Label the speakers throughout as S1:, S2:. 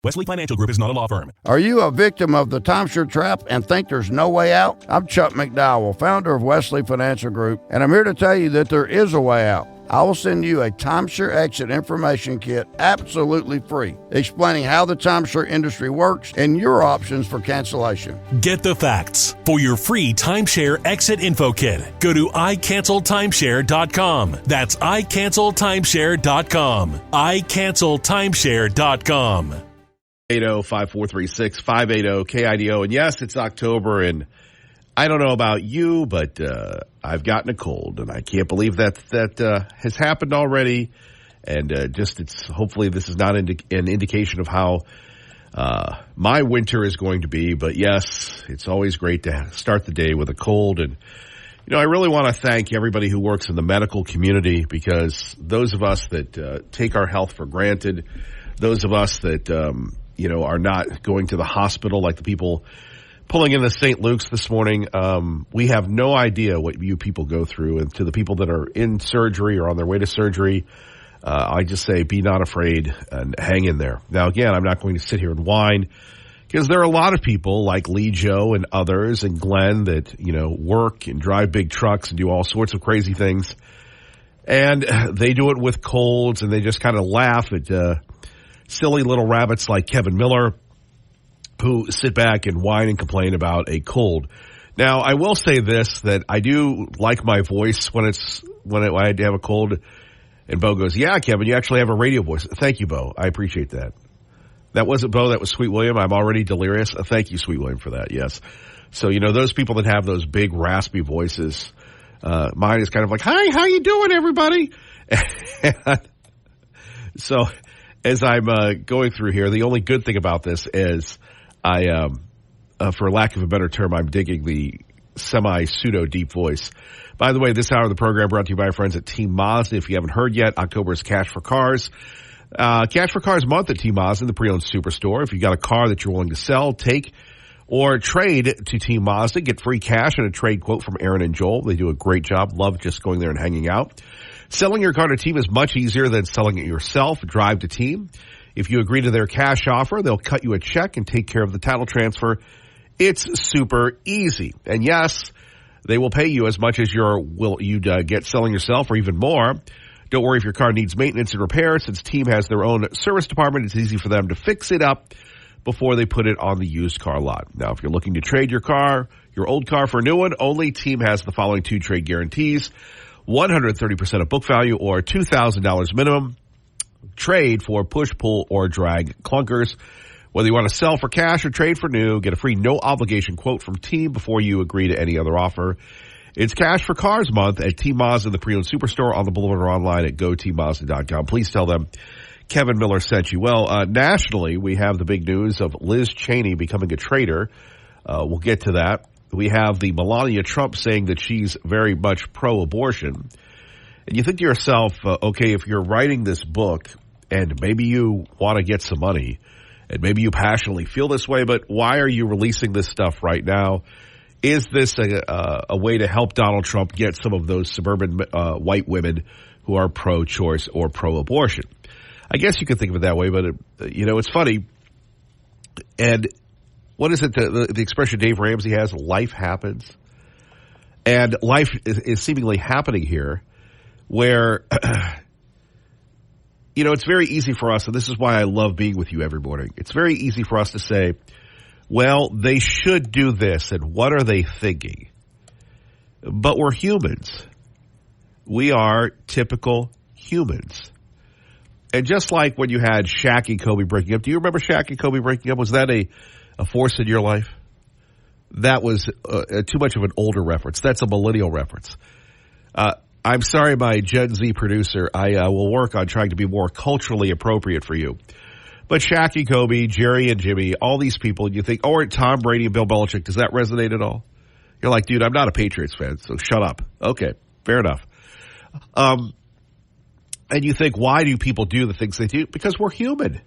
S1: Wesley Financial Group is not a law firm.
S2: Are you a victim of the timeshare trap and think there's no way out? I'm Chuck McDowell, founder of Wesley Financial Group, and I'm here to tell you that there is a way out. I will send you a timeshare exit information kit absolutely free, explaining how the timeshare industry works and your options for cancellation.
S1: Get the facts. For your free timeshare exit info kit, go to iCancelTimeshare.com. That's iCancelTimeshare.com. iCancelTimeshare.com.
S3: 880-5436-580-KIDO. And yes, it's October, and I don't know about you, but I've gotten a cold, and I can't believe that has happened already. And hopefully this is not an indication of how my winter is going to be. But yes, it's always great to start the day with a cold. And, I really want to thank everybody who works in the medical community, because those of us that take our health for granted, those of us that are not going to the hospital like the people pulling in the St. Luke's this morning. We have no idea what you people go through. And to the people that are in surgery or on their way to surgery, I just say be not afraid and hang in there. Now, again, I'm not going to sit here and whine, because there are a lot of people like Lee Joe and others and Glenn that, work and drive big trucks and do all sorts of crazy things. And they do it with colds, and they just kind of laugh at silly little rabbits like Kevin Miller, who sit back and whine and complain about a cold. Now, I will say this, that I do like my voice when I have a cold. And Bo goes, yeah, Kevin, you actually have a radio voice. Thank you, Bo. I appreciate that. That wasn't Bo. That was Sweet William. I'm already delirious. Thank you, Sweet William, for that. Yes. So, those people that have those big raspy voices, mine is kind of like, hi, how you doing, everybody? So as I'm going through here, the only good thing about this is for lack of a better term, I'm digging the semi-pseudo deep voice. By the way, this hour of the program brought to you by our friends at Team Mazda. If you haven't heard yet, October is Cash for Cars. Cash for Cars month at Team Mazda, the pre-owned superstore. If you got a car that you're willing to sell, take, or trade to Team Mazda, get free cash and a trade quote from Aaron and Joel. They do a great job. Love just going there and hanging out. Selling your car to Team is much easier than selling it yourself. Drive to Team. If you agree to their cash offer, they'll cut you a check and take care of the title transfer. It's super easy. And yes, they will pay you as much as you'd get selling yourself, or even more. Don't worry if your car needs maintenance and repair. Since Team has their own service department, it's easy for them to fix it up before they put it on the used car lot. Now, if you're looking to trade your old car for a new one, only Team has the following two trade guarantees: 130% of book value, or $2,000 minimum. Trade for push, pull, or drag clunkers. Whether you want to sell for cash or trade for new, get a free no-obligation quote from Team before you agree to any other offer. It's Cash for Cars month at Team Mazda, the pre-owned superstore, on the Boulevard or online at goteammazda.com. Please tell them Kevin Miller sent you. Well, nationally, we have the big news of Liz Cheney becoming a traitor. We'll get to that. We have the Melania Trump saying that she's very much pro-abortion. And you think to yourself, okay, if you're writing this book and maybe you want to get some money and maybe you passionately feel this way, but why are you releasing this stuff right now? Is this a way to help Donald Trump get some of those suburban white women who are pro-choice or pro-abortion? I guess you could think of it that way, but, it's funny. And what is it, the expression Dave Ramsey has, life happens? And life is seemingly happening here where, it's very easy for us, and this is why I love being with you every morning. It's very easy for us to say, well, they should do this, and what are they thinking? But we're humans. We are typical humans. And just like when you had Shaq and Kobe breaking up, do you remember Shaq and Kobe breaking up? Was that a force in your life? That was too much of an older reference. That's a millennial reference. I'm sorry, my Gen Z producer. I will work on trying to be more culturally appropriate for you. But Shaq and Kobe, Jerry and Jimmy, all these people, you think, or Tom Brady and Bill Belichick, does that resonate at all? You're like, dude, I'm not a Patriots fan, so shut up. Okay, fair enough. And you think, why do people do the things they do? Because we're human.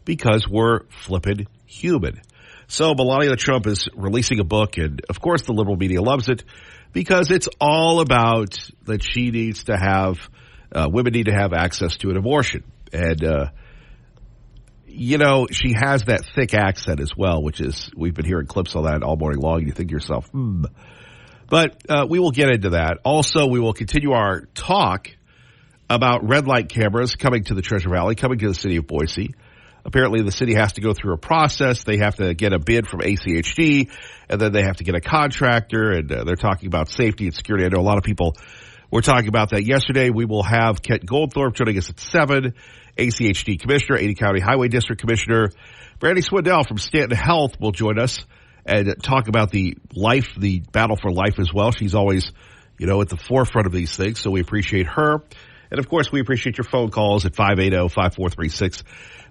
S3: Because we're flippin' human. So Melania Trump is releasing a book, and of course the liberal media loves it because it's all about that she needs to have, women need to have access to an abortion. And, she has that thick accent as well, which is, we've been hearing clips of that all morning long, and you think to yourself, But we will get into that. Also, we will continue our talk about red light cameras coming to the Treasure Valley, coming to the city of Boise. Apparently, the city has to go through a process. They have to get a bid from ACHD, and then they have to get a contractor, and they're talking about safety and security. I know a lot of people were talking about that yesterday. We will have Kent Goldthorpe joining us at 7, ACHD Commissioner, 80 County Highway District Commissioner. Brandi Swindell from Stanton Health will join us and talk about the battle for life as well. She's always, at the forefront of these things, so we appreciate her. And, of course, we appreciate your phone calls at 580-5436,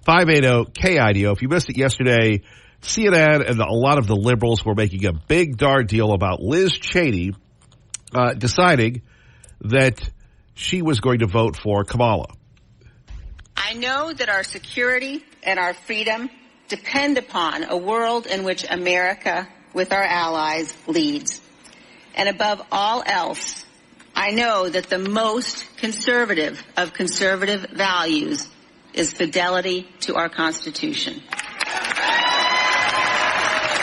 S3: 580-KIDO. If you missed it yesterday, CNN and a lot of the liberals were making a big darn deal about Liz Cheney deciding that she was going to vote for Kamala.
S4: I know that our security and our freedom depend upon a world in which America, with our allies, leads. And above all else, I know that the most conservative of conservative values is fidelity to our Constitution.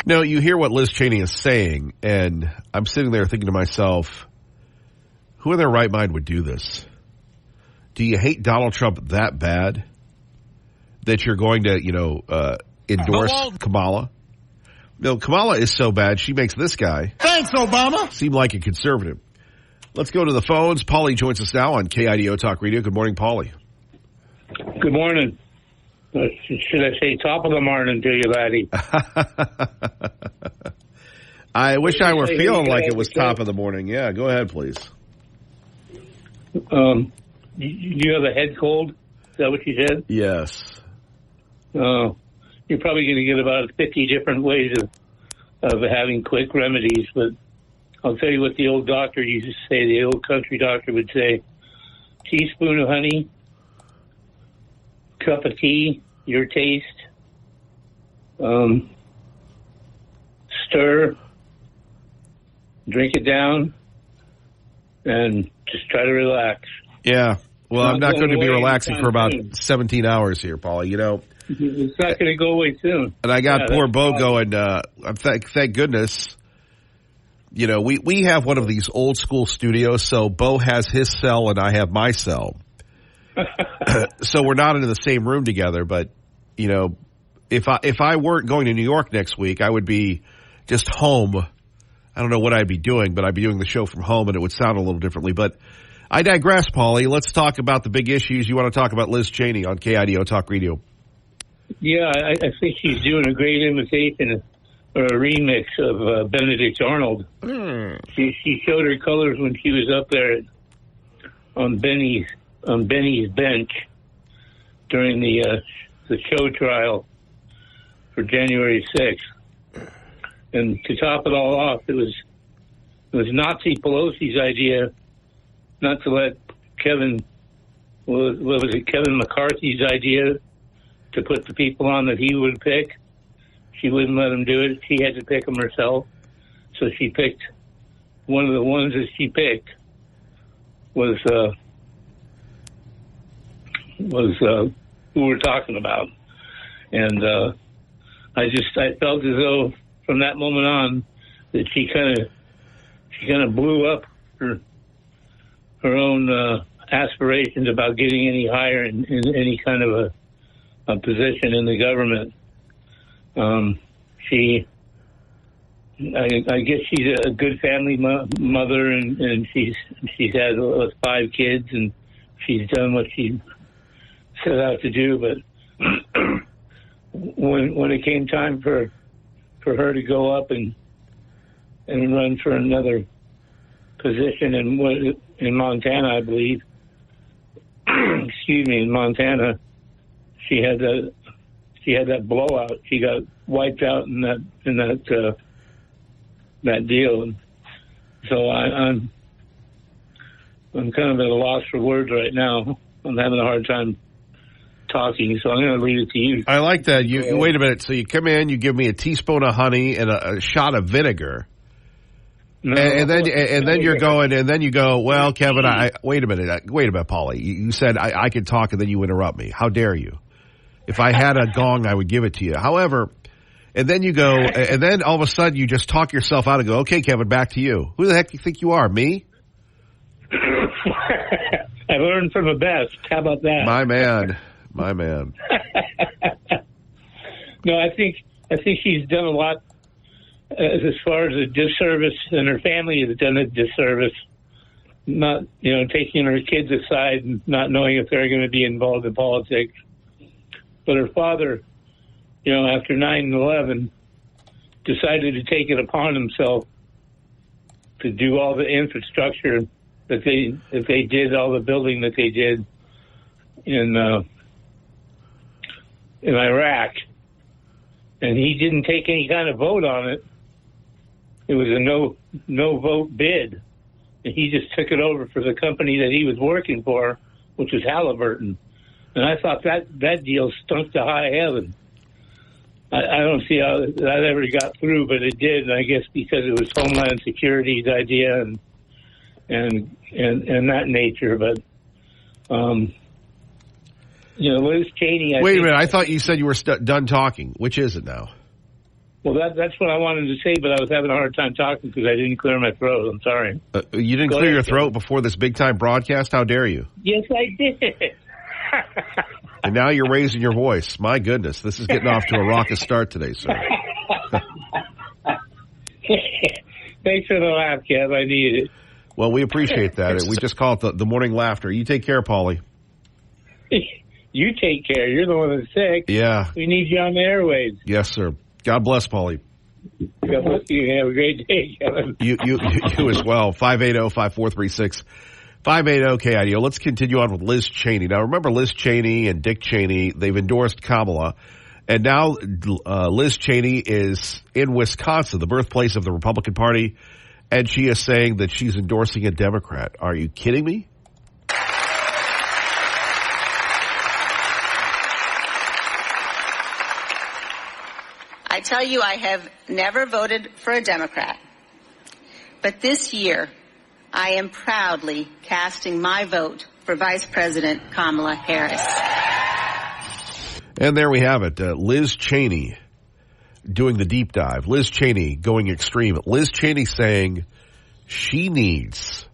S3: No, you hear what Liz Cheney is saying, and I'm sitting there thinking to myself, who in their right mind would do this? Do you hate Donald Trump that bad that you're going to, endorse Kamala? No, Kamala is so bad, she makes this guy,
S5: thanks, Obama,
S3: seem like a conservative. Let's go to the phones. Paulie joins us now on KIDO Talk Radio. Good morning, Paulie.
S6: Good morning. Should I say top of the morning to you, laddie?
S3: I wish I were feeling like it was top of the morning. Yeah, go ahead, please.
S6: Do you have a head cold? Is that what you said?
S3: Yes.
S6: You're probably going to get about 50 different ways of having quick remedies, but I'll tell you what the old doctor used to say, the old country doctor would say, teaspoon of honey, cup of tea, your taste, stir, drink it down, and just try to relax.
S3: Yeah. Well, I'm not going to be relaxing for about 17 hours here, Paulie.
S6: It's not going to go away soon.
S3: And I got poor Bo going, thank goodness. We have one of these old school studios, so Bo has his cell and I have my cell. So we're not in the same room together, but, if I weren't going to New York next week, I would be just home. I don't know what I'd be doing, but I'd be doing the show from home and it would sound a little differently. But I digress, Paulie. Let's talk about the big issues. You want to talk about Liz Cheney on KIDO Talk Radio.
S6: Yeah, I think she's doing a great imitation or a remix of Benedict Arnold. She showed her colors when she was up there on Benny's bench during the show trial for January 6th. And to top it all off, it was Nazi Pelosi's idea not to let Kevin McCarthy's idea to put the people on that he would pick. She wouldn't let him do it. She had to pick them herself. So she picked one of the ones that she picked was who we're talking about. And I felt as though from that moment on that she kind of blew up her own aspirations about getting any higher in any kind of a position in the government. I guess she's a good family mother, and she's had 5 kids, and she's done what she set out to do. But when it came time for her to go up and run for another position in Montana, I believe. Excuse me, in Montana, she had that blowout. She got wiped out in that deal. And so I'm kind of at a loss for words right now. I'm having a hard time talking, so I'm going to leave it to you.
S3: I like that. You wait a minute. So you come in, you give me a teaspoon of honey and a shot of vinegar. No, and then you're going, and then you go, well, Kevin, wait a minute, Paulie. You said I could talk, and then you interrupt me. How dare you? If I had a gong, I would give it to you. However, and then you go, and then all of a sudden you just talk yourself out and go, okay, Kevin, back to you. Who the heck do you think you are, me?
S6: I learned from the best. How about that?
S3: My man.
S6: No, I think she's done a lot as far as a disservice, and her family has done a disservice. Not, taking her kids aside and not knowing if they're going to be involved in politics. But her father, after 9/11, decided to take it upon himself to do all the infrastructure that they did, all the building that they did in Iraq, and he didn't take any kind of vote on it. It was a no vote bid, and he just took it over for the company that he was working for, which was Halliburton. And I thought that deal stunk to high heaven. I don't see how that ever got through, but it did. And I guess because it was Homeland Security's idea and that nature. But Liz Cheney.
S3: Wait a minute! I thought you said you were done talking. Which is it now?
S6: Well, that's what I wanted to say, but I was having a hard time talking because I didn't clear my throat. I'm sorry.
S3: You didn't clear your throat before this big time broadcast? How dare you?
S6: Yes, I did.
S3: And now you're raising your voice. My goodness, this is getting off to a raucous start today, sir.
S6: Thanks for the laugh, Kev. I needed it.
S3: Well, we appreciate that. We just call it the morning laughter. You take care, Paulie.
S6: You take care. You're the one that's sick.
S3: Yeah.
S6: We need you on the airwaves.
S3: Yes, sir. God bless, Paulie.
S6: God bless you. Have a great day, Kevin.
S3: You as well. 580-5436. 580-KIDO. Let's continue on with Liz Cheney. Now, remember Liz Cheney and Dick Cheney, they've endorsed Kamala. And now Liz Cheney is in Wisconsin, the birthplace of the Republican Party, and she is saying that she's endorsing a Democrat. Are you kidding me?
S4: I tell you, I have never voted for a Democrat. But this year, I am proudly casting my vote for Vice President Kamala Harris.
S3: And there we have it. Liz Cheney doing the deep dive. Liz Cheney going extreme. Liz Cheney saying she needs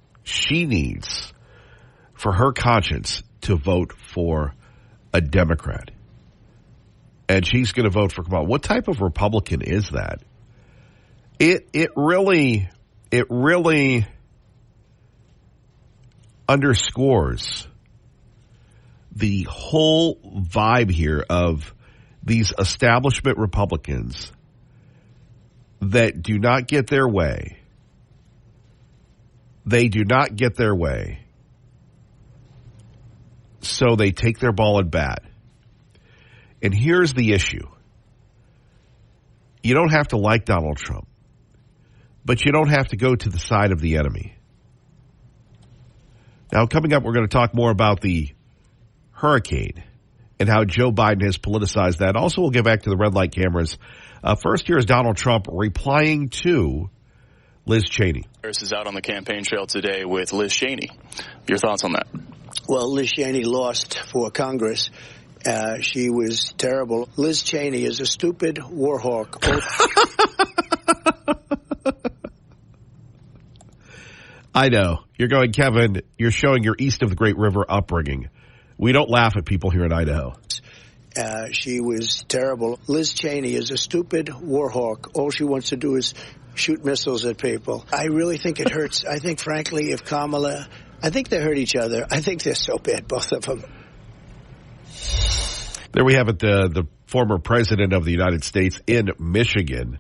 S3: for her conscience to vote for a Democrat. And she's going to vote for Kamala. What type of Republican is that? It really underscores the whole vibe here of these establishment Republicans that do not get their way. They do not get their way. So they take their ball and bat. And here's the issue. You don't have to like Donald Trump, but you don't have to go to the side of the enemy. Now, coming up, we're going to talk more about the hurricane and how Joe Biden has politicized that. Also, we'll get back to the red light cameras. First, here is Donald Trump replying to Liz Cheney.
S5: Harris is out on the campaign trail today with Liz Cheney. Your thoughts on that?
S7: Well, Liz Cheney lost for Congress. She was terrible. Liz Cheney is a stupid war hawk.
S3: I know. You're going, Kevin, you're showing your east of the Great River upbringing. We don't laugh at people here in Idaho.
S7: She was terrible. Liz Cheney is a stupid war hawk. All she wants to do is shoot missiles at people. I really think it hurts. I think, frankly, if Kamala, I think they hurt each other. I think they're so bad, both of them.
S3: There we have it, the former president of the United States in Michigan.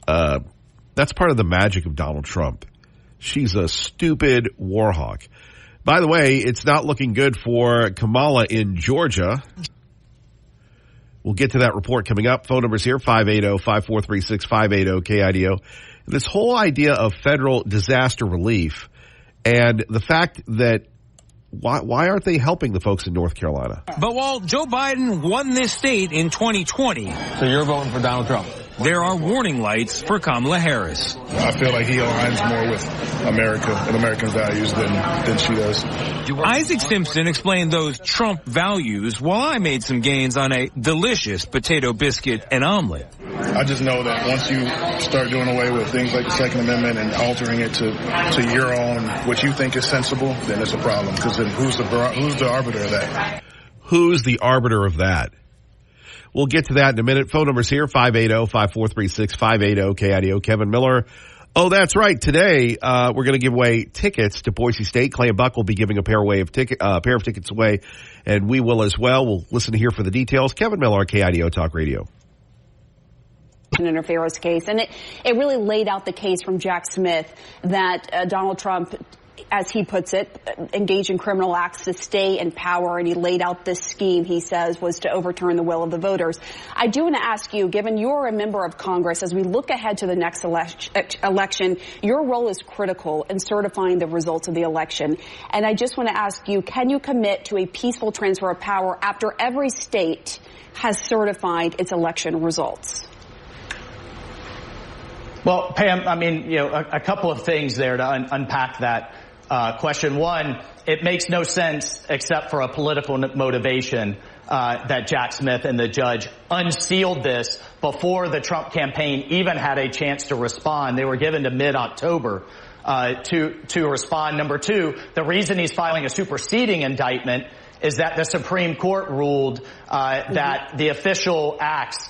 S3: That's part of the magic of Donald Trump. She's a stupid war hawk. By the way, it's not looking good for Kamala in Georgia. We'll get to that report coming up. Phone number's here, 580-5436, 580-KIDO. This whole idea of federal disaster relief and the fact that why aren't they helping the folks in North Carolina?
S8: But while Joe Biden won this state in 2020.
S9: So you're voting for Donald Trump?
S8: there are warning lights for Kamala Harris.
S9: I feel like he aligns more with America and American values than she does.
S8: Isaac Simpson explained those Trump values while I made some gains on a delicious potato biscuit and omelet.
S9: I just know that once you start doing away with things like the Second Amendment and altering it to your own, what you think is sensible, then it's a problem. Because then who's the arbiter of that?
S3: Who's the arbiter of that? We'll get to that in a minute. Phone numbers here, 580-5436, 580-KIDO. Kevin Miller. Oh, that's right. Today, we're going to give away tickets to Boise State. Clay and Buck will be giving a pair of tickets away, and we will as well. We'll listen here for the details. Kevin Miller, KIDO Talk Radio.
S10: Interference case, and it really laid out the case from Jack Smith that Donald Trump, as he puts it, engaged in criminal acts to stay in power, and he laid out this scheme, he says, was to overturn the will of the voters. I do want to ask you, given you're a member of Congress, as we look ahead to the next election, your role is critical in certifying the results of the election. And I just want to ask you, can you commit to a peaceful transfer of power after every state has certified its election results?
S11: Well, Pam, I mean, a couple of things there to unpack that question. One, it makes no sense except for a political motivation that Jack Smith and the judge unsealed this before the Trump campaign even had a chance to respond. They were given to mid-October to respond. Number two, the reason he's filing a superseding indictment is that the Supreme Court ruled that the official acts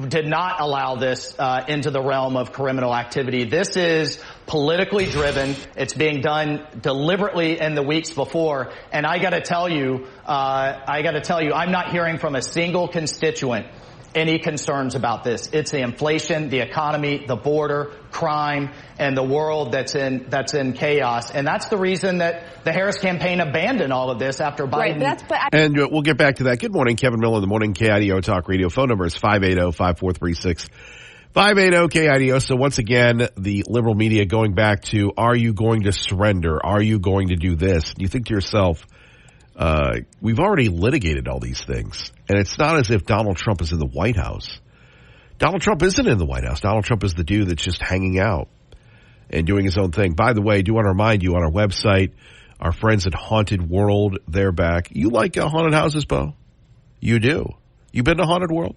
S11: did not allow this into the realm of criminal activity. This is politically driven. It's being done deliberately in the weeks before. And I got to tell you, I'm not hearing from a single constituent any concerns about this. It's the inflation, the economy, the border, crime, and the world that's in chaos. And that's the reason that the Harris campaign abandoned all of this after Biden.
S10: Right,
S3: and we'll get back to that. Good morning, Kevin Miller in the morning, KIDO Talk Radio. Phone number is 580-5436. 580-KIDO. So once again, the liberal media going back to, are you going to surrender? Are you going to do this? You think to yourself, we've already litigated all these things. And it's not as if Donald Trump is in the White House. Donald Trump isn't in the White House. Donald Trump is the dude that's just hanging out and doing his own thing. By the way, I do want to remind you on our website, our friends at Haunted World, they're back. You like haunted houses, Bo? You do. You been to Haunted World?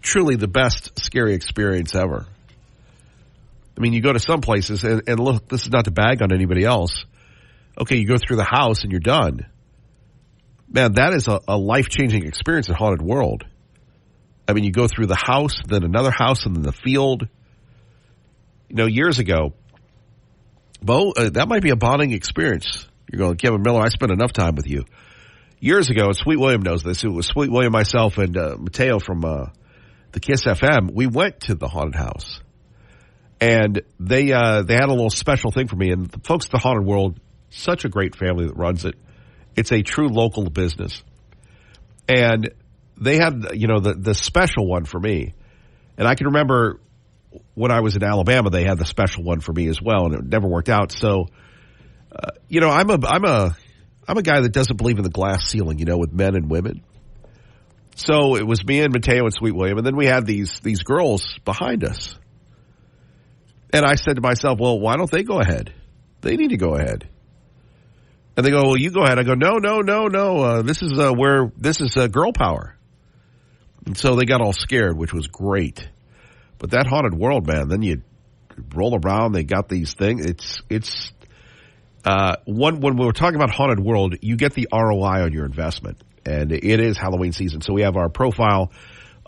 S3: Truly the best scary experience ever. I mean, you go to some places, and look, this is not to bag on anybody else. Okay, you go through the house and you're done. Man, that is a life-changing experience at Haunted World. I mean, you go through the house, then another house, and then the field. Years ago, Bo, that might be a bonding experience. You're going, Kevin Miller, I spent enough time with you. Years ago, and Sweet William knows this, it was Sweet William, myself, and Mateo from the KISS FM. We went to the haunted house. And they had a little special thing for me. And the folks at the Haunted World, such a great family that runs it. It's a true local business. And they had, the special one for me. And I can remember when I was in Alabama, they had the special one for me as well, and it never worked out. So, I'm a guy that doesn't believe in the glass ceiling, with men and women. So it was me and Mateo and Sweet William, and then we had these girls behind us. And I said to myself, well, why don't they go ahead? They need to go ahead. And they go, well, you go ahead. I go, no. This is girl power. And so they got all scared, which was great. But that Haunted World, man, then you roll around. They got these things. When we were talking about Haunted World, you get the ROI on your investment. And it is Halloween season. So we have our profile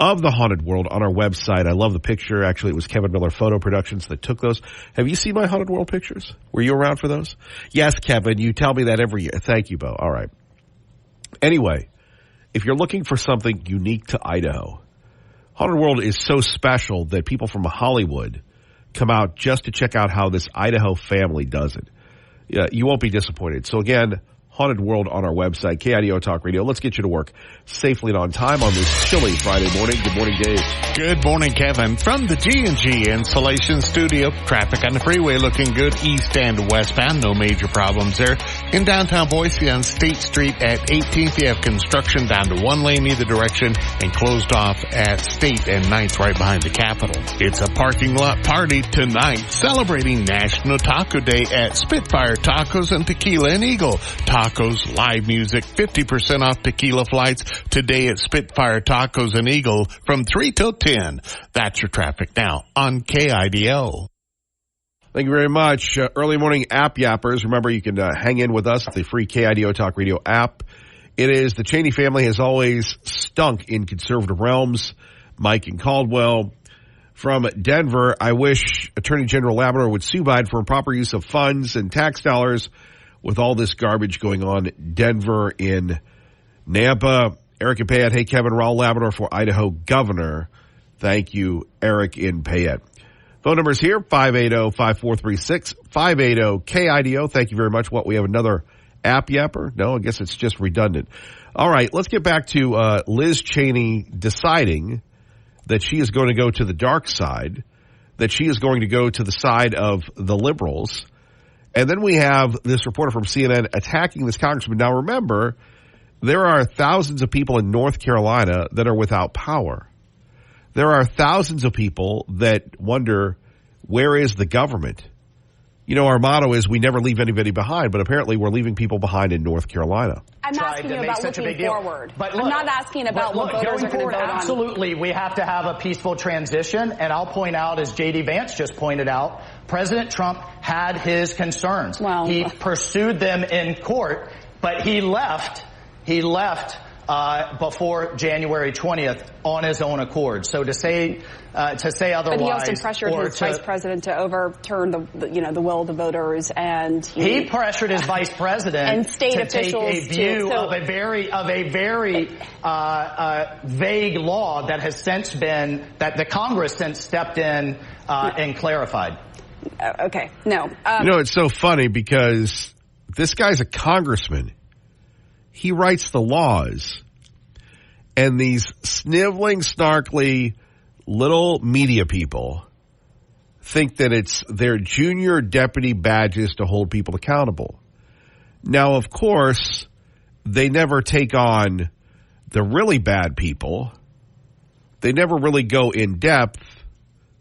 S3: of the Haunted World on our website. I love the picture. Actually, it was Kevin Miller Photo Productions that took those. Have you seen my Haunted World pictures? Were you around for those? Yes, Kevin. You tell me that every year. Thank you, Bo. All right. Anyway, if you're looking for something unique to Idaho, Haunted World is so special that people from Hollywood come out just to check out how this Idaho family does it. You won't be disappointed. So again, Haunted World on our website, KIDO Talk Radio. Let's get you to work safely and on time on this chilly Friday morning. Good morning, Dave.
S12: Good morning, Kevin. From the G&G Insulation Studio, traffic on the freeway looking good east and westbound. No major problems there. In downtown Boise on State Street at 18th, you have construction down to one lane either direction and closed off at State and 9th right behind the Capitol. It's a parking lot party tonight celebrating National Taco Day at Spitfire Tacos and Tequila and Eagle. Tacos, live music, 50% off tequila flights today at Spitfire Tacos and Eagle from 3 till 10. That's your traffic now on KIDO.
S3: Thank you very much. Early morning app yappers. Remember, you can hang in with us at the free KIDO Talk Radio app. It is the Cheney family has always stunk in conservative realms. Mike and Caldwell. From Denver, I wish Attorney General Labrador would sue Biden for improper use of funds and tax dollars with all this garbage going on. Denver in Nampa. Eric in Payette. Hey, Kevin, Raul Labrador for Idaho governor. Thank you, Eric in Payette. Phone numbers here, 580-5436, 580-KIDO. Thank you very much. We have another app yapper? No, I guess it's just redundant. All right, let's get back to Liz Cheney deciding that she is going to go to the dark side, that she is going to go to the side of the liberals. And then we have this reporter from CNN attacking this congressman. Now, remember, there are thousands of people in North Carolina that are without power. There are thousands of people that wonder, where is the government? You know, our motto is we never leave anybody behind, but apparently we're leaving people behind in North Carolina.
S10: I'm asking you about looking forward. But look, I'm not asking about what voters are going to vote on.
S11: Absolutely, we have to have a peaceful transition. And I'll point out, as J.D. Vance just pointed out, President Trump had his concerns. Well, he pursued them in court, but he left before January 20th on his own accord. So to say otherwise,
S10: but he also pressured his vice president to overturn the will of the voters, and
S11: he pressured his vice president
S10: and state
S11: to
S10: officials
S11: take a view of a very vague law that has since been the Congress since stepped in and clarified.
S10: Okay, no.
S3: It's so funny because this guy's a congressman. He writes the laws, and these sniveling, snarkly little media people think that it's their junior deputy badges to hold people accountable. Now, of course, they never take on the really bad people. They never really go in depth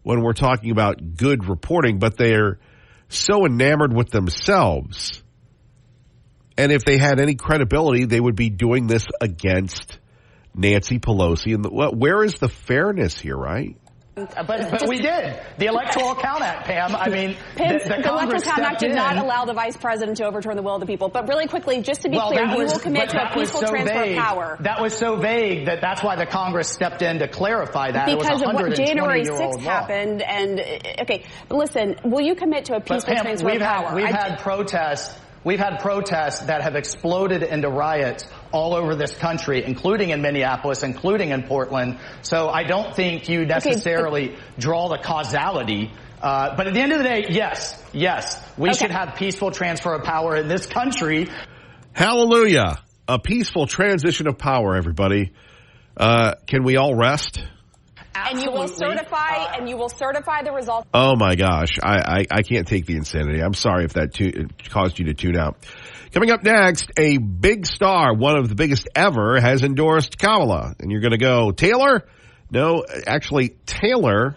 S3: when we're talking about good reporting, but they're so enamored with themselves. And if they had any credibility, they would be doing this against Nancy Pelosi. And where is the fairness here, right?
S11: But we did. The Electoral Count Act, Pam. I mean, the
S10: Electoral Count Act did not allow the vice president to overturn the will of the people. But really quickly, just to be clear, you will commit to a peaceful transfer of power.
S11: That was so vague that's why the Congress stepped in to clarify that.
S10: Because of what January 6th happened. And, okay, but listen, will you commit to a peaceful transfer of power?
S11: We've had protests. We've had protests that have exploded into riots all over this country, including in Minneapolis, including in Portland. So I don't think you necessarily draw the causality. But at the end of the day, yes, we should have peaceful transfer of power in this country.
S3: Hallelujah. A peaceful transition of power, everybody. Can we all rest?
S10: Absolutely. And you will certify the results.
S3: Oh my gosh, I can't take the insanity. I'm sorry if that caused you to tune out. Coming up next, a big star, one of the biggest ever, has endorsed Kamala. And you're going to go, Taylor? No, actually, Taylor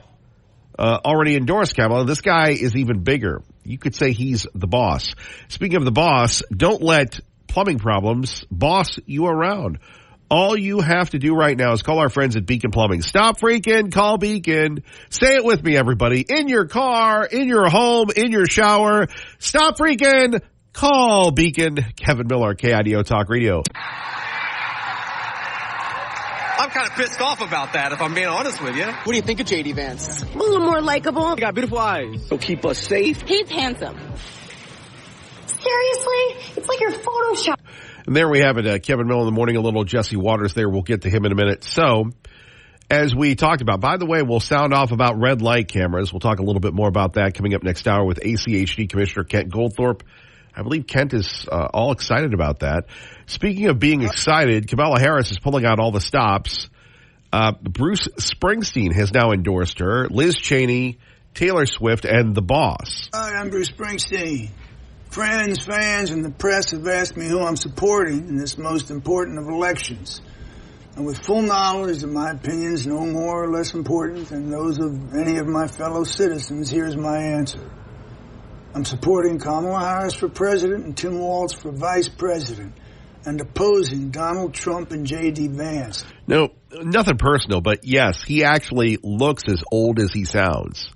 S3: already endorsed Kamala. This guy is even bigger. You could say he's the boss. Speaking of the boss, don't let plumbing problems boss you around. All you have to do right now is call our friends at Beacon Plumbing. Stop freaking, call Beacon. Say it with me, everybody. In your car, in your home, in your shower. Stop freaking, call Beacon. Kevin Miller, KIDO Talk Radio.
S13: I'm kind of pissed off about that, if I'm being honest with you. What do you think of J.D. Vance?
S14: A little more likable.
S13: He got beautiful eyes.
S14: He'll keep us safe.
S15: He's handsome. Seriously? It's like your Photoshop.
S3: And there we have it, Kevin Miller in the morning, a little Jesse Waters there. We'll get to him in a minute. So, as we talked about, by the way, we'll sound off about red light cameras. We'll talk a little bit more about that coming up next hour with ACHD Commissioner Kent Goldthorpe. I believe Kent is all excited about that. Speaking of being excited, Kamala Harris is pulling out all the stops. Bruce Springsteen has now endorsed her, Liz Cheney, Taylor Swift, and The Boss.
S7: Hi, I'm Bruce Springsteen.
S16: Friends, fans, and the press have asked me who I'm supporting in this most important of elections. And with full knowledge that my opinions no more or less important than those of any of my fellow citizens, here's my answer. I'm supporting Kamala Harris for president and Tim Walz for vice president, and opposing Donald Trump and J.D. Vance.
S3: No, nothing personal, but yes, he actually looks as old as he sounds.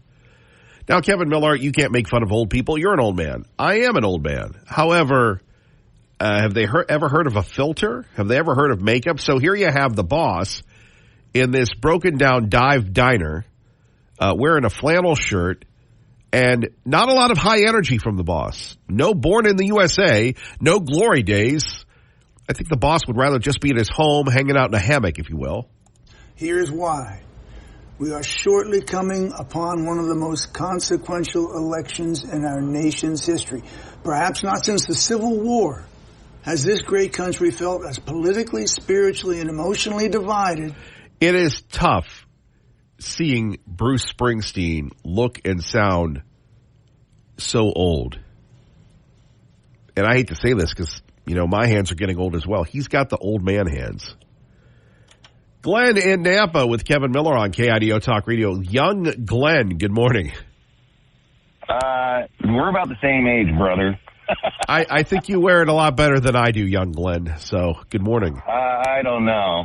S3: Now, Kevin Miller, you can't make fun of old people. You're an old man. I am an old man. However, have they ever heard of a filter? Have they ever heard of makeup? So here you have the boss in this broken-down dive diner wearing a flannel shirt, and not a lot of high energy from the boss. No Born in the USA, no glory days. I think the boss would rather just be at his home hanging out in a hammock, if you will.
S16: Here's why. We are shortly coming upon one of the most consequential elections in our nation's history. Perhaps not since the Civil War has this great country felt as politically, spiritually, and emotionally divided.
S3: It is tough seeing Bruce Springsteen look and sound so old. And I hate to say this because, you know, my hands are getting old as well. He's got the old man hands. Glenn in Nampa with Kevin Miller on KIDO Talk Radio. Young Glenn, good morning.
S17: We're about the same age, brother.
S3: I think you wear it a lot better than I do, young Glenn. So, good morning.
S17: I don't know.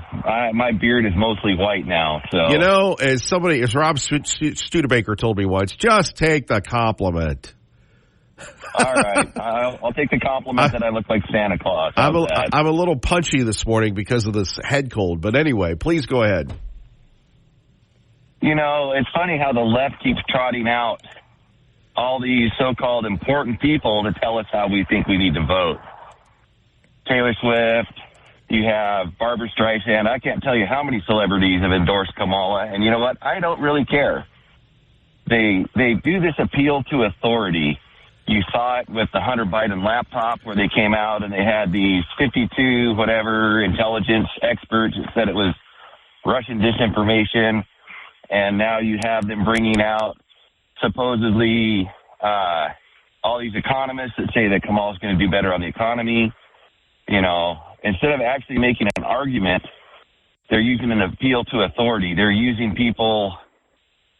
S17: My beard is mostly white now. So
S3: you know, as Rob Studebaker told me once, just take the compliment.
S17: All right, I'll take the compliment that I look like Santa Claus.
S3: I'm a little punchy this morning because of this head cold. But anyway, please go ahead.
S17: You know, it's funny how the left keeps trotting out all these so-called important people to tell us how we think we need to vote. Taylor Swift, you have Barbara Streisand. I can't tell you how many celebrities have endorsed Kamala. And you know what? I don't really care. They do this appeal to authority. You saw it with the Hunter Biden laptop where they came out and they had these 52 whatever intelligence experts that said it was Russian disinformation. And now you have them bringing out supposedly all these economists that say that Kamala's going to do better on the economy. You know, instead of actually making an argument, they're using an appeal to authority. They're using people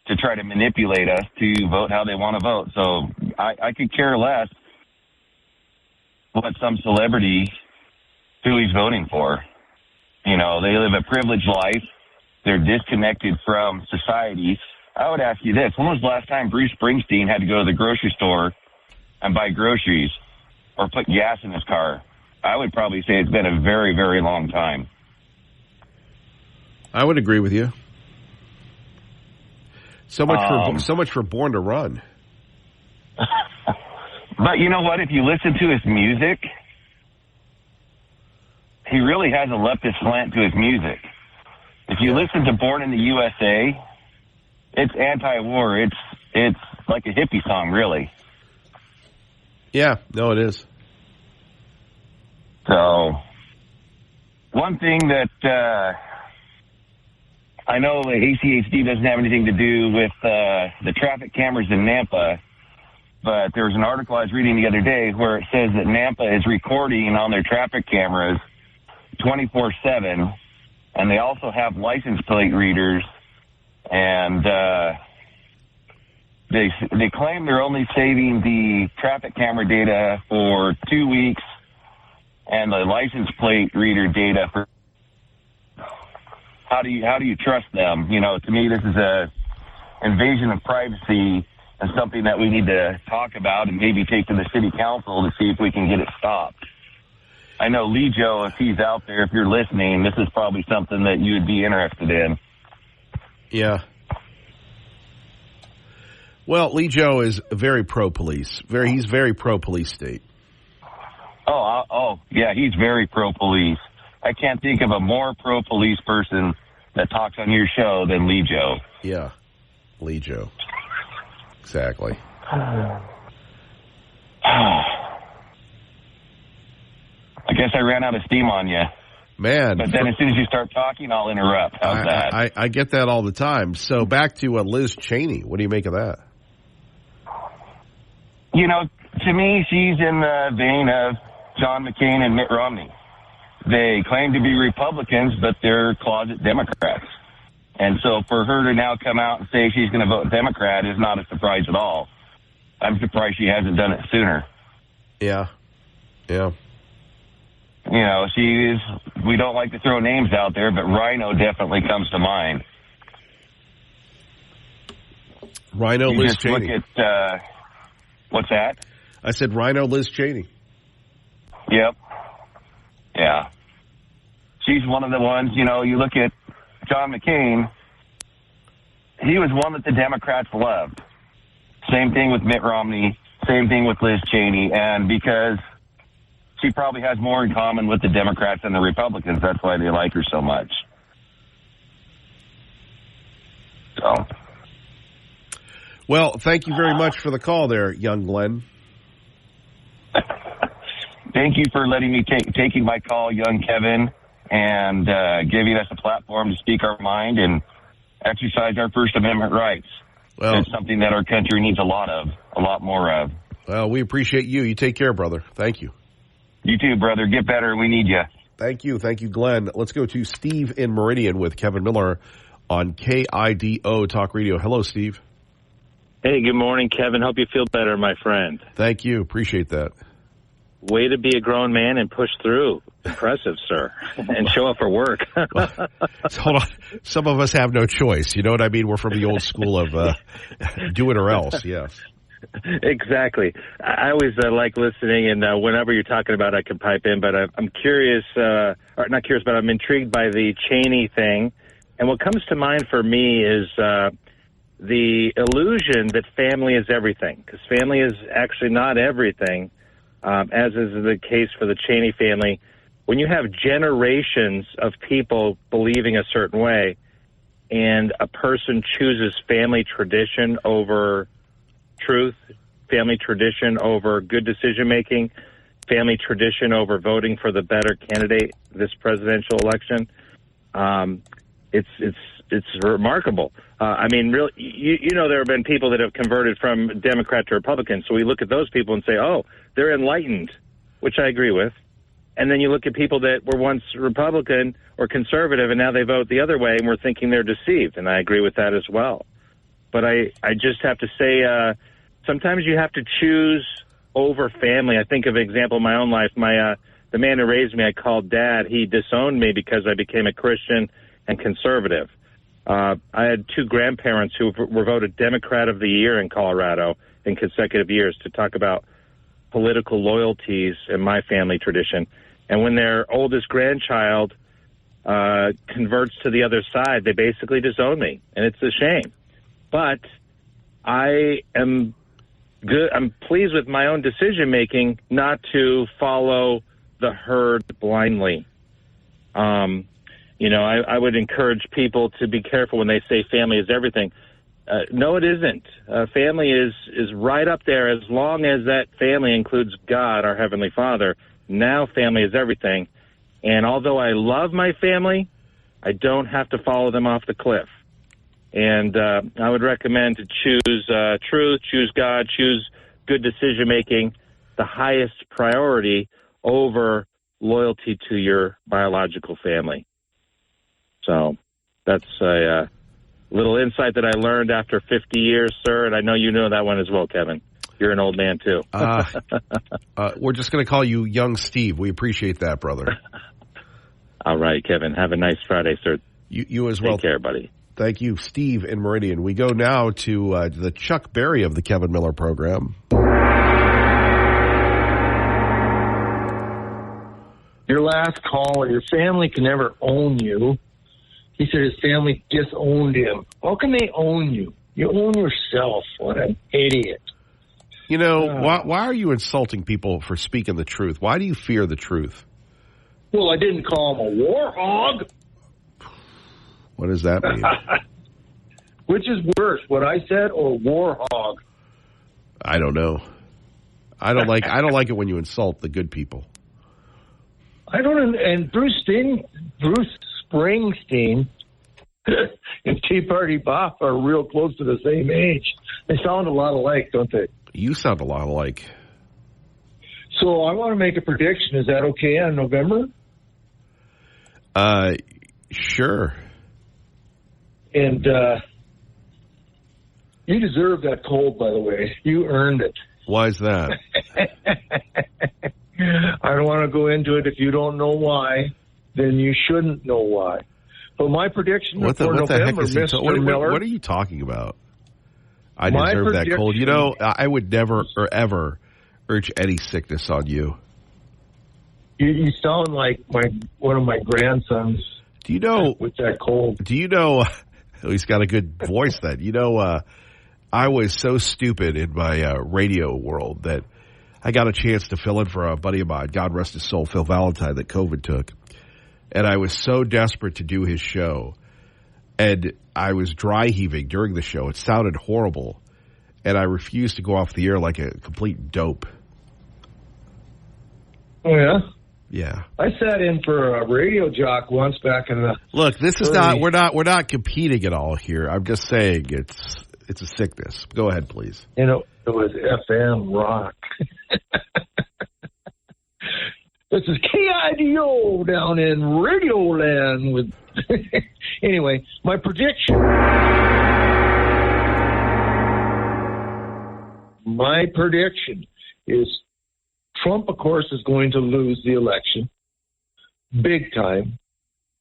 S17: to try to manipulate us to vote how they want to vote. So I could care less what some celebrity, who he's voting for. You know, they live a privileged life. They're disconnected from society. I would ask you this. When was the last time Bruce Springsteen had to go to the grocery store and buy groceries or put gas in his car? I would probably say it's been a very, very long time.
S3: I would agree with you. So much for Born to Run.
S17: But you know what? If you listen to his music, he really has a leftist slant to his music. If you listen to Born in the USA, it's anti-war. It's like a hippie song, really.
S3: Yeah, no, it is.
S17: So, one thing that I know the ACHD doesn't have anything to do with the traffic cameras in Nampa, but there was an article I was reading the other day where it says that Nampa is recording on their traffic cameras 24/7, and they also have license plate readers, and they claim they're only saving the traffic camera data for 2 weeks and the license plate reader data for. How do you trust them? You know, to me, this is a invasion of privacy and something that we need to talk about and maybe take to the city council to see if we can get it stopped. I know Lee Joe, if he's out there, if you're listening, this is probably something that you would be interested in.
S3: Yeah. Well, Lee Joe is very pro-police. He's very pro-police state.
S17: Oh, yeah, he's very pro-police. I can't think of a more pro-police person that talks on your show than Lee Joe.
S3: Yeah, Lee Joe. Exactly.
S17: I guess I ran out of steam on you.
S3: Man.
S17: But then as soon as you start talking, I'll interrupt. How's that?
S3: I get that all the time. So back to Liz Cheney. What do you make of that?
S17: You know, to me, she's in the vein of John McCain and Mitt Romney. They claim to be Republicans, but they're closet Democrats. And so for her to now come out and say she's going to vote Democrat is not a surprise at all. I'm surprised she hasn't done it sooner.
S3: Yeah. Yeah.
S17: You know, we don't like to throw names out there, but Rhino definitely comes to mind.
S3: Rhino Liz Cheney.
S17: Look at, what's that?
S3: I said Rhino Liz Cheney.
S17: Yep. Yeah. She's one of the ones, you know, you look at John McCain, he was one that the Democrats loved. Same thing with Mitt Romney, same thing with Liz Cheney, and because she probably has more in common with the Democrats than the Republicans, that's why they like her so much. So.
S3: Well, thank you very much for the call there, young Glenn.
S17: Thank you for letting me taking my call, young Kevin, and giving us a platform to speak our mind and exercise our First Amendment rights. Well, it's something that our country needs a lot more of.
S3: Well, we appreciate you. You take care, brother. Thank you.
S17: You too, brother. Get better. We need you.
S3: Thank you. Thank you, Glenn. Let's go to Steve in Meridian with Kevin Miller on KIDO Talk Radio. Hello, Steve.
S18: Hey, good morning, Kevin. Hope you feel better, my friend.
S3: Thank you. Appreciate that.
S18: Way to be a grown man and push through. Impressive, sir. And show up for work.
S3: Hold on. Some of us have no choice. You know what I mean? We're from the old school of do it or else, yes.
S18: Exactly. I always like listening, and whenever you're talking about it, I can pipe in. But I'm curious, or not curious, but I'm intrigued by the Cheney thing. And what comes to mind for me is the illusion that family is everything, because family is actually not everything. As is the case for the Cheney family, when you have generations of people believing a certain way and a person chooses family tradition over truth, family tradition over good decision-making, family tradition over voting for the better candidate this presidential election, it's remarkable. I mean, really, you know, there have been people that have converted from Democrat to Republican. So we look at those people and say, oh, they're enlightened, which I agree with. And then you look at people that were once Republican or conservative and now they vote the other way and we're thinking they're deceived. And I agree with that as well. But I just have to say, sometimes you have to choose over family. I think of an example in my own life. The man who raised me, I called Dad. He disowned me because I became a Christian and conservative. I had two grandparents who were voted Democrat of the Year in Colorado in consecutive years to talk about political loyalties in my family tradition. And when their oldest grandchild converts to the other side, they basically disown me. And it's a shame. But I am good. I'm pleased with my own decision-making not to follow the herd blindly. You know, I would encourage people to be careful when they say family is everything. No, it isn't. Family is right up there as long as that family includes God, our Heavenly Father. Now family is everything. And although I love my family, I don't have to follow them off the cliff. And I would recommend to choose truth, choose God, choose good decision-making, the highest priority over loyalty to your biological family. So that's a little insight that I learned after 50 years, sir, and I know you know that one as well, Kevin. You're an old man, too.
S3: We're just going to call you Young Steve. We appreciate that, brother.
S18: All right, Kevin. Have a nice Friday, sir.
S3: You as well.
S18: Take care, buddy.
S3: Thank you, Steve in Meridian. We go now to the Chuck Berry of the Kevin Miller program.
S19: Your last caller, your family can never own you. He said his family disowned him. How can they own you? You own yourself. What an idiot.
S3: You know, why are you insulting people for speaking the truth? Why do you fear the truth?
S19: Well, I didn't call him a war hog.
S3: What does that mean?
S19: Which is worse, what I said or war hog?
S3: I don't know. I don't like it when you insult the good people.
S19: I don't. And Bruce Springsteen and Tea Party Bob are real close to the same age. They sound a lot alike, don't they?
S3: You sound a lot alike.
S19: So I want to make a prediction. Is that okay on November?
S3: Sure.
S19: And you deserve that cold, by the way. You earned it.
S3: Why is that?
S19: I don't want to go into it. If you don't know why, then you shouldn't know why. But my prediction for November, Mr. Miller.
S3: What are you talking about? I deserve that cold. You know, I would never or ever urge any sickness on you.
S19: You sound like one of my grandsons.
S3: Do you know
S19: with that cold?
S3: Do you know? He's got a good voice. Then you know. I was so stupid in my radio world that I got a chance to fill in for a buddy of mine, God rest his soul, Phil Valentine, that COVID took. And I was so desperate to do his show. And I was dry heaving during the show. It sounded horrible. And I refused to go off the air like a complete dope.
S19: Oh, yeah?
S3: Yeah.
S19: I sat in for a radio jock once back in the...
S3: Look, this is we're not competing at all here. I'm just saying it's a sickness. Go ahead, please.
S19: You know, it was FM rock. This is KIDO down in Radio Land with... Anyway, my prediction. My prediction is Trump, of course, is going to lose the election. Big time.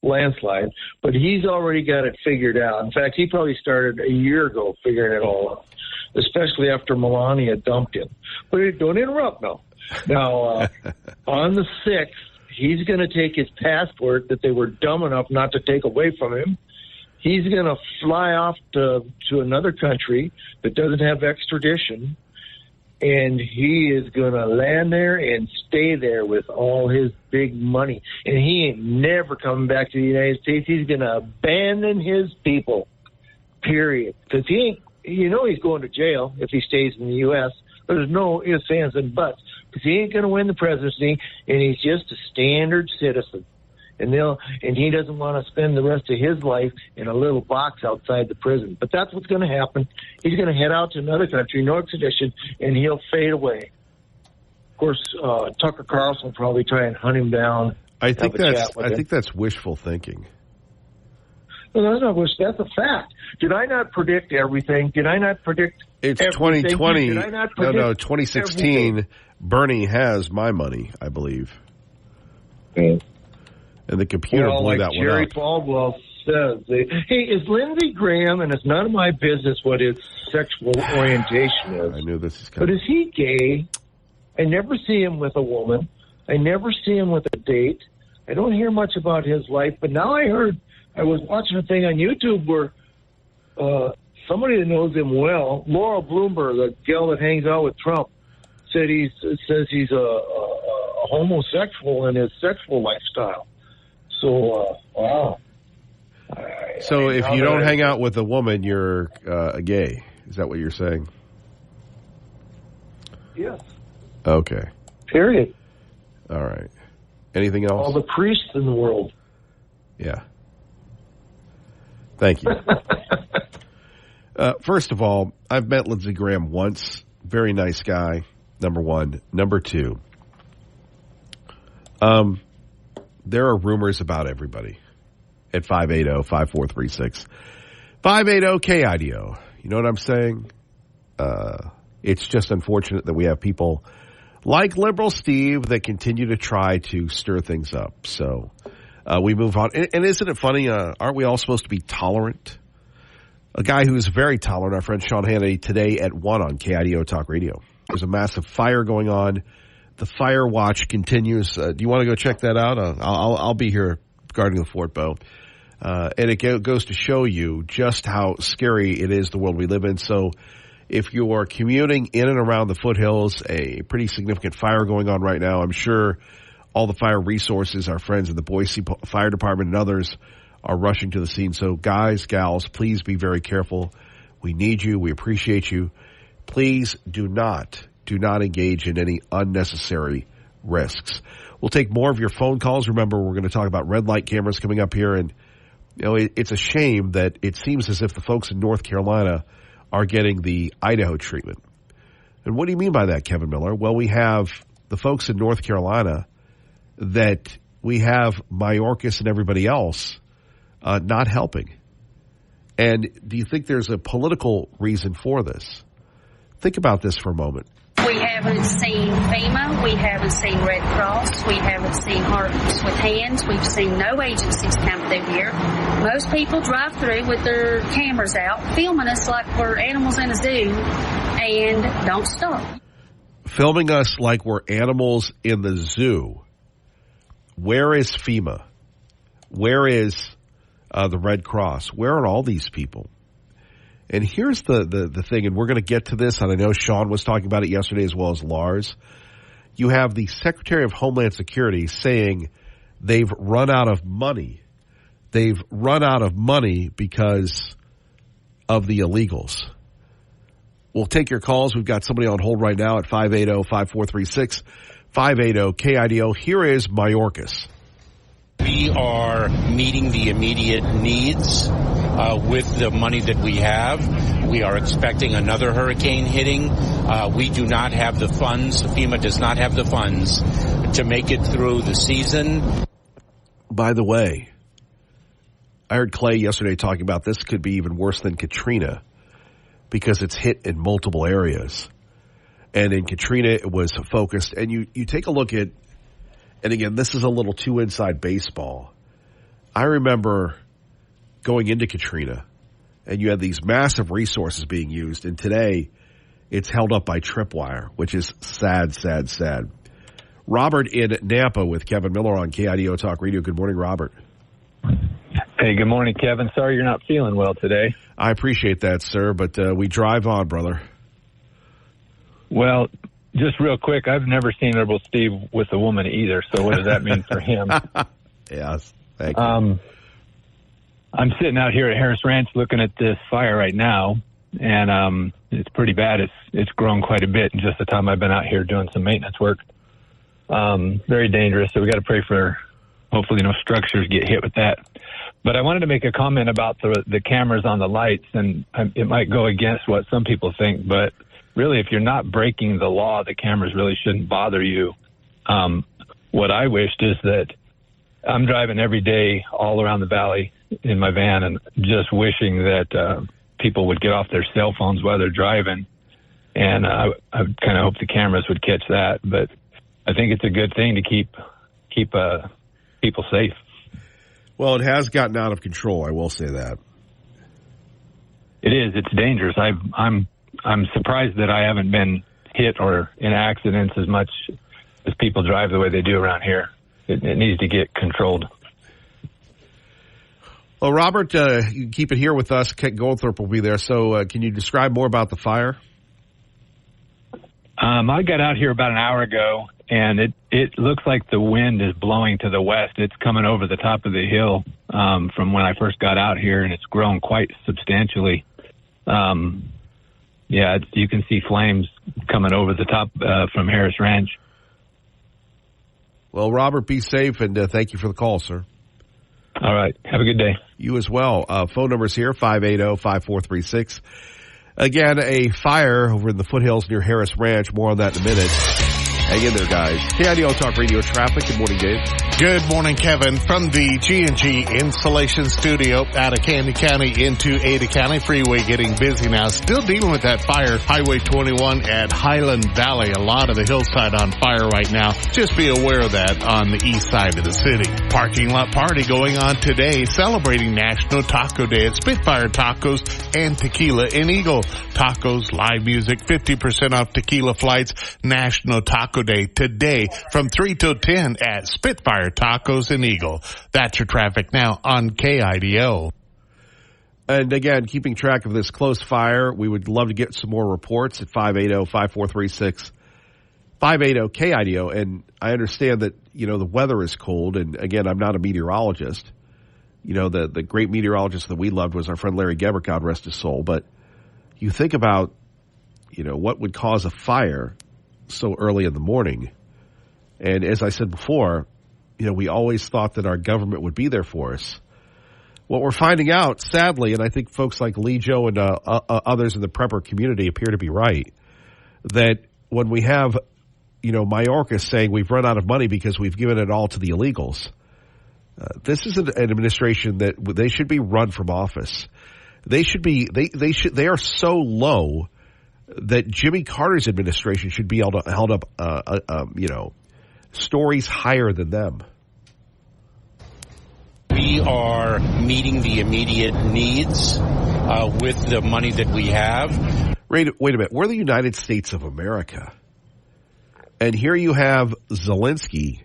S19: Landslide. But he's already got it figured out. In fact, he probably started a year ago figuring it all out, especially after Melania dumped him. But don't interrupt now. Now, on the 6th, he's going to take his passport that they were dumb enough not to take away from him. He's going to fly off to another country that doesn't have extradition, and he is going to land there and stay there with all his big money. And he ain't never coming back to the United States. He's going to abandon his people, period. Because he ain't, he's going to jail if he stays in the U.S., but there's no ifs, ands, and buts. Because he ain't going to win the presidency, and he's just a standard citizen. And he doesn't want to spend the rest of his life in a little box outside the prison. But that's what's going to happen. He's going to head out to another country, no extradition, and he'll fade away. Of course, Tucker Carlson will probably try and hunt him down.
S3: I think that's wishful thinking.
S19: No, that's not wish. That's a fact. Did I not predict everything? Did I not predict?
S3: It's
S19: everything?
S3: 2020.
S19: Did I not predict
S3: 2016.
S19: everything?
S3: Bernie has my money, I believe.
S19: Okay.
S3: And the computer blew that one
S19: Jerry
S3: up.
S19: Falwell says, hey, is Lindsey Graham, and it's none of my business what his sexual orientation is.
S3: I knew this is coming.
S19: But is he gay? I never see him with a woman. I never see him with a date. I don't hear much about his life. But now I was watching a thing on YouTube where somebody that knows him well, Laura Bloomberg, the gal that hangs out with Trump, says he's a homosexual in his sexual lifestyle. So, wow.
S3: So if you don't hang out with a woman, you're a gay. Is that what you're saying?
S19: Yes.
S3: Okay.
S19: Period.
S3: All right. Anything else?
S19: All the priests in the world.
S3: Yeah. Thank you. First of all, I've met Lindsey Graham once. Very nice guy, number one. Number two, there are rumors about everybody at 580-5436. 580-KIDO. You know what I'm saying? It's just unfortunate that we have people like Liberal Steve that continue to try to stir things up. So we move on. And isn't it funny? Aren't we all supposed to be tolerant? A guy who is very tolerant, our friend Sean Hannity, today at 1 on KIDO Talk Radio. There's a massive fire going on. The fire watch continues. Do you want to go check that out? I'll be here guarding the Fort Bow. And it goes to show you just how scary it is, the world we live in. So if you are commuting in and around the foothills, a pretty significant fire going on right now. I'm sure all the fire resources, our friends in the Boise Fire Department and others, are rushing to the scene. So guys, gals, please be very careful. We need you. We appreciate you. Please do not engage in any unnecessary risks. We'll take more of your phone calls. Remember, we're going to talk about red light cameras coming up here. And, it's a shame that it seems as if the folks in North Carolina are getting the Idaho treatment. And what do you mean by that, Kevin Miller? Well, we have the folks in North Carolina that we have Mayorkas and everybody else not helping. And do you think there's a political reason for this? Think about this for a moment.
S20: We haven't seen FEMA. We haven't seen Red Cross. We haven't seen Hearts with Hands. We've seen no agencies come through here. Most people drive through with their cameras out, filming us like we're animals in a zoo, and don't stop.
S3: Filming us like we're animals in the zoo. Where is FEMA? Where is the Red Cross? Where are all these people? And here's the thing, and we're going to get to this, and I know Sean was talking about it yesterday as well as Lars. You have the Secretary of Homeland Security saying they've run out of money. They've run out of money because of the illegals. We'll take your calls. We've got somebody on hold right now at 580-5436, 580-KIDO. Here is Mayorkas.
S21: We are meeting the immediate needs with the money that we have. We are expecting another hurricane hitting. We do not have the funds. FEMA does not have the funds to make it through the season.
S3: By the way, I heard Clay yesterday talking about this could be even worse than Katrina because it's hit in multiple areas. And in Katrina, it was focused. And you take a look at, and again, this is a little too inside baseball. I remember going into Katrina, and you had these massive resources being used, and today it's held up by tripwire, which is sad, sad, sad. Robert in Nampa with Kevin Miller on KIDO Talk Radio. Good morning, Robert.
S22: Hey, good morning, Kevin. Sorry you're not feeling well today.
S3: I appreciate that, sir, but we drive on, brother.
S22: Well, just real quick, I've never seen Herbal Steve with a woman either, so what does that mean for him?
S3: Yes, thank you.
S22: I'm sitting out here at Harris Ranch looking at this fire right now, and it's pretty bad. It's grown quite a bit in just the time I've been out here doing some maintenance work. Very dangerous, so we got to pray for hopefully no structures get hit with that. But I wanted to make a comment about the cameras on the lights, and it might go against what some people think, but really, if you're not breaking the law, the cameras really shouldn't bother you. What I wished is that I'm driving every day all around the valley in my van and just wishing that people would get off their cell phones while they're driving. And I kind of hope the cameras would catch that. But I think it's a good thing to keep people safe.
S3: Well, it has gotten out of control. I will say that.
S22: It is. It's dangerous. I'm surprised that I haven't been hit or in accidents as much as people drive the way they do around here. It needs to get controlled.
S3: Well, Robert, you can keep it here with us. Kent Goldthorpe will be there. So can you describe more about the fire?
S22: I got out here about an hour ago, and it looks like the wind is blowing to the west. It's coming over the top of the hill from when I first got out here, and it's grown quite substantially. Yeah, you can see flames coming over the top from Harris Ranch.
S3: Well, Robert, be safe, and thank you for the call, sir.
S22: All right. Have a good day.
S3: You as well. Phone number's here, 580-5436. Again, a fire over in the foothills near Harris Ranch. More on that in a minute. Hang in there, guys. KIDO Talk Radio Traffic. Good morning, Dave.
S12: Good morning, Kevin. From the G&G Installation Studio out of Candy County into Ada County Freeway, getting busy now. Still dealing with that fire. Highway 21 at Highland Valley. A lot of the hillside on fire right now. Just be aware of that on the east side of the city. Parking lot party going on today, celebrating National Taco Day at Spitfire Tacos and Tequila in Eagle. Tacos, live music, 50% off tequila flights. National Taco Day today from 3 till 10 at Spitfire Tacos in Eagle. That's your traffic now on KIDO.
S3: And again, keeping track of this close fire, we would love to get some more reports at 580-5436, 580-KIDO. And I understand that, the weather is cold. And again, I'm not a meteorologist. The great meteorologist that we loved was our friend Larry Gebert, God rest his soul. But you think about, what would cause a fire so early in the morning. And as I said before, we always thought that our government would be there for us. What we're finding out, sadly, and I think folks like Lee Joe and others in the prepper community appear to be right, that when we have Mayorkas saying we've run out of money because we've given it all to the illegals. This is an administration that they should be run from office. They are so low that Jimmy Carter's administration should be held up, stories higher than them.
S21: We are meeting the immediate needs with the money that we have.
S3: Wait a minute. We're the United States of America. And here you have Zelensky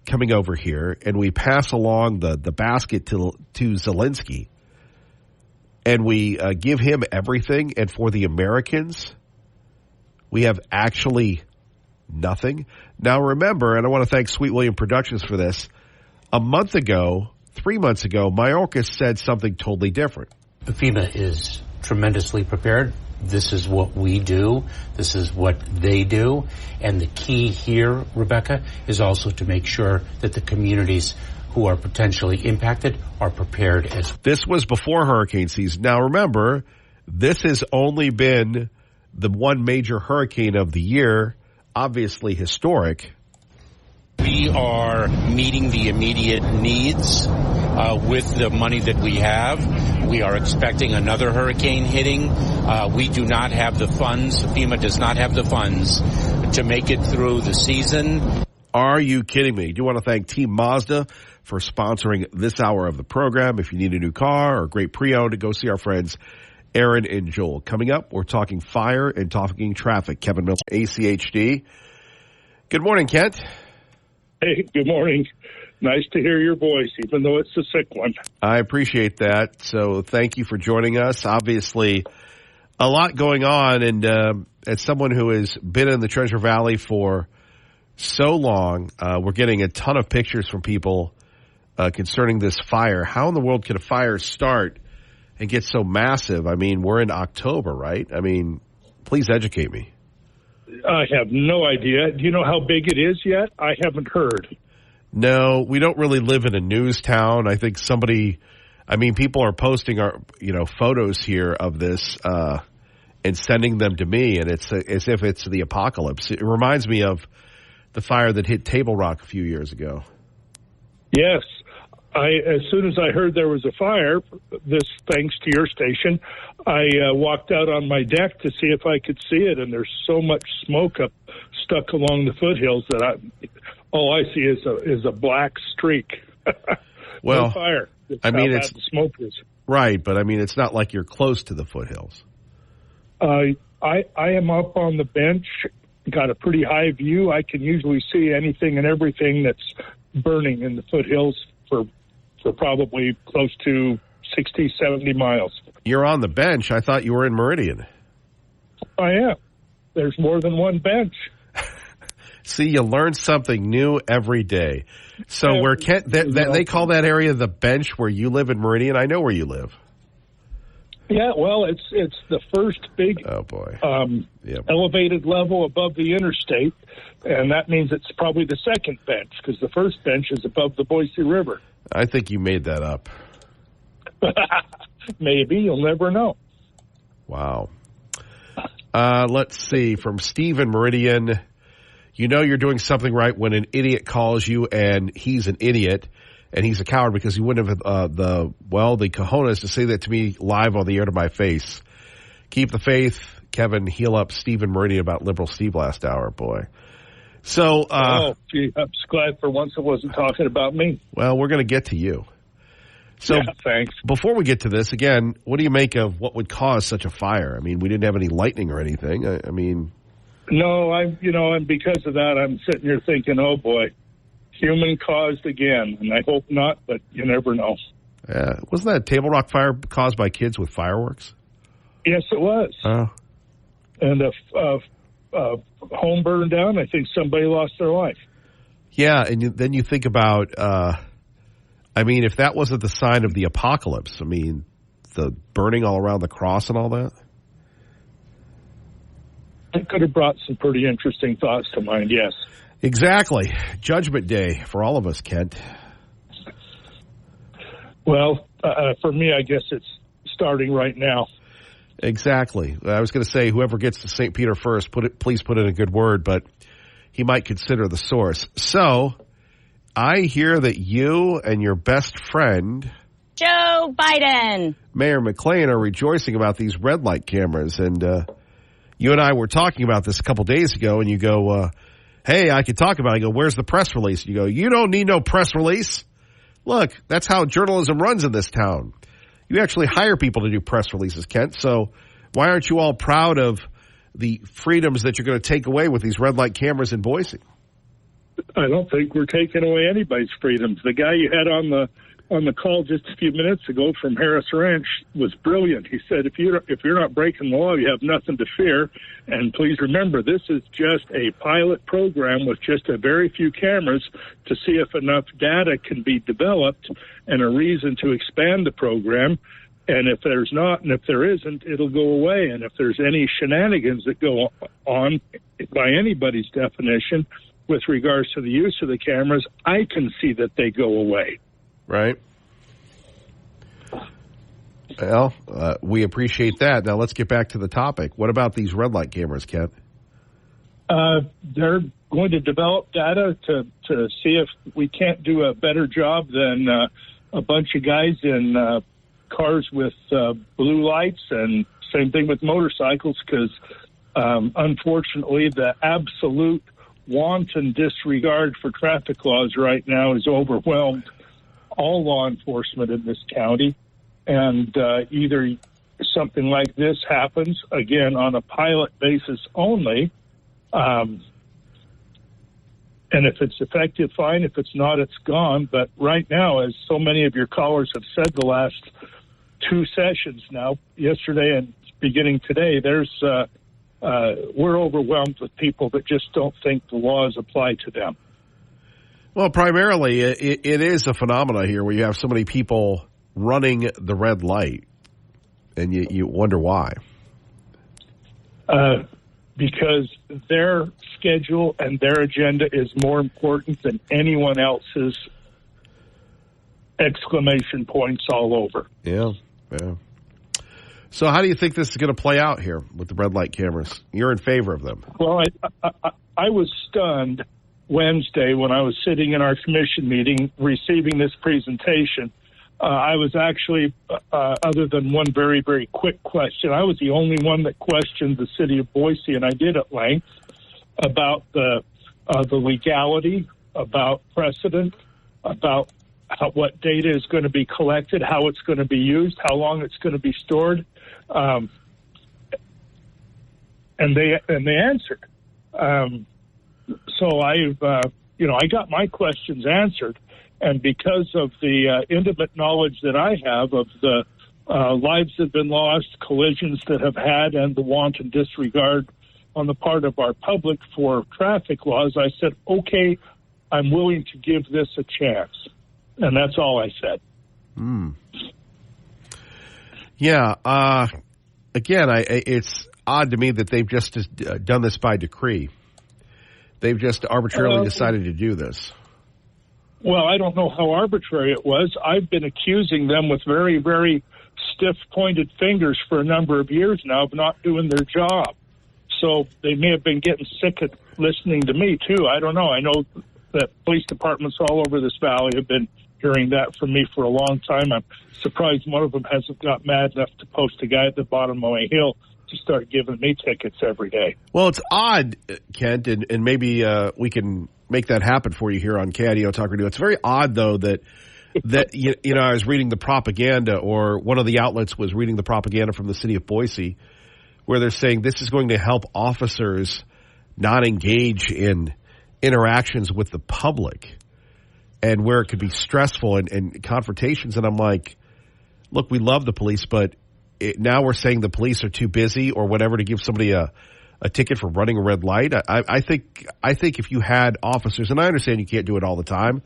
S3: coming over here, and we pass along the basket to Zelensky, and we give him everything, and for the Americans, we have actually nothing. Now remember, and I want to thank Sweet William Productions for this, 3 months ago, Mayorkas said something totally different.
S21: FEMA is tremendously prepared. This is what we do. This is what they do. And the key here, Rebecca, is also to make sure that the communities who are potentially impacted are prepared as well.
S3: This was before hurricane season. Now remember, this has only been the one major hurricane of the year, obviously historic.
S21: We are meeting the immediate needs with the money that we have. We are expecting another hurricane hitting. We do not have the funds. FEMA does not have the funds to make it through the season.
S3: Are you kidding me? Do you want to thank Team Mazda for sponsoring this hour of the program? If you need a new car or a great pre-owned, go see our friends Aaron and Joel. Coming up, we're talking fire and talking traffic. Kevin Miller, ACHD. Good morning, Kent.
S1: Hey, good morning. Nice to hear your voice, even though it's a sick one.
S3: I appreciate that. So thank you for joining us. Obviously, a lot going on. And as someone who has been in the Treasure Valley for so long, we're getting a ton of pictures from people concerning this fire. How in the world could a fire start and get so massive? I mean, we're in October, right? I mean, please educate me.
S1: I have no idea. Do you know how big it is yet? I haven't heard.
S3: No, we don't really live in a news town. I think people are posting photos here of this and sending them to me, and it's as if it's the apocalypse. It reminds me of the fire that hit Table Rock a few years ago.
S1: Yes. As soon as I heard there was a fire, thanks to your station, I walked out on my deck to see if I could see it, and there's so much smoke stuck along the foothills that all I see is a black streak.
S3: Well,
S1: no fire.
S3: I mean,
S1: it's the smoke is.
S3: Right, but I mean, it's not like you're close to the foothills.
S1: I am up on the bench, got a pretty high view. I can usually see anything and everything that's burning in the foothills for probably close to 60, 70 miles.
S3: You're on the bench. I thought you were in Meridian.
S1: I am. There's more than one bench.
S3: See, you learn something new every day. So where they call that area the bench where you live in Meridian. I know where you live.
S1: Yeah, well, it's the first big elevated level above the interstate, and that means it's probably the second bench because the first bench is above the Boise River.
S3: I think you made that up.
S1: Maybe. You'll never know.
S3: Wow. Let's see. From Steve in Meridian, you know you're doing something right when an idiot calls you and he's an idiot and he's a coward because he wouldn't have the cojones to say that to me live on the air to my face. Keep the faith. Kevin, heal up. Steve in Meridian about Liberal Steve last hour, boy. So,
S1: I'm glad for once it wasn't talking about me.
S3: Well, we're going to get to you. So,
S1: yeah, thanks.
S3: Before we get to this, again, what do you make of what would cause such a fire? I mean, we didn't have any lightning or anything. I mean,
S1: no, and because of that, I'm sitting here thinking, oh boy, human caused again, and I hope not, but you never know.
S3: Yeah, wasn't that a Table Rock fire caused by kids with fireworks?
S1: Yes, it was.
S3: Oh,
S1: and a home burned down. I think somebody lost their life.
S3: Yeah, and then you think about, I mean, if that wasn't the sign of the apocalypse, I mean, the burning all around the cross and all that?
S1: It could have brought some pretty interesting thoughts to mind, yes.
S3: Exactly. Judgment Day for all of us, Kent.
S1: Well, for me, I guess it's starting right now.
S3: Exactly. I was going to say, whoever gets to St. Peter first, please put in a good word. But he might consider the source. So I hear that you and your best friend,
S2: Joe Biden,
S3: Mayor McClain, are rejoicing about these red light cameras. And you and I were talking about this a couple days ago, and you go, hey, I could talk about it. I go, where's the press release? You go, you don't need no press release. Look, that's how journalism runs in this town. You actually hire people to do press releases, Kent. So why aren't you all proud of the freedoms that you're going to take away with these red light cameras in Boise?
S1: I don't think we're taking away anybody's freedoms. The guy you had on the call just a few minutes ago from Harris Ranch was brilliant. He said, if you're not breaking the law, you have nothing to fear. And please remember, this is just a pilot program with just a very few cameras to see if enough data can be developed and a reason to expand the program. And if there's not, and if there isn't, it'll go away. And if there's any shenanigans that go on, by anybody's definition, with regards to the use of the cameras, I can see that they go away.
S3: Right. Well, we appreciate that. Now let's get back to the topic. What about these red light cameras, Kent?
S1: They're going to develop data to see if we can't do a better job than a bunch of guys in cars with blue lights, and same thing with motorcycles, because unfortunately the absolute wanton disregard for traffic laws right now is overwhelmed all law enforcement in this county. And either something like this happens, again, on a pilot basis only, and if it's effective, fine. If it's not, it's gone. But right now, as so many of your callers have said the last two sessions now, yesterday and beginning today, we're overwhelmed with people that just don't think the laws apply to them.
S3: Well, primarily, it is a phenomena here where you have so many people running the red light, and you wonder why.
S1: Because their schedule and their agenda is more important than anyone else's, exclamation points all over.
S3: Yeah. So how do you think this is going to play out here with the red light cameras? You're in favor of them.
S1: Well, I was stunned Wednesday when I was sitting in our commission meeting receiving this presentation. I was actually, other than one very, very quick question, I was the only one that questioned the city of Boise, and I did at length, about the legality, about precedent, about what data is going to be collected, how it's going to be used, how long it's going to be stored, and they answered. So I got my questions answered. And because of the intimate knowledge that I have of the lives that have been lost, collisions that have had, and the wanton disregard on the part of our public for traffic laws, I said, okay, I'm willing to give this a chance. And that's all I said.
S3: Yeah. Again, it's odd to me that they've just done this by decree. They've just arbitrarily decided to do this.
S1: Well, I don't know how arbitrary it was. I've been accusing them with very, very stiff-pointed fingers for a number of years now of not doing their job. So they may have been getting sick of listening to me, too. I don't know. I know that police departments all over this valley have been hearing that from me for a long time. I'm surprised one of them hasn't got mad enough to post a guy at the bottom of my hill to start giving me tickets every day.
S3: Well, it's odd, Kent, and maybe we can make that happen for you here on KIDO Talk Radio. It's very odd, though, that I was reading the propaganda, or one of the outlets was reading the propaganda from the city of Boise, where they're saying this is going to help officers not engage in interactions with the public, and where it could be stressful and confrontations. And I'm like, look, we love the police, but now we're saying the police are too busy or whatever to give somebody a ticket for running a red light. I think if you had officers, and I understand you can't do it all the time,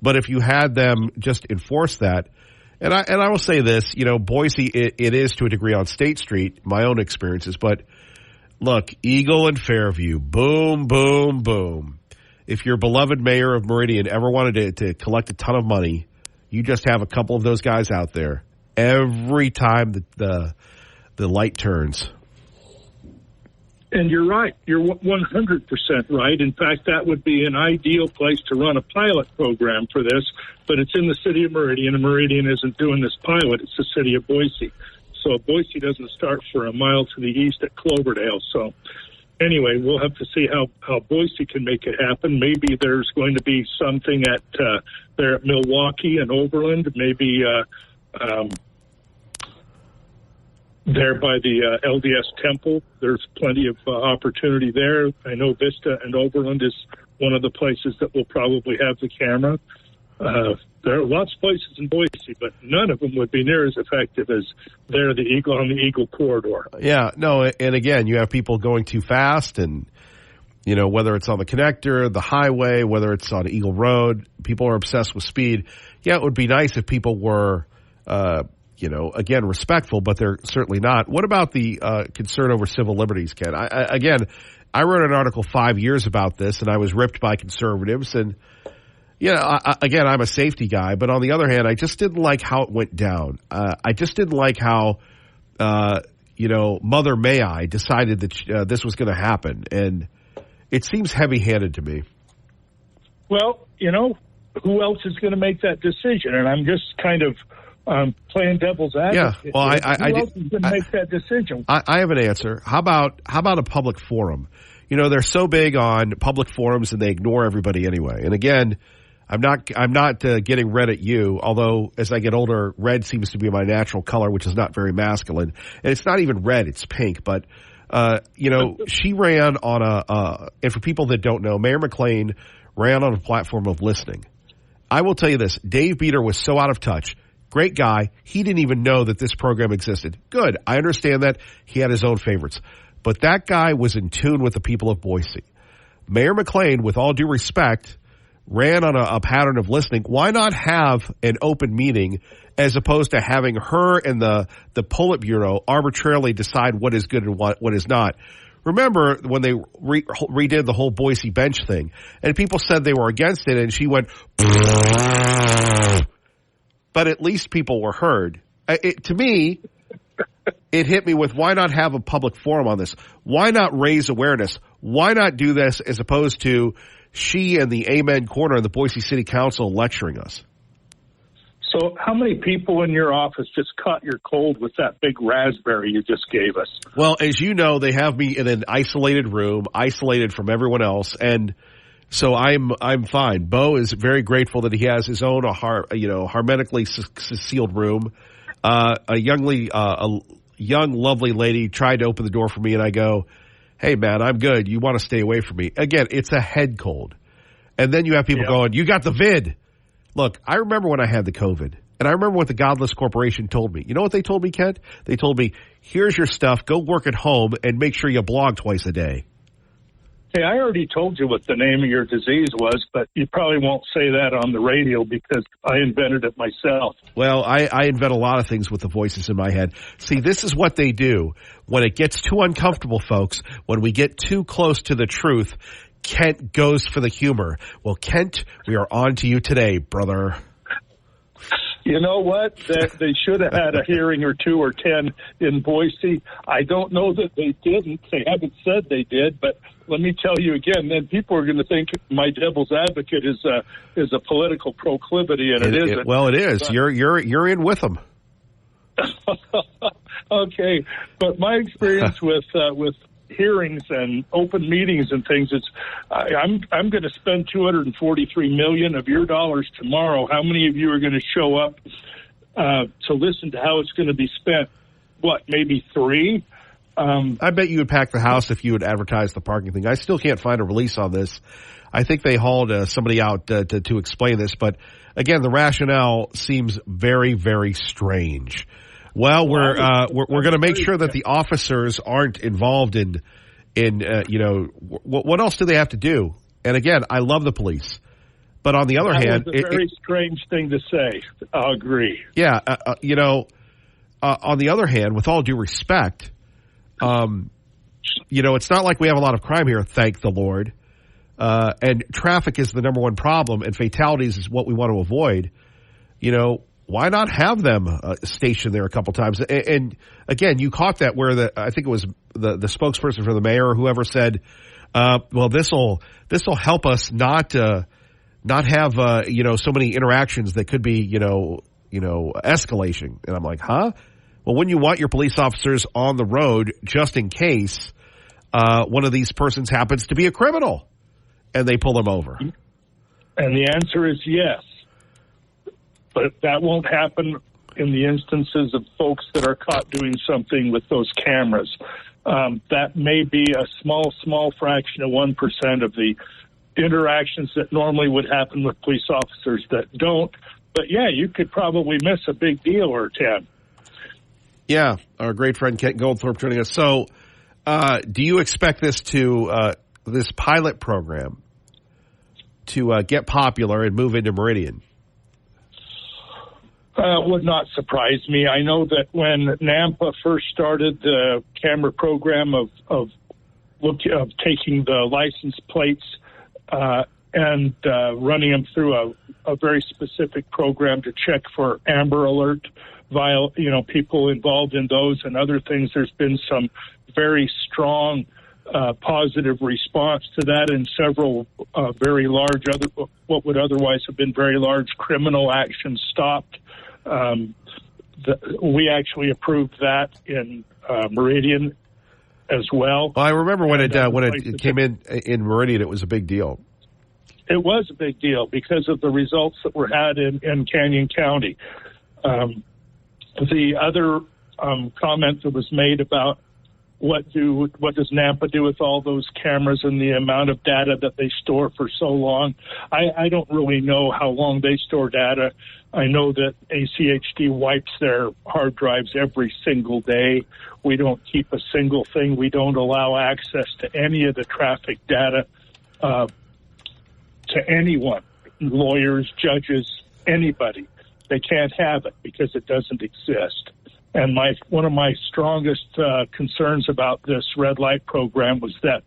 S3: but if you had them just enforce that, and I will say this, Boise, it is to a degree on State Street, my own experiences, but look, Eagle and Fairview, boom, boom, boom. If your beloved mayor of Meridian ever wanted to collect a ton of money, you just have a couple of those guys out there every time the light turns.
S1: And you're right. You're 100% right. In fact, that would be an ideal place to run a pilot program for this, but it's in the city of Meridian, and Meridian isn't doing this pilot. It's the city of Boise. So Boise doesn't start for a mile to the east at Cloverdale. So anyway, we'll have to see how Boise can make it happen. Maybe there's going to be something there at Milwaukee and Overland, maybe there by the LDS Temple. There's plenty of opportunity there. I know Vista and Overland is one of the places that will probably have the camera. There are lots of places in Boise, but none of them would be near as effective as there on the Eagle Corridor.
S3: Yeah, no, and again, you have people going too fast, and whether it's on the connector, the highway, whether it's on Eagle Road, people are obsessed with speed. Yeah, it would be nice if people were again, respectful, but they're certainly not. What about the concern over civil liberties, Ken? I wrote an article 5 years about this, and I was ripped by conservatives. And, I'm a safety guy. But on the other hand, I just didn't like how it went down. I just didn't like how, Mother May I decided that this was going to happen. And it seems heavy-handed to me.
S1: Well, who else is going to make that decision? And I'm just kind of playing devil's advocate.
S3: Yeah, well,
S1: who else is going to make that decision?
S3: I have an answer. How about a public forum? They're so big on public forums, and they ignore everybody anyway. And again, I'm not getting red at you. Although as I get older, red seems to be my natural color, which is not very masculine. And it's not even red; it's pink. But she ran on and for people that don't know, Mayor McLean ran on a platform of listening. I will tell you this: Dave Beater was so out of touch. Great guy. He didn't even know that this program existed. Good. I understand that. He had his own favorites. But that guy was in tune with the people of Boise. Mayor McLean, with all due respect, ran on a pattern of listening. Why not have an open meeting as opposed to having her and the Politburo arbitrarily decide what is good and what is not? Remember when they redid the whole Boise bench thing, and people said they were against it, and she went... But at least people were heard. To me, it hit me with, why not have a public forum on this? Why not raise awareness? Why not do this as opposed to she and the Amen Corner and the Boise City Council lecturing us?
S1: So how many people in your office just caught your cold with that big raspberry you just gave us?
S3: Well, as you know, they have me in an isolated room, isolated from everyone else, and so I'm fine. Bo is very grateful that he has his own, hermetically sealed room. A young, lovely lady tried to open the door for me, and I go, "Hey, man, I'm good. You want to stay away from me?" Again, it's a head cold. And then you have people going, "You got the vid." Look, I remember when I had the COVID, and I remember what the Godless Corporation told me. You know what they told me, Kent? They told me, "Here's your stuff. Go work at home and make sure you blog twice a day."
S1: Hey, I already told you what the name of your disease was, but you probably won't say that on the radio because I invented it myself.
S3: Well, I invent a lot of things with the voices in my head. See, this is what they do. When it gets too uncomfortable, folks, when we get too close to the truth, Kent goes for the humor. Well, Kent, we are on to you today, brother.
S1: You know what? They should have had a hearing or 2 or 10 in Boise. I don't know that they didn't. They haven't said they did, but let me tell you again, then people are going to think my devil's advocate is a political proclivity, and it isn't.
S3: Well, it is. But you're in with them.
S1: Okay, but my experience with hearings and open meetings and things, I'm going to spend $243 million of your dollars tomorrow. How many of you are going to show up to listen to how it's going to be spent? What, maybe 3?
S3: I bet you would pack the house if you would advertise the parking thing. I still can't find a release on this. I think they hauled somebody out to explain this, but again, the rationale seems very, very strange. Well, we're going to make sure that the officers aren't involved in what else do they have to do? And again, I love the police, but on the other hand,
S1: was a very strange thing to say. I'll agree.
S3: Yeah, on the other hand, with all due respect, it's not like we have a lot of crime here, thank the Lord, and traffic is the number one problem, and fatalities is what we want to avoid. why not have them stationed there a couple times? And again, you caught that where I think it was the spokesperson for the mayor or whoever said, well, this'll help us not have, so many interactions that could be, escalation. And I'm like, huh? Well, wouldn't you want your police officers on the road just in case one of these persons happens to be a criminal and they pull them over?
S1: And the answer is yes. But that won't happen in the instances of folks that are caught doing something with those cameras. That may be a small fraction of 1% of the interactions that normally would happen with police officers that don't. But, yeah, you could probably miss a big deal or 10.
S3: Yeah, our great friend Kent Goldthorpe joining us. So do you expect this pilot program to get popular and move into Meridian?
S1: Would not surprise me. I know that when NAMPA first started the camera program of taking the license plates and running them through a very specific program to check for Amber Alert, people involved in those and other things, there's been some very strong positive response to that, and several very large what would otherwise have been very large criminal actions stopped. We actually approved that in Meridian as well.
S3: Well, I remember when it came in Meridian, it was a big deal.
S1: It was a big deal because of the results that were had in Canyon County. The other comment that was made about what does NAMPA do with all those cameras and the amount of data that they store for so long? I don't really know how long they store data. I know that ACHD wipes their hard drives every single day. We don't keep a single thing. We don't allow access to any of the traffic data to anyone, lawyers, judges, anybody. They can't have it because it doesn't exist. And one of my strongest concerns about this red light program was that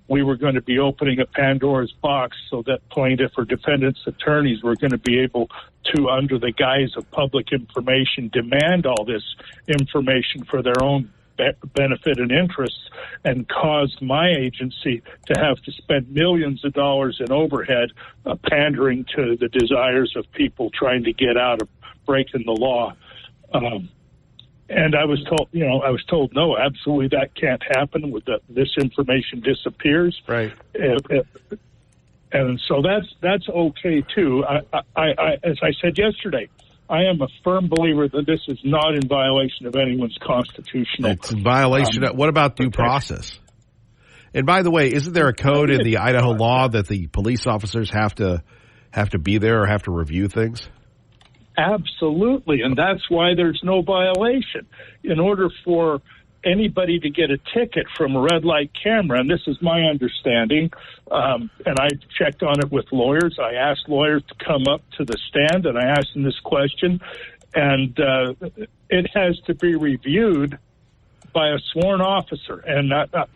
S1: we were going to be opening a Pandora's box so that plaintiff or defendant's attorneys were going to be able to, under the guise of public information, demand all this information for their own benefit and interests, and caused my agency to have to spend millions of dollars in overhead pandering to the desires of people trying to get out of breaking the law. And I was told, no, absolutely that can't happen. This information disappears.
S3: Right.
S1: And so that's okay too. I as I said yesterday, I am a firm believer that this is not in violation of anyone's constitutional.
S3: It's in violation. What about due process? And by the way, isn't there a code in the Idaho law that the police officers have to be there or have to review things?
S1: Absolutely, and that's why there's no violation. In order for anybody to get a ticket from a red light camera, and this is my understanding, and I checked on it with lawyers. I asked lawyers to come up to the stand, and I asked them this question, and it has to be reviewed by a sworn officer. And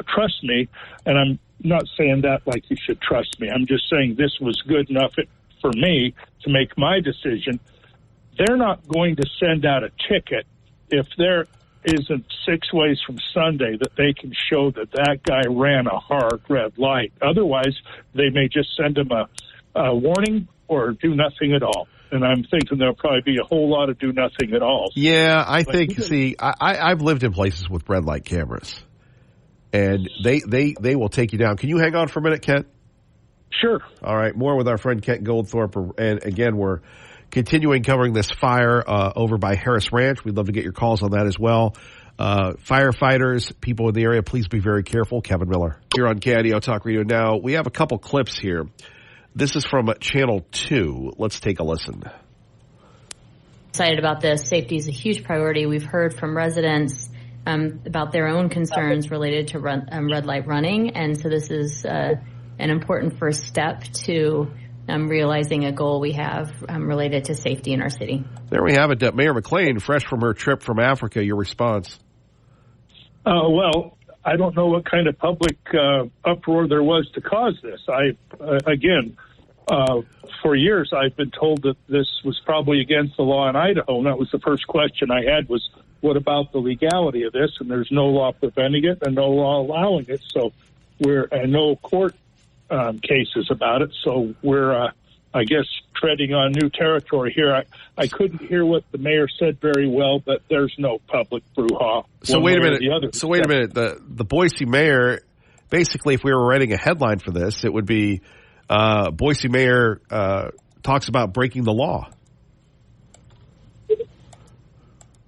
S1: trust me, and I'm not saying that like you should trust me. I'm just saying this was good enough for me to make my decision. They're not going to send out a ticket if there isn't 6 ways from Sunday that they can show that guy ran a hard red light. Otherwise, they may just send him a warning or do nothing at all. And I'm thinking there'll probably be a whole lot of do nothing at all.
S3: Yeah, I've lived in places with red light cameras, and they will take you down. Can you hang on for a minute, Kent?
S1: Sure.
S3: All right, more with our friend Kent Goldthorpe. And again, we're continuing covering this fire over by Harris Ranch. We'd love to get your calls on that as well. Firefighters, people in the area, please be very careful. Kevin Miller here on KIDO Talk Radio. Now, we have a couple clips here. This is from Channel 2. Let's take a listen.
S4: Excited about this. Safety is a huge priority. We've heard from residents about their own concerns related to red light running, and so this is an important first step to realizing a goal we have related to safety in our city.
S3: There we have it. Mayor McLean, fresh from her trip from Africa, your response.
S1: Well, I don't know what kind of public uproar there was to cause this. Again, For years, I've been told that this was probably against the law in Idaho, and that was the first question I had was, what about the legality of this? And there's no law preventing it and no law allowing it, so and no court cases about it, so we're, I guess, treading on new territory here. I couldn't hear what the mayor said very well, but there's no public brouhaha.
S3: So wait a minute. The Boise mayor, basically, if we were writing a headline for this, it would be Boise mayor talks about breaking the law.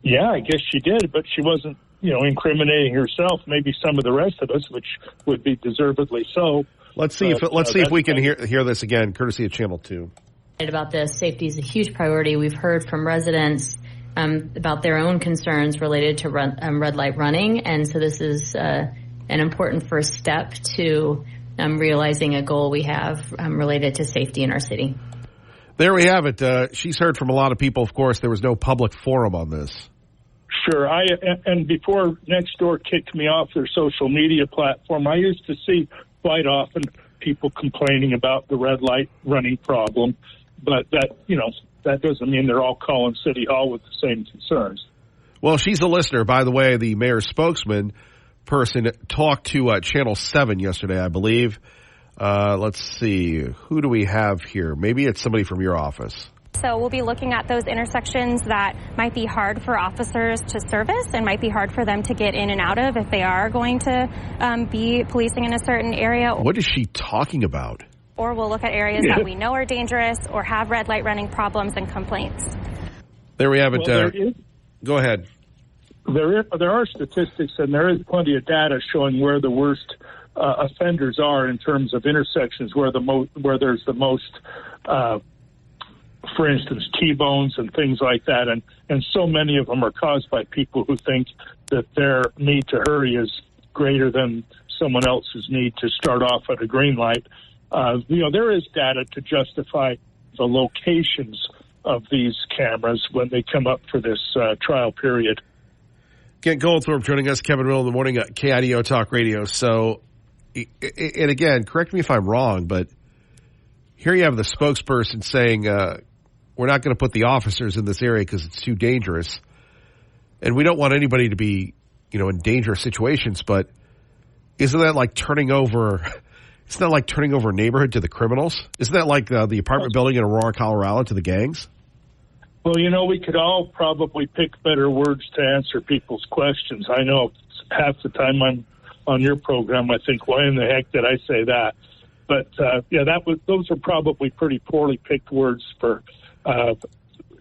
S1: Yeah, I guess she did, but she wasn't, incriminating herself. Maybe some of the rest of us, which would be deservedly so.
S3: Let's see if we can hear this again, courtesy of Channel 2.
S4: About this, safety is a huge priority. We've heard from residents about their own concerns related to red light running, and so this is an important first step to realizing a goal we have related to safety in our city.
S3: There we have it. She's heard from a lot of people. Of course, there was no public forum on this.
S1: Sure. And before Nextdoor kicked me off their social media platform, I used to see quite often people complaining about the red light running problem, but that doesn't mean they're all calling City Hall with the same concerns.
S3: Well, she's a listener. By the way, the mayor's spokesman person talked to Channel 7 yesterday, I believe. Let's see. Who do we have here? Maybe it's somebody from your office.
S5: So we'll be looking at those intersections that might be hard for officers to service and might be hard for them to get in and out of if they are going to be policing in a certain area.
S3: What is she talking about?
S5: Or we'll look at areas that we know are dangerous or have red light running problems and complaints.
S3: There we have it.
S1: Well,
S3: go ahead.
S1: There are statistics and there is plenty of data showing where the worst offenders are in terms of intersections where there's the most for instance, T-bones and things like that. And so many of them are caused by people who think that their need to hurry is greater than someone else's need to start off at a green light. There is data to justify the locations of these cameras when they come up for this trial period.
S3: Kent Goldthorpe joining us, Kevin Will in the morning at KIDO Talk Radio. So, and again, correct me if I'm wrong, but here you have the spokesperson saying, we're not going to put the officers in this area because it's too dangerous. And we don't want anybody to be, in dangerous situations, but isn't that like turning over a neighborhood to the criminals? Isn't that like the apartment building in Aurora, Colorado to the gangs?
S1: Well, we could all probably pick better words to answer people's questions. I know half the time I'm on your program, I think, why in the heck did I say that? But, those are probably pretty poorly picked words for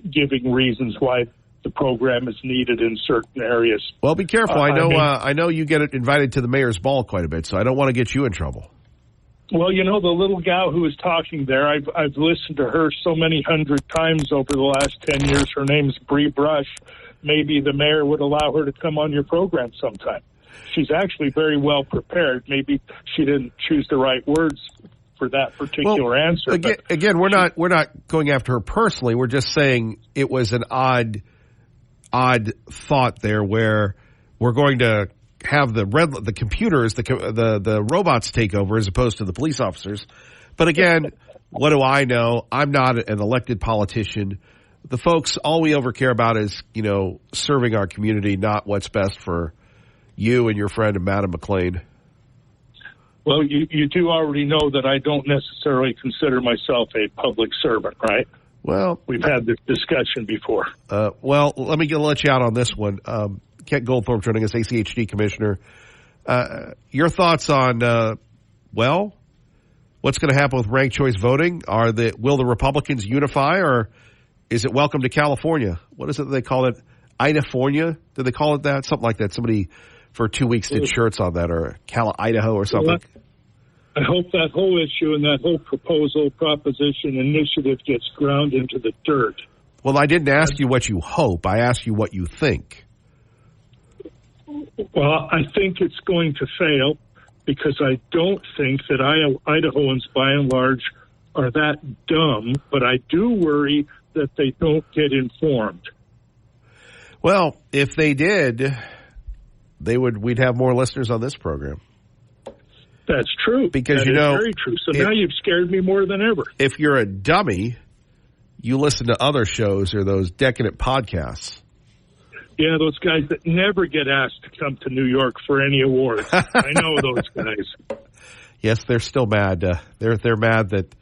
S1: giving reasons why the program is needed in certain areas.
S3: Well, be careful. I know you get invited to the mayor's ball quite a bit, so I don't want to get you in trouble.
S1: Well, the little gal who was talking there, I've listened to her so many hundred times over the last 10 years. Her name's Bree Brush. Maybe the mayor would allow her to come on your program sometime. She's actually very well prepared. Maybe she didn't choose the right words for that particular answer.
S3: Again, we're not going after her personally. We're just saying it was an odd thought there where we're going to have the computers, the robots take over as opposed to the police officers. But again, what do I know? I'm not an elected politician. The folks, all we ever care about is, serving our community, not what's best for you and your friend Madam McLean.
S1: Well, you do already know that I don't necessarily consider myself a public servant, right?
S3: Well,
S1: we've had this discussion before.
S3: Well, let me let you out on this one. Kent Goldthorpe joining us, ACHD Commissioner. Your thoughts on, what's going to happen with ranked choice voting? Will the Republicans unify, or is it welcome to California? What is it they call it? Idafornia? Did they call it that? Something like that. Somebody for 2 weeks did shirts on that, or Idaho or something.
S1: I hope that whole issue and that whole proposition, initiative gets ground into the dirt.
S3: Well, I didn't ask you what you hope. I asked you what you think.
S1: Well, I think it's going to fail because I don't think that Idahoans, by and large, are that dumb, but I do worry that they don't get informed.
S3: Well, if they did, we'd have more listeners on this program.
S1: That's true.
S3: Because,
S1: that is very true. So now you've scared me more than ever.
S3: If you're a dummy, you listen to other shows or those decadent podcasts.
S1: Yeah, those guys that never get asked to come to New York for any awards. I know those guys.
S3: Yes, they're still mad. They're mad that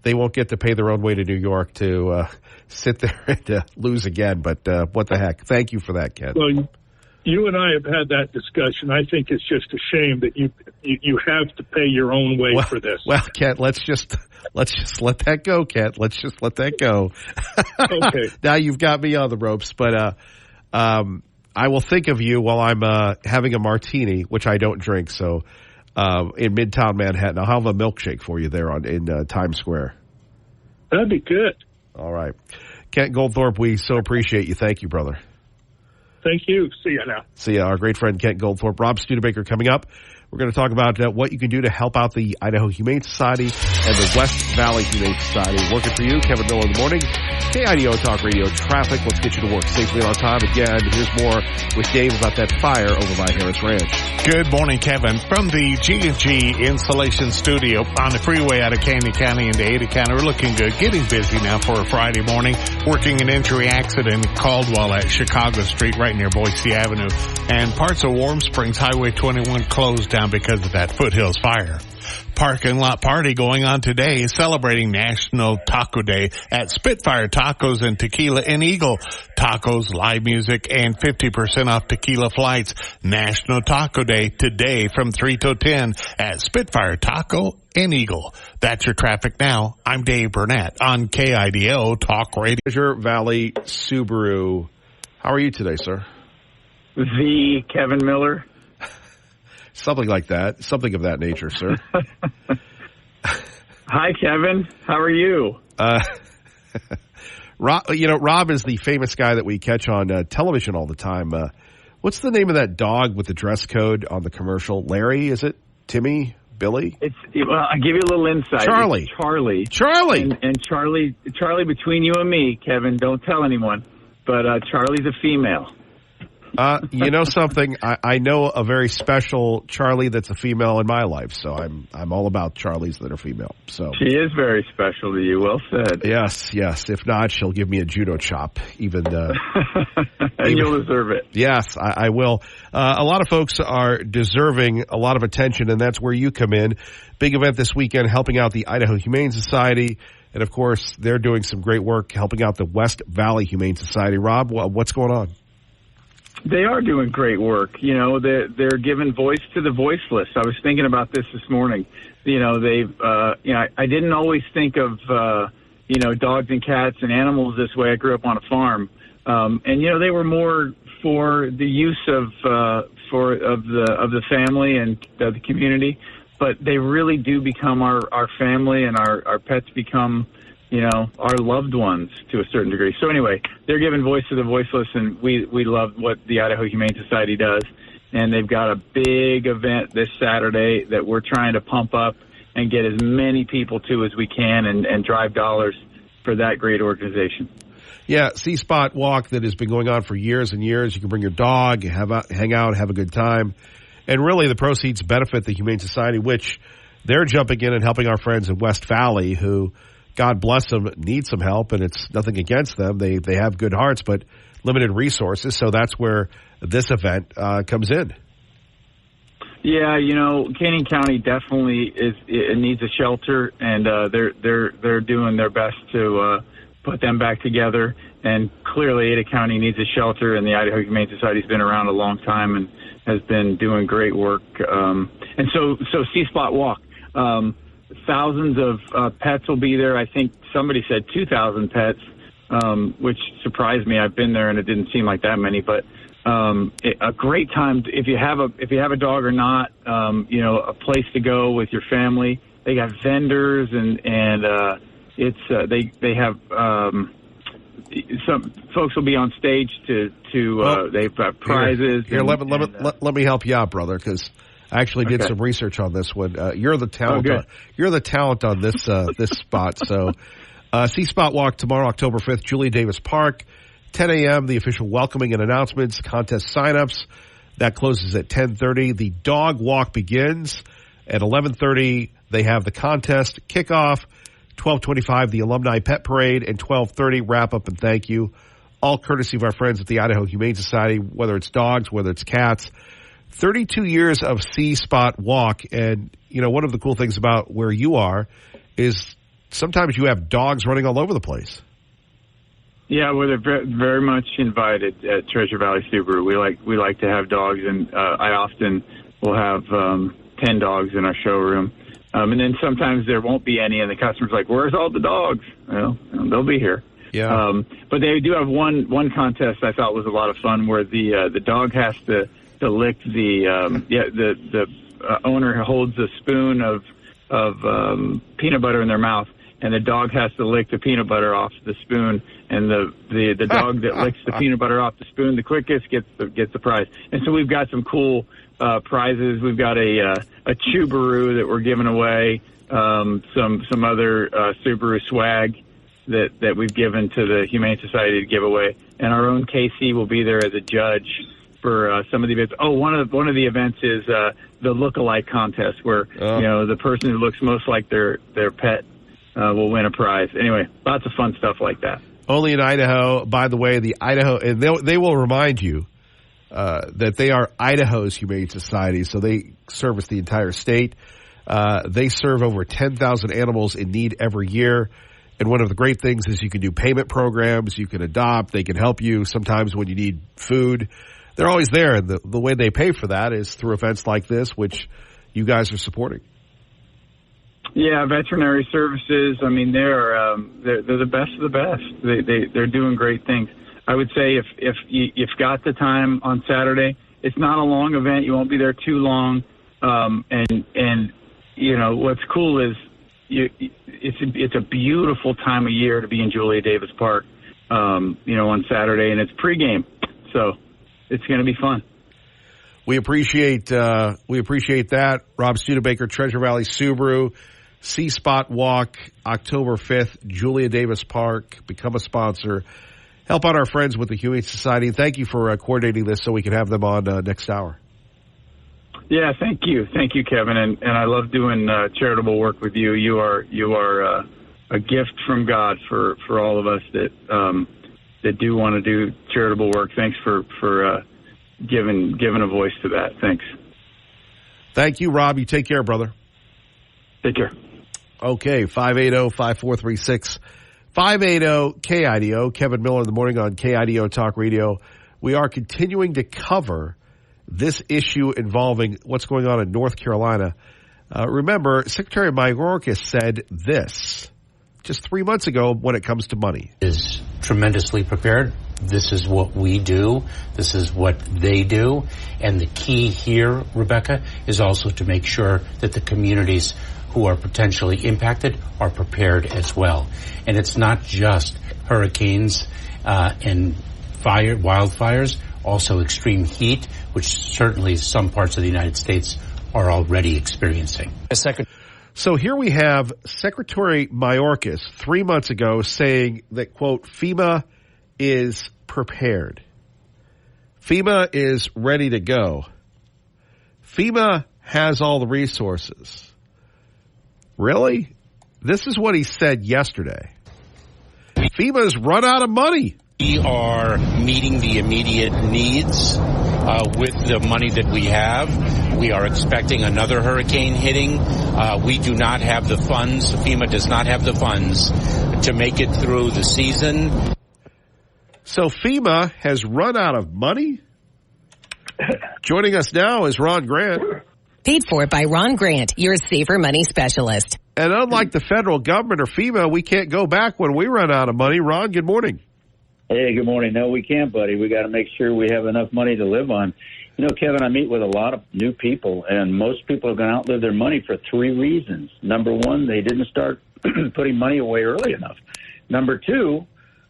S3: they won't get to pay their own way to New York to sit there and lose again. But what the heck? Thank you for that, Ken.
S1: Well, you and I have had that discussion. I think it's just a shame that you have to pay your own way for this.
S3: Well, Kent, let's just let that go, Kent. Let's just let that go.
S1: Okay.
S3: Now you've got me on the ropes, but I will think of you while I'm having a martini, which I don't drink. So in Midtown Manhattan, I'll have a milkshake for you there in Times Square.
S1: That'd be good.
S3: All right, Kent Goldthorpe, we so appreciate you. Thank you, brother.
S1: Thank you. See you now.
S3: See you. Our great friend Kent Goldthorpe. Rob Studebaker coming up. We're going to talk about what you can do to help out the Idaho Humane Society and the West Valley Humane Society. Working for you, Kevin Miller in the morning. KIDO Talk Radio Traffic. Let's get you to work safely and on time. Again, here's more with Dave about that fire over by Harris Ranch.
S12: Good morning, Kevin. From the G&G Installation Studio on the freeway out of Canyon County into Ada County. We're looking good. Getting busy now for a Friday morning. Working an entry accident in Caldwell at Chicago Street right near Boise Avenue. And parts of Warm Springs Highway 21 closed down because of that Foothills fire. Parking lot party going on today, celebrating National Taco Day at Spitfire Tacos and Tequila and Eagle. Tacos, live music, and 50% off tequila flights. National Taco Day today from 3 to 10 at Spitfire Taco and Eagle. That's your traffic now. I'm Dave Burnett on KIDO Talk Radio.
S3: Treasure Valley Subaru. How are you today, sir?
S6: The Kevin Miller.
S3: Something like that. Something of that nature, sir.
S6: Hi, Kevin. How are you?
S3: Rob is the famous guy that we catch on television all the time. What's the name of that dog with the dress code on the commercial? Larry, is it? Timmy? Billy?
S6: Well, I'll give you a little insight.
S3: Charlie.
S6: It's
S3: Charlie.
S6: And Charlie, between you and me, Kevin, don't tell anyone, but Charlie's a female.
S3: You know something? I know a very special Charlie that's a female in my life, so I'm all about Charlies that are female. So
S6: she is very special to you. Well said.
S3: Yes. If not, she'll give me a judo chop. Even
S6: and you'll deserve it.
S3: Yes, I will. A lot of folks are deserving a lot of attention, and that's where you come in. Big event this weekend, helping out the Idaho Humane Society, and of course, they're doing some great work helping out the West Valley Humane Society. Rob, what's going on?
S6: They are doing great work. You know, they're giving voice to the voiceless. I was thinking about this morning. You know, I didn't always think of, dogs and cats and animals this way. I grew up on a farm. And they were more for the use of the family and the community, but they really do become our family, and our pets become, our loved ones to a certain degree. So anyway, they're giving voice to the voiceless, and we love what the Idaho Humane Society does. And they've got a big event this Saturday that we're trying to pump up and get as many people to as we can and drive dollars for that great organization.
S3: Yeah, Sea Spot Walk that has been going on for years and years. You can bring your dog, hang out, have a good time. And really the proceeds benefit the Humane Society, which they're jumping in and helping our friends in West Valley who, God bless them, need some help, and it's nothing against them. They have good hearts, but limited resources, so that's where this event comes in.
S6: Yeah, Canyon County definitely needs a shelter, and they're doing their best to put them back together. And clearly, Ada County needs a shelter, and the Idaho Humane Society's been around a long time and has been doing great work. And so Sea Spot Walk. Thousands of pets will be there. I think somebody said 2,000 pets, which surprised me. I've been there and it didn't seem like that many, but a great time if you have a dog or not. A place to go with your family. They got vendors and they have some folks will be on stage they've got prizes.
S3: Here, let me help you out, brother, because I actually did some research on this one. You're the talent. You're the talent on this this spot. So, Sea Spot Walk tomorrow, October 5th, Julia Davis Park, 10 a.m. The official welcoming and announcements, contest signups that closes at 10:30. The dog walk begins At 11:30, they have the contest kickoff. 12:25, the Alumni Pet Parade, and 12:30, wrap up and thank you. All courtesy of our friends at the Idaho Humane Society, whether it's dogs, whether it's cats. 32 years of C-Spot Walk, and, you know, one of the cool things about where you are is sometimes you have dogs running all over the place.
S6: Yeah, well, they're very much invited at Treasure Valley Subaru. We like to have dogs, and I often will have 10 dogs in our showroom. And then sometimes there won't be any, and the customer's like, "Where's all the dogs?" Well, they'll be here.
S3: Yeah.
S6: But they do have one contest I thought was a lot of fun, where the dog has to lick the owner holds a spoon of peanut butter in their mouth, and the dog has to lick the peanut butter off the spoon, and the dog that licks the peanut butter off the spoon the quickest gets the prize. And so we've got some cool prizes. We've got a Chubaroo that we're giving away, some other Subaru swag that we've given to the Humane Society to give away, and our own KC will be there as a judge for some of the events. Oh, one of the events is the look-alike contest, where you know, the person who looks most like their pet will win a prize. Anyway, lots of fun stuff like that.
S3: Only in Idaho. By the way, the Idaho, and they will remind you that they are Idaho's Humane Society, so they service the entire state. They serve over 10,000 animals in need every year. And one of the great things is you can do payment programs, you can adopt, they can help you sometimes when you need food. They're always there, and the way they pay for that is through events like this, which you guys are supporting.
S6: Yeah, veterinary services. I mean, they're the best of the best. They're doing great things. I would say if you've got the time on Saturday, it's not a long event. You won't be there too long. And you know what's cool is it's a beautiful time of year to be in Julia Davis Park. You know, on Saturday, and it's pregame, so it's going to be fun.
S3: We appreciate that. Rob Studebaker, Treasure Valley Subaru, C-Spot Walk, October 5th, Julia Davis Park. Become a sponsor. Help out our friends with the Humane Society. Thank you for coordinating this so we can have them on next hour.
S6: Yeah, thank you, Kevin, and I love doing charitable work with you. You are a gift from God for all of us that do want to do charitable work. Thanks for giving a voice to that. Thanks.
S3: Thank you, Rob. You take care, brother.
S6: Take care.
S3: Okay, 580-5436. 580-KIDO. Kevin Miller in the morning on KIDO Talk Radio. We are continuing to cover this issue involving what's going on in North Carolina. Remember, Secretary Mayorkas said this just 3 months ago when it comes to money.
S8: Is tremendously prepared. This is what we do. This is what they do. And the key here, Rebecca, is also to make sure that the communities who are potentially impacted are prepared as well. And it's not just hurricanes and wildfires, also extreme heat, which certainly some parts of the United States are already experiencing.
S3: So here we have Secretary Mayorkas 3 months ago saying that, quote, FEMA is prepared. FEMA is ready to go. FEMA has all the resources. Really? This is what he said yesterday. FEMA's run out of money.
S21: We are meeting the immediate needs with the money that we have. We are expecting another hurricane hitting. We do not have the funds. FEMA does not have the funds to make it through the season.
S3: So FEMA has run out of money? Joining us now is Ron Grant.
S9: Paid for by Ron Grant, your safer money specialist.
S3: And unlike the federal government or FEMA, we can't go back when we run out of money. Ron, good morning.
S23: Hey, good morning. No, we can't, buddy. We got to make sure we have enough money to live on. You know, Kevin, I meet with a lot of new people, and most people are going to outlive their money for three reasons. Number one, they didn't start putting money away early enough. Number two,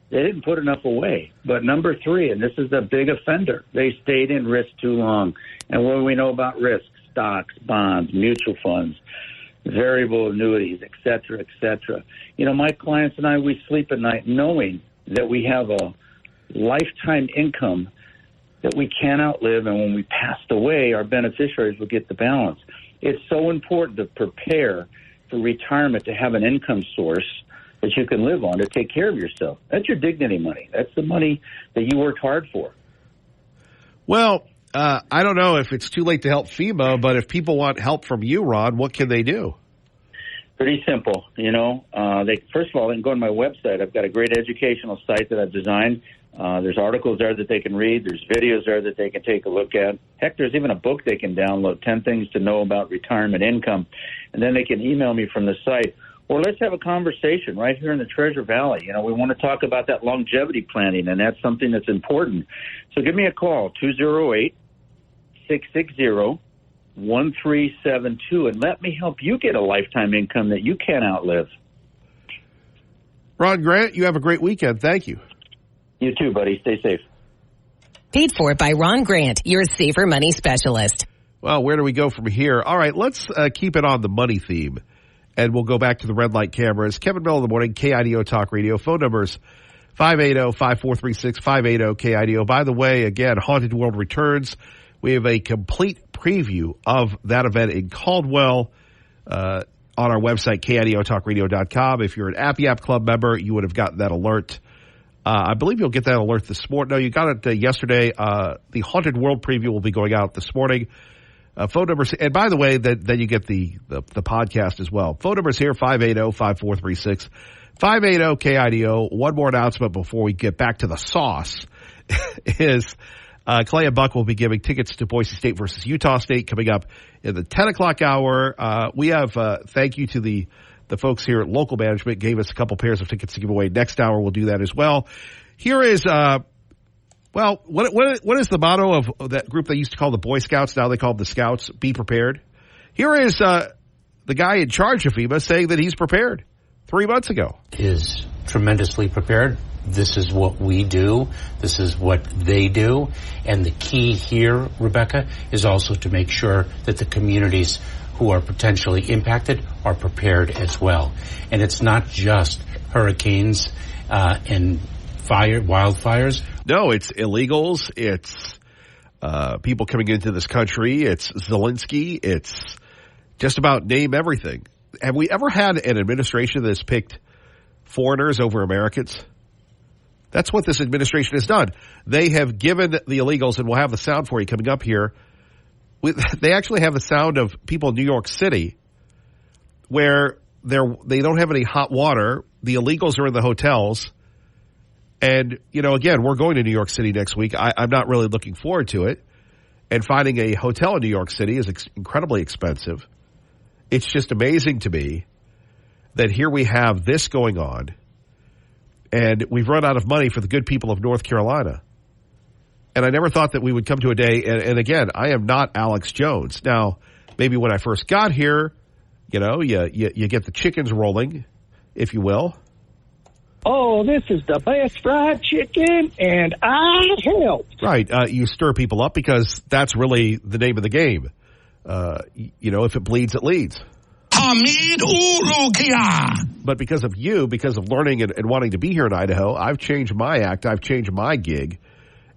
S23: they didn't put enough away. But number three, and this is the big offender, they stayed in risk too long. And what do we know about risk? Stocks, bonds, mutual funds, variable annuities, et cetera, et cetera. You know, my clients and I, we sleep at night knowing that we have a lifetime income that we can't outlive, and when we passed away, our beneficiaries will get the balance. It's so important to prepare for retirement, to have an income source that you can live on, to take care of yourself. That's your dignity money. That's the money that you worked hard for.
S3: Well, I don't know if it's too late to help FEMA, but if people want help from you, Ron, what can they do?
S23: Pretty simple. First of all, they can go on my website. I've got a great educational site that I've designed. There's articles there that they can read. There's videos there that they can take a look at. Heck, there's even a book they can download, 10 Things to Know About Retirement Income. And then they can email me from the site. Or let's have a conversation right here in the Treasure Valley. We want to talk about that longevity planning, and that's something that's important. So give me a call, 208-660-1372, and let me help you get a lifetime income that you can't outlive.
S3: Ron Grant, you have a great weekend. Thank you.
S23: You too, buddy. Stay safe.
S9: Paid for by Ron Grant, your safer money specialist.
S3: Well, where do we go from here? All right, let's keep it on the money theme. And we'll go back to the red light cameras. Kevin Bell in the morning, KIDO Talk Radio. Phone numbers 580-5436, 580-KIDO. By the way, again, Haunted World returns. We have a complete preview of that event in Caldwell on our website, KIDOTalkRadio.com. If you're an Appy App Club member, you would have gotten that alert. I believe you'll get that alert this morning. No, you got it yesterday. The Haunted World preview will be going out this morning. Phone numbers, and by the way, then you get the podcast as well. Phone numbers here, 580-5436, 580-KIDO. One more announcement before we get back to the sauce is Clay and Buck will be giving tickets to Boise State versus Utah State coming up in the 10 o'clock hour. We have, thank you to the folks here at Local Management, gave us a couple pairs of tickets to give away. Next hour we'll do that as well. Here is... Well, what is the motto of that group they used to call the Boy Scouts? Now they call them the Scouts. Be prepared. Here is the guy in charge of FEMA saying that he's prepared 3 months ago.
S8: Is tremendously prepared. This is what we do. This is what they do. And the key here, Rebecca, is also to make sure that the communities who are potentially impacted are prepared as well. And it's not just hurricanes and wildfires.
S3: No, it's illegals. It's people coming into this country. It's Zelensky. It's just about name everything. Have we ever had an administration that's picked foreigners over Americans? That's what this administration has done. They have given the illegals, and we'll have the sound for you coming up here. They actually have the sound of people in New York City where they don't have any hot water. The illegals are in the hotels. And, again, we're going to New York City next week. I'm not really looking forward to it. And finding a hotel in New York City is incredibly expensive. It's just amazing to me that here we have this going on, and we've run out of money for the good people of North Carolina. And I never thought that we would come to a day, and again, I am not Alex Jones. Now, maybe when I first got here, you get the chickens rolling, if you will.
S10: Oh, this is the best fried chicken, and I help.
S3: Right. You stir people up because that's really the name of the game. If it bleeds, it leads.
S12: Hamid Ulukia.
S3: But because of you, because of learning and wanting to be here in Idaho, I've changed my act. I've changed my gig.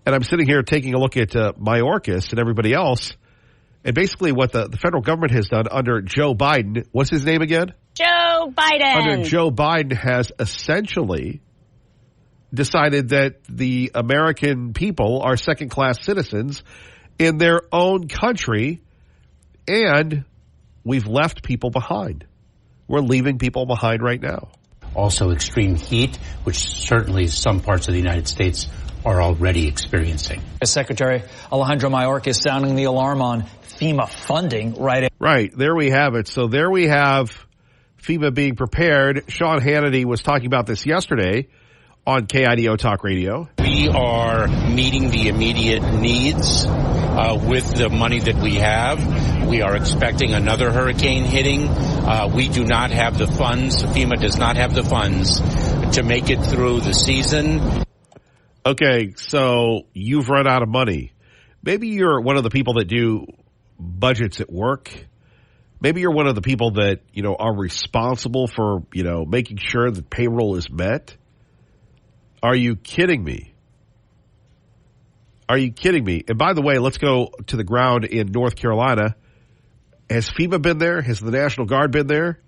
S3: And I'm sitting here taking a look at Mayorkas and everybody else. And basically what the federal government has done under Joe Biden, what's his name again?
S2: Joe Biden.
S3: Under Joe Biden has essentially decided that the American people are second-class citizens in their own country, and we've left people behind. We're leaving people behind right now.
S8: Also extreme heat, which certainly some parts of the United States are already experiencing.
S11: Secretary Alejandro Mayorkas sounding the alarm on FEMA funding
S3: Right. There we have it. So there we have FEMA being prepared. Sean Hannity was talking about this yesterday on KIDO Talk Radio.
S21: We are meeting the immediate needs with the money that we have. We are expecting another hurricane hitting. We do not have the funds. FEMA does not have the funds to make it through the season.
S3: Okay, so you've run out of money. Maybe you're one of the people that do budgets at work. Maybe you're one of the people that, are responsible for, making sure that payroll is met. Are you kidding me? Are you kidding me? And by the way, let's go to the ground in North Carolina Has FEMA been there? Has the National Guard been there?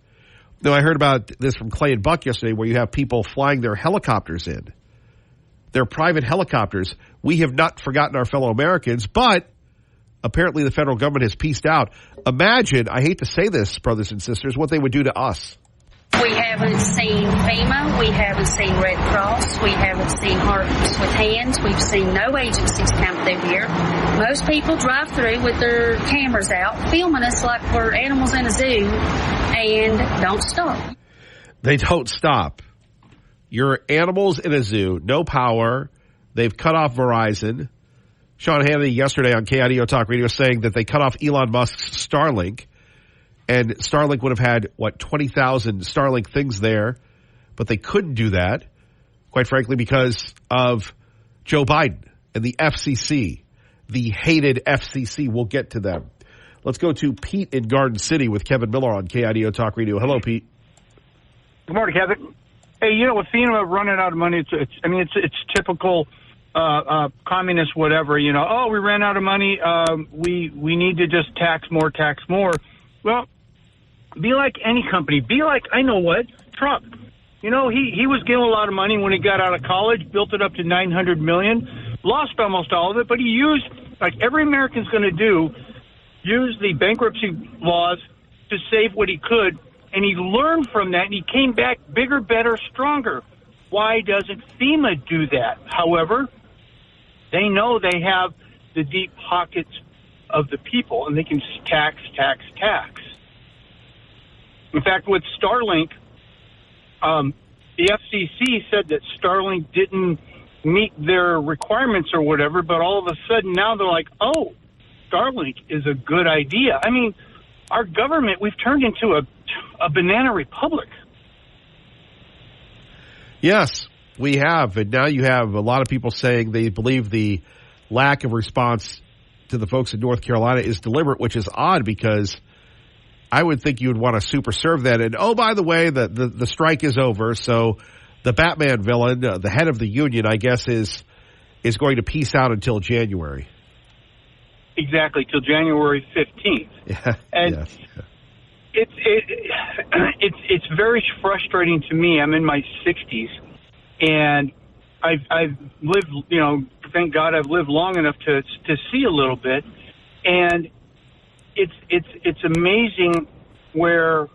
S3: No, I heard about this from Clay and Buck yesterday where you have people flying their helicopters in. Their private helicopters. We have not forgotten our fellow Americans, but apparently the federal government has pieced out. Imagine, I hate to say this, brothers and sisters, what they would do to us.
S20: We haven't seen FEMA. We haven't seen Red Cross. We haven't seen Hearts with Hands. We've seen no agencies come through here. Most people drive through with their cameras out, filming us like we're animals in a zoo, and don't stop.
S3: They don't stop. You're animals in a zoo, no power. They've cut off Verizon. Sean Hannity yesterday on KIDO Talk Radio saying that they cut off Elon Musk's Starlink. And Starlink would have had, 20,000 Starlink things there. But they couldn't do that, quite frankly, because of Joe Biden and the FCC, the hated FCC. We'll get to them. Let's go to Pete in Garden City with Kevin Miller on KIDO Talk Radio. Hello, Pete.
S13: Good morning, Kevin. Hey, with FEMA running out of money, it's typical communist whatever. Oh, we ran out of money. We need to just tax more. Well, be like any company. Be like, I know what, Trump. He was getting a lot of money when he got out of college, built it up to $900 million, lost almost all of it, but he used, like every American's going to do, use the bankruptcy laws to save what he could, and he learned from that, and he came back bigger, better, stronger. Why doesn't FEMA do that? However, they know they have the deep pockets of the people, and they can tax. In fact, with Starlink, the FCC said that Starlink didn't meet their requirements or whatever, but all of a sudden now they're like, oh, Starlink is a good idea. I mean, our government, we've turned into a banana republic.
S3: Yes, we have. And now you have a lot of people saying they believe the lack of response to the folks in North Carolina is deliberate, which is odd because I would think you would want to super serve that. And, oh, by the way, the strike is over. So the Batman villain, the head of the union, I guess, is going to peace out until January.
S13: Exactly, till January 15th.
S3: Yeah.
S13: And yes. It's very frustrating to me. I'm in my 60s, and I've lived, thank God I've lived long enough to see a little bit, and it's amazing where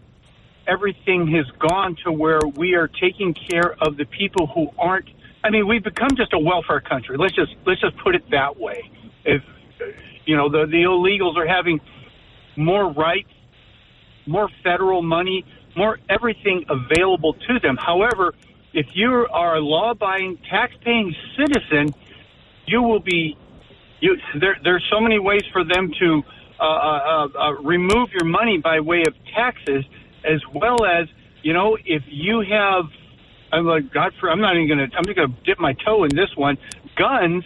S13: everything has gone to where we are taking care of the people who aren't. I mean, we've become just a welfare country. Let's just put it that way. If the illegals are having more rights, more federal money, more everything available to them. However, if you are a law-abiding, tax-paying citizen, you will be. There's so many ways for them to remove your money by way of taxes, as well as if you have. I'm just going to dip my toe in this one. Guns,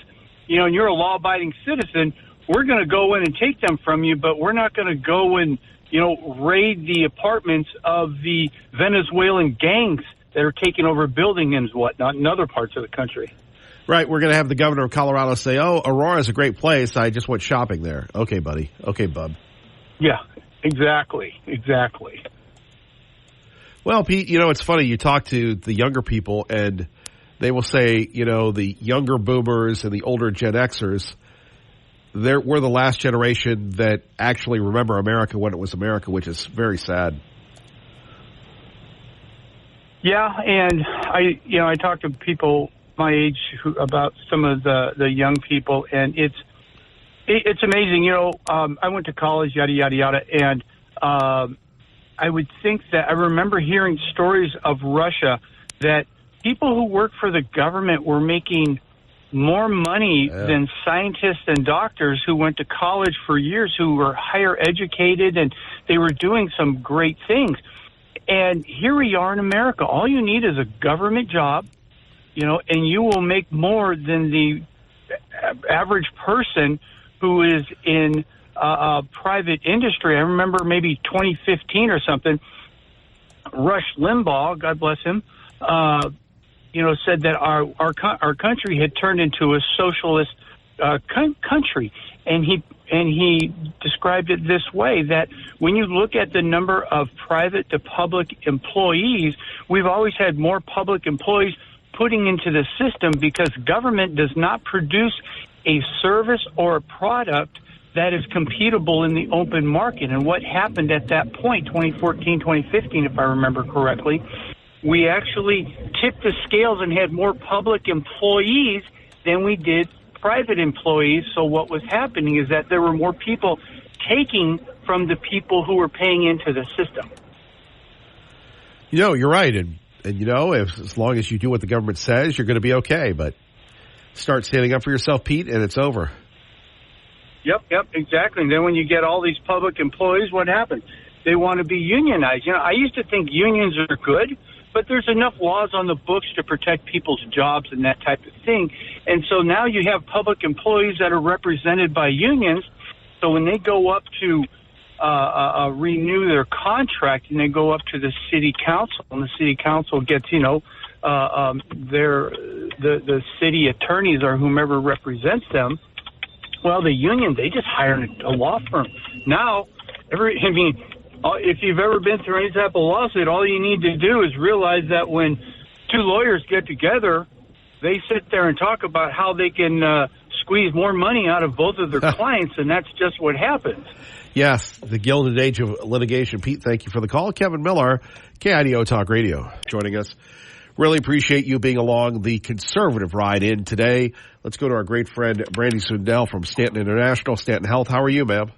S13: and you're a law-abiding citizen. We're going to go in and take them from you, but we're not going to go and raid the apartments of the Venezuelan gangs that are taking over buildings and whatnot in other parts of the country.
S3: Right. We're going to have the governor of Colorado say, oh, Aurora's a great place. I just went shopping there. Okay, buddy. Okay, bub.
S13: Yeah, exactly.
S3: Well, Pete, it's funny. You talk to the younger people and they will say, the younger boomers and the older Gen Xers, we're the last generation that actually remember America when it was America, which is very sad.
S13: Yeah, and I talk to people my age about some of the young people, and it's amazing. I went to college, yada yada yada, and I would think that I remember hearing stories of Russia that people who work for the government were making more money than scientists and doctors who went to college for years, who were higher educated, and they were doing some great things. And here we are in America. All you need is a government job, and you will make more than the average person who is in private industry. I remember maybe 2015 or something, Rush Limbaugh, God bless him, said that our country had turned into a socialist country. And he described it this way, that when you look at the number of private to public employees, we've always had more public employees putting into the system because government does not produce a service or a product that is computable in the open market. And what happened at that point, 2014, 2015, if I remember correctly, we actually tipped the scales and had more public employees than we did private employees. So what was happening is that there were more people taking from the people who were paying into the system.
S3: You're right. And as long as you do what the government says, you're going to be okay. But start standing up for yourself, Pete, and it's over.
S13: Yep, exactly. And then when you get all these public employees, what happens? They want to be unionized. I used to think unions are good, but there's enough laws on the books to protect people's jobs and that type of thing. And so now you have public employees that are represented by unions. So when they go up to renew their contract and they go up to the city council, and the city council gets, the city attorneys or whomever represents them, well, the union, they just hire a law firm. Now, if you've ever been through any type of lawsuit, all you need to do is realize that when two lawyers get together, they sit there and talk about how they can squeeze more money out of both of their clients, and that's just what happens.
S3: Yes, the Gilded Age of litigation. Pete, thank you for the call. Kevin Miller, KIDO Talk Radio, joining us. Really appreciate you being along the conservative ride in today. Let's go to our great friend, Brandi Swindell from Stanton International, Stanton Health. How are you, ma'am?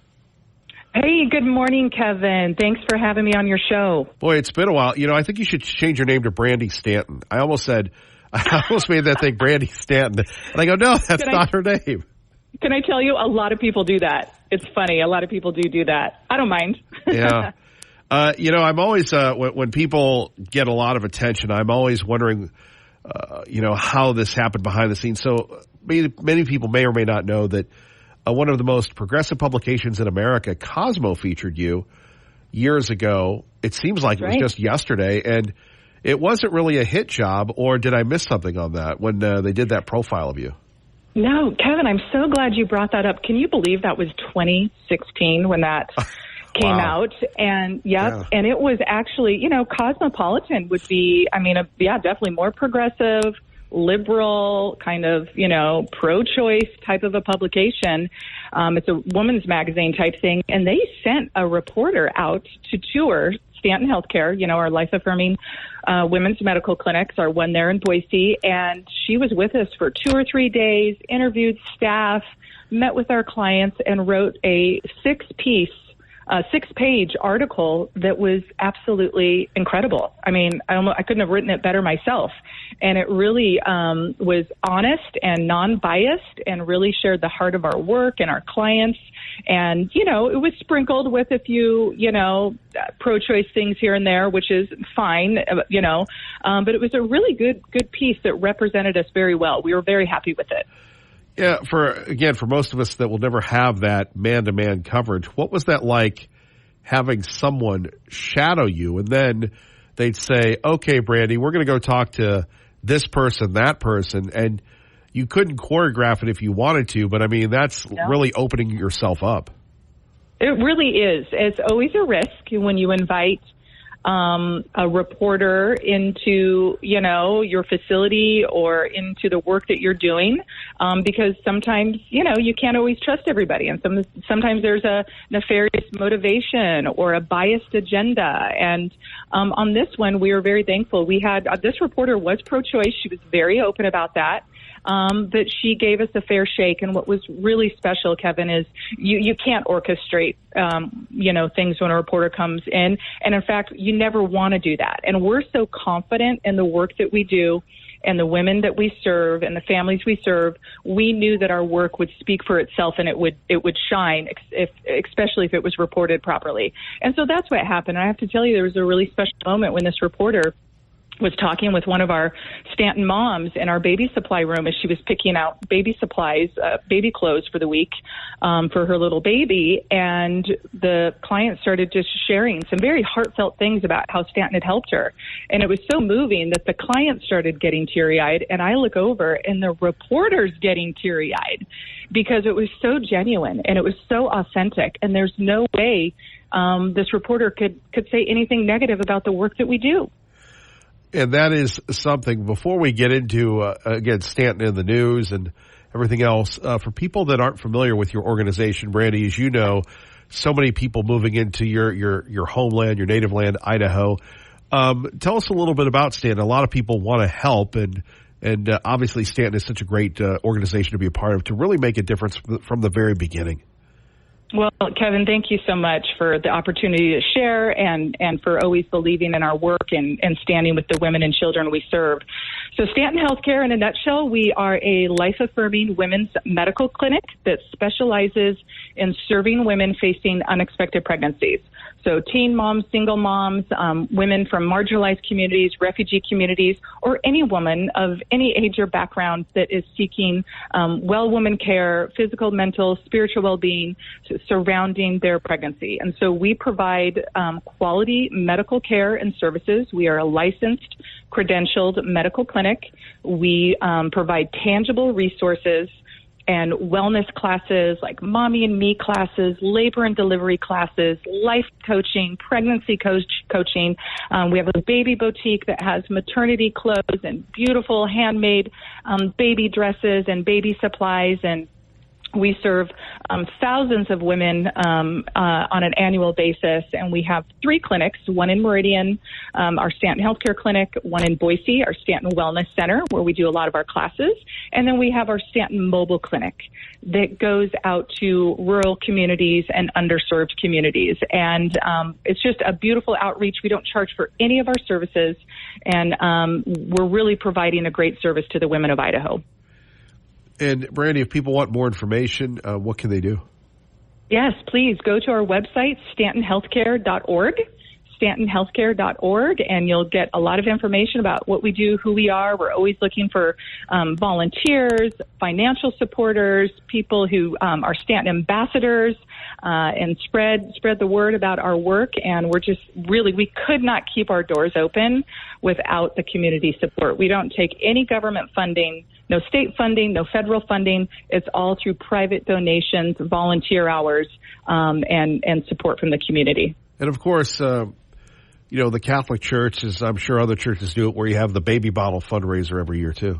S7: Hey, good morning, Kevin. Thanks for having me on your show.
S3: Boy, it's been a while. I think you should change your name to Brandi Stanton. I almost made that thing Brandi Stanton. And I go, no, that's not her name.
S7: Can I tell you, a lot of people do that. It's funny. A lot of people do that. I don't mind.
S3: Yeah. I'm always, when people get a lot of attention, I'm always wondering, how this happened behind the scenes. So many people may or may not know that one of the most progressive publications in America, Cosmo, featured you years ago. It seems like it was just yesterday, and it wasn't really a hit job, or did I miss something on that when they did that profile of you?
S7: No, Kevin, I'm so glad you brought that up. Can you believe that was 2016 when that came out? And and it was actually, Cosmopolitan would be, definitely more progressive, liberal, kind of, pro-choice type of a publication. It's a woman's magazine type thing. And they sent a reporter out to tour Stanton Healthcare, our life-affirming women's medical clinics, our one there in Boise. And she was with us for 2 or 3 days, interviewed staff, met with our clients, and wrote a 6-page article that was absolutely incredible. I couldn't have written it better myself. And it really was honest and non-biased and really shared the heart of our work and our clients. And, it was sprinkled with a few, pro-choice things here and there, which is fine, but it was a really good piece that represented us very well. We were very happy with it.
S3: Yeah, for most of us that will never have that man-to-man coverage, what was that like having someone shadow you and then they'd say, okay, Brandi, we're going to go talk to this person, that person, and you couldn't choreograph it if you wanted to, but that's really opening yourself up.
S7: It really is. It's always a risk when you invite a reporter into, your facility or into the work that you're doing, because sometimes, you can't always trust everybody. And sometimes there's a nefarious motivation or a biased agenda. And on this one, we were very thankful. We had this reporter was pro-choice. She was very open about that. But she gave us a fair shake. And what was really special, Kevin, is you can't orchestrate, things when a reporter comes in. And in fact, you never want to do that. And we're so confident in the work that we do and the women that we serve and the families we serve. We knew that our work would speak for itself and it would shine, especially if it was reported properly. And so that's what happened. I have to tell you, there was a really special moment when this reporter was talking with one of our Stanton moms in our baby supply room as she was picking out baby supplies, baby clothes for the week for her little baby. And the client started just sharing some very heartfelt things about how Stanton had helped her. And it was so moving that the client started getting teary-eyed. And I look over and the reporter's getting teary-eyed. because it was so genuine and it was so authentic. And there's no way this reporter could say anything negative about the work that we do.
S3: And that is something, before we get into, again, Stanton in the news and everything else, for people that aren't familiar with your organization, Brandi, as you know, so many people moving into your homeland, your native land, Idaho. Tell us a little bit about Stanton. A lot of people want to help, and obviously Stanton is such a great organization to be a part of, to really make a difference from the very beginning.
S7: Well, Kevin, thank you so much for the opportunity to share and for always believing in our work and standing with the women and children we serve. So Stanton Healthcare, in a nutshell, we are a life-affirming women's medical clinic that specializes in serving women facing unexpected pregnancies. So teen moms, single moms, women from marginalized communities, refugee communities, or any woman of any age or background that is seeking well woman care, physical, mental, spiritual well-being surrounding their pregnancy. And so we provide quality medical care and services. We are a licensed, credentialed medical clinic. We provide tangible resources and wellness classes like Mommy and Me classes, labor and delivery classes, life coaching, pregnancy coaching. We have a baby boutique that has maternity clothes and beautiful handmade baby dresses and baby supplies, and we serve thousands of women on an annual basis, and we have 3 clinics, one in Meridian, our Stanton Healthcare Clinic, one in Boise, our Stanton Wellness Center, where we do a lot of our classes, and then we have our Stanton Mobile Clinic that goes out to rural communities and underserved communities. And it's just a beautiful outreach. We don't charge for any of our services, and we're really providing a great service to the women of Idaho.
S3: And Brandi, if people want more information, what can they do?
S7: Yes, please go to our website, stantonhealthcare.org, stantonhealthcare.org, and you'll get a lot of information about what we do, who we are. We're always looking for volunteers, financial supporters, people who are Stanton ambassadors, and spread the word about our work. And we're just really, we could not keep our doors open without the community support. We don't take any government funding, no state funding, no federal funding. It's all through private donations, volunteer hours, and support from the community.
S3: And of course, the Catholic Church, as I'm sure other churches do it, where you have the baby bottle fundraiser every year too.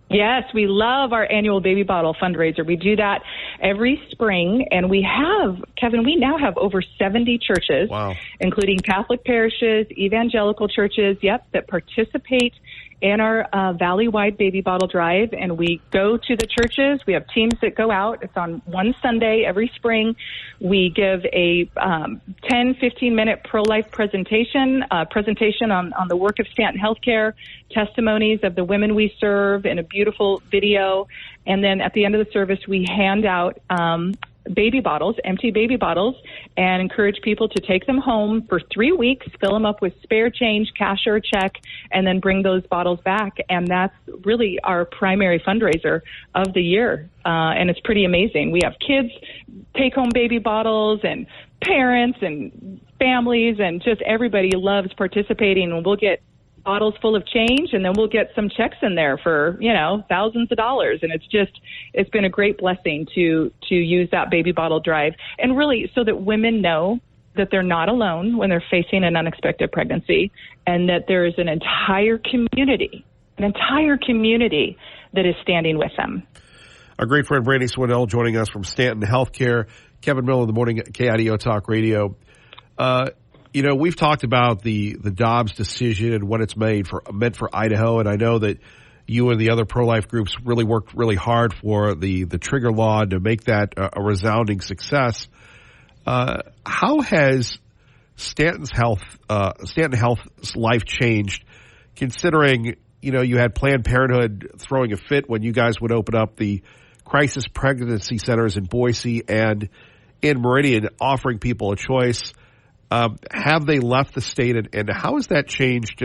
S7: Yes, we love our annual baby bottle fundraiser. We do that every spring, and we have, Kevin, we now have over 70 churches, wow, including Catholic parishes, evangelical churches, that participate in our valley-wide baby bottle drive, and we go to the churches. We have teams that go out. It's on one Sunday every spring. We give a 10, 15-minute pro-life presentation on the work of Stanton Healthcare, testimonies of the women we serve, and a beautiful video. And then at the end of the service, we hand out baby bottles, empty baby bottles, and encourage people to take them home for 3 weeks, fill them up with spare change, cash or a check, and then bring those bottles back. And that's really our primary fundraiser of the year. And it's pretty amazing. We have kids take home baby bottles, and parents and families, and just everybody loves participating. And we'll get bottles full of change, and then we'll get some checks in there for, thousands of dollars. And it's been a great blessing to use that baby bottle drive, and really so that women know that they're not alone when they're facing an unexpected pregnancy, and that there is an entire community that is standing with them.
S3: Our great friend Brandi Swindell joining us from Stanton Healthcare. Kevin Miller in the morning at KIDO Talk Radio. We've talked about the Dobbs decision and what it's meant for Idaho, and I know that you and the other pro-life groups really worked really hard for the trigger law to make that a resounding success. How has Stanton Health's life changed, considering you had Planned Parenthood throwing a fit when you guys would open up the crisis pregnancy centers in Boise and in Meridian, offering people a choice? Have they left the state, and how has that changed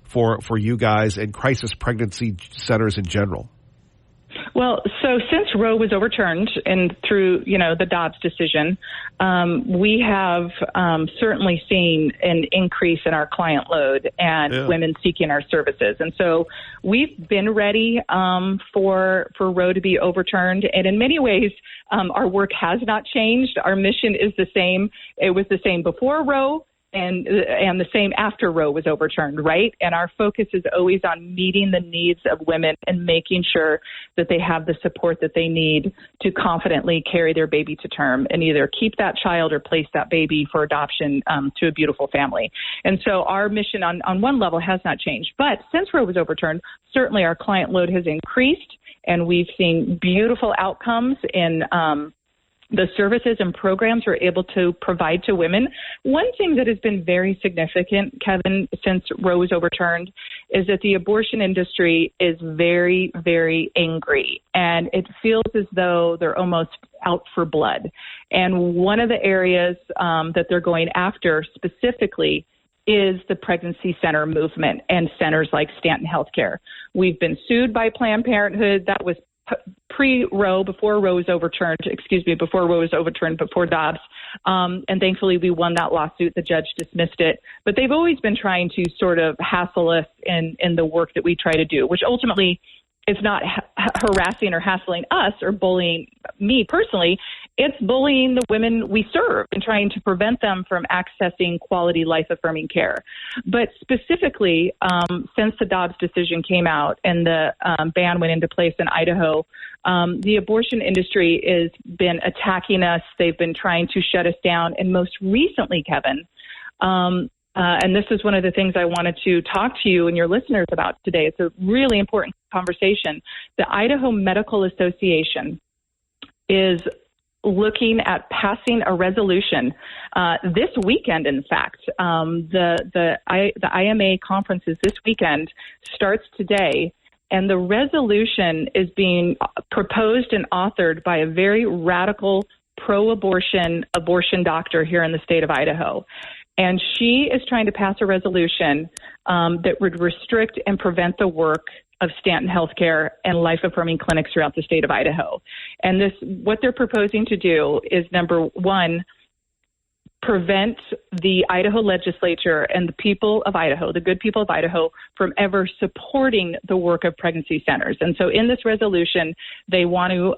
S3: for you guys and crisis pregnancy centers in general?
S7: Well, so since Roe was overturned and through, the Dobbs decision, we have certainly seen an increase in our client load and women seeking our services. And so we've been ready for Roe to be overturned. And in many ways, our work has not changed. Our mission is the same. It was the same before Roe and the same after Roe was overturned, right? And our focus is always on meeting the needs of women and making sure that they have the support that they need to confidently carry their baby to term and either keep that child or place that baby for adoption to a beautiful family. And so our mission on one level has not changed. But since Roe was overturned, certainly our client load has increased, and we've seen beautiful outcomes in the services and programs we're able to provide to women. One thing that has been very significant, Kevin, since Roe was overturned, is that the abortion industry is very, very angry, and it feels as though they're almost out for blood. And one of the areas that they're going after specifically is the pregnancy center movement and centers like Stanton Healthcare. We've been sued by Planned Parenthood. That was pre-Roe, before Roe was overturned, before Dobbs. And thankfully we won that lawsuit. The judge dismissed it. But they've always been trying to sort of hassle us in the work that we try to do, which ultimately is not harassing or hassling us or bullying me personally. It's bullying the women we serve and trying to prevent them from accessing quality life-affirming care. But specifically, since the Dobbs decision came out and the ban went into place in Idaho, the abortion industry has been attacking us. They've been trying to shut us down. And most recently, Kevin, and this is one of the things I wanted to talk to you and your listeners about today. It's a really important conversation. The Idaho Medical Association is looking at passing a resolution this weekend. In fact, the IMA conference is this weekend, starts today, and the resolution is being proposed and authored by a very radical pro-abortion doctor here in the state of Idaho. And she is trying to pass a resolution that would restrict and prevent the work of Stanton Healthcare and life-affirming clinics throughout the state of Idaho. And what they're proposing to do is, number one, prevent the Idaho legislature and the people of Idaho, the good people of Idaho, from ever supporting the work of pregnancy centers. And so in this resolution, they want to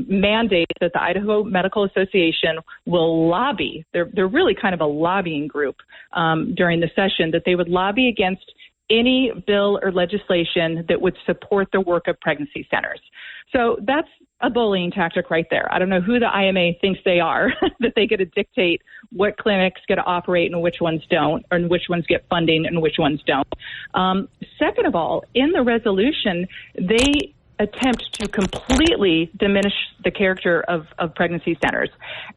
S7: mandate that the Idaho Medical Association will lobby. They're really kind of a lobbying group during the session, that they would lobby against any bill or legislation that would support the work of pregnancy centers. So that's a bullying tactic right there. I don't know who the IMA thinks they are, that they get to dictate what clinics get to operate and which ones don't, and which ones get funding and which ones don't. Second of all, in the resolution, they attempt to completely diminish the character of pregnancy centers.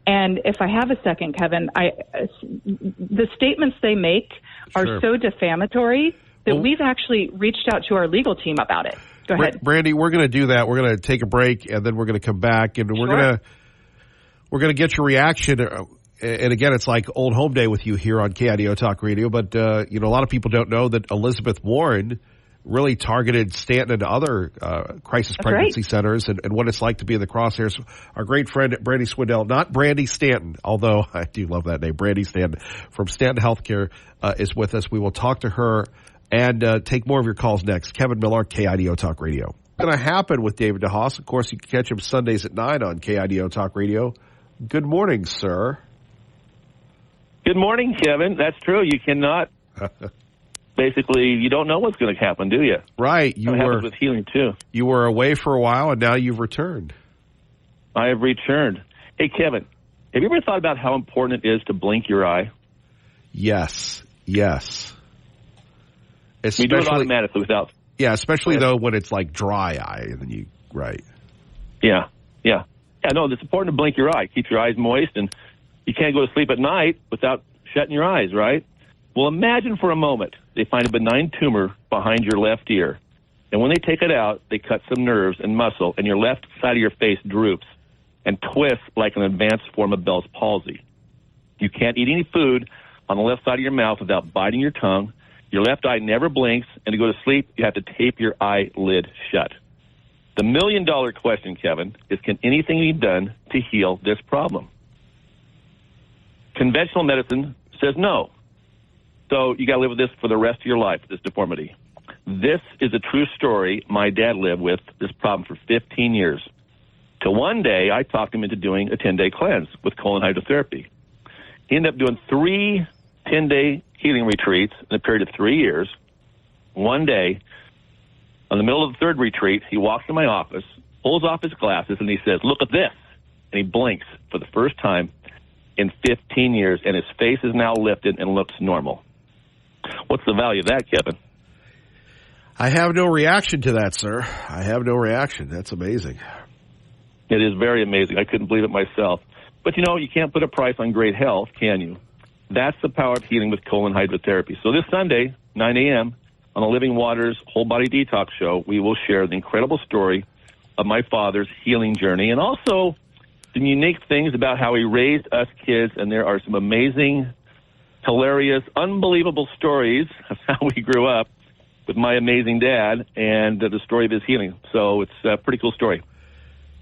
S7: And if I have a second, Kevin, the statements they make are so defamatory that we've actually reached out to our legal team about it. Go ahead.
S3: Brandi, we're going to do that. We're going to take a break, and then we're going to come back, and we're going to get your reaction. And again, it's like old home day with you here on KIDO Talk Radio. But a lot of people don't know that Elizabeth Warren really targeted Stanton and other crisis pregnancy centers, and what it's like to be in the crosshairs. Our great friend Brandi Swindell, not Brandi Stanton, although I do love that name, Brandi Stanton from Stanton Healthcare is with us. We will talk to her and take more of your calls next. Kevin Miller, KIDO Talk Radio. What's going to happen with David DeHaas? Of course, you can catch him Sundays at 9 on KIDO Talk Radio. Good morning, sir.
S14: Good morning, Kevin. That's true. You cannot. Basically, you don't know what's going to happen, do you?
S3: Right.
S14: That happens with healing, too.
S3: You were away for a while, and now you've returned.
S14: I have returned. Hey, Kevin, have you ever thought about how important it is to blink your eye?
S3: Yes.
S14: We do it automatically without...
S3: Yeah, especially, though, when it's like dry eye, and then you... Right.
S14: Yeah, no, it's important to blink your eye. Keep your eyes moist, and you can't go to sleep at night without shutting your eyes, right? Well, imagine for a moment they find a benign tumor behind your left ear. And when they take it out, they cut some nerves and muscle, and your left side of your face droops and twists like an advanced form of Bell's palsy. You can't eat any food on the left side of your mouth without biting your tongue. Your left eye never blinks, and to go to sleep, you have to tape your eyelid shut. The $1 million question, Kevin, is can anything be done to heal this problem? Conventional medicine says no. So you got to live with this for the rest of your life, this deformity. This is a true story. My dad lived with this problem for 15 years. Till one day, I talked him into doing a 10-day cleanse with colon hydrotherapy. He ended up doing 3 10-day healing retreats in a period of 3 years. One day, in the middle of the third retreat, he walks in my office, pulls off his glasses, and he says, "Look at this." And he blinks for the first time in 15 years, and his face is now lifted and looks normal. What's the value of that, Kevin?
S3: I have no reaction to that, sir. I have no reaction. That's amazing.
S14: It is very amazing. I couldn't believe it myself. But, you can't put a price on great health, can you? That's the power of healing with colon hydrotherapy. So this Sunday, 9 a.m., on the Living Waters Whole Body Detox Show, we will share the incredible story of my father's healing journey and also some unique things about how he raised us kids. And there are some amazing, hilarious, unbelievable stories of how we grew up with my amazing dad and the story of his healing. So it's a pretty cool story.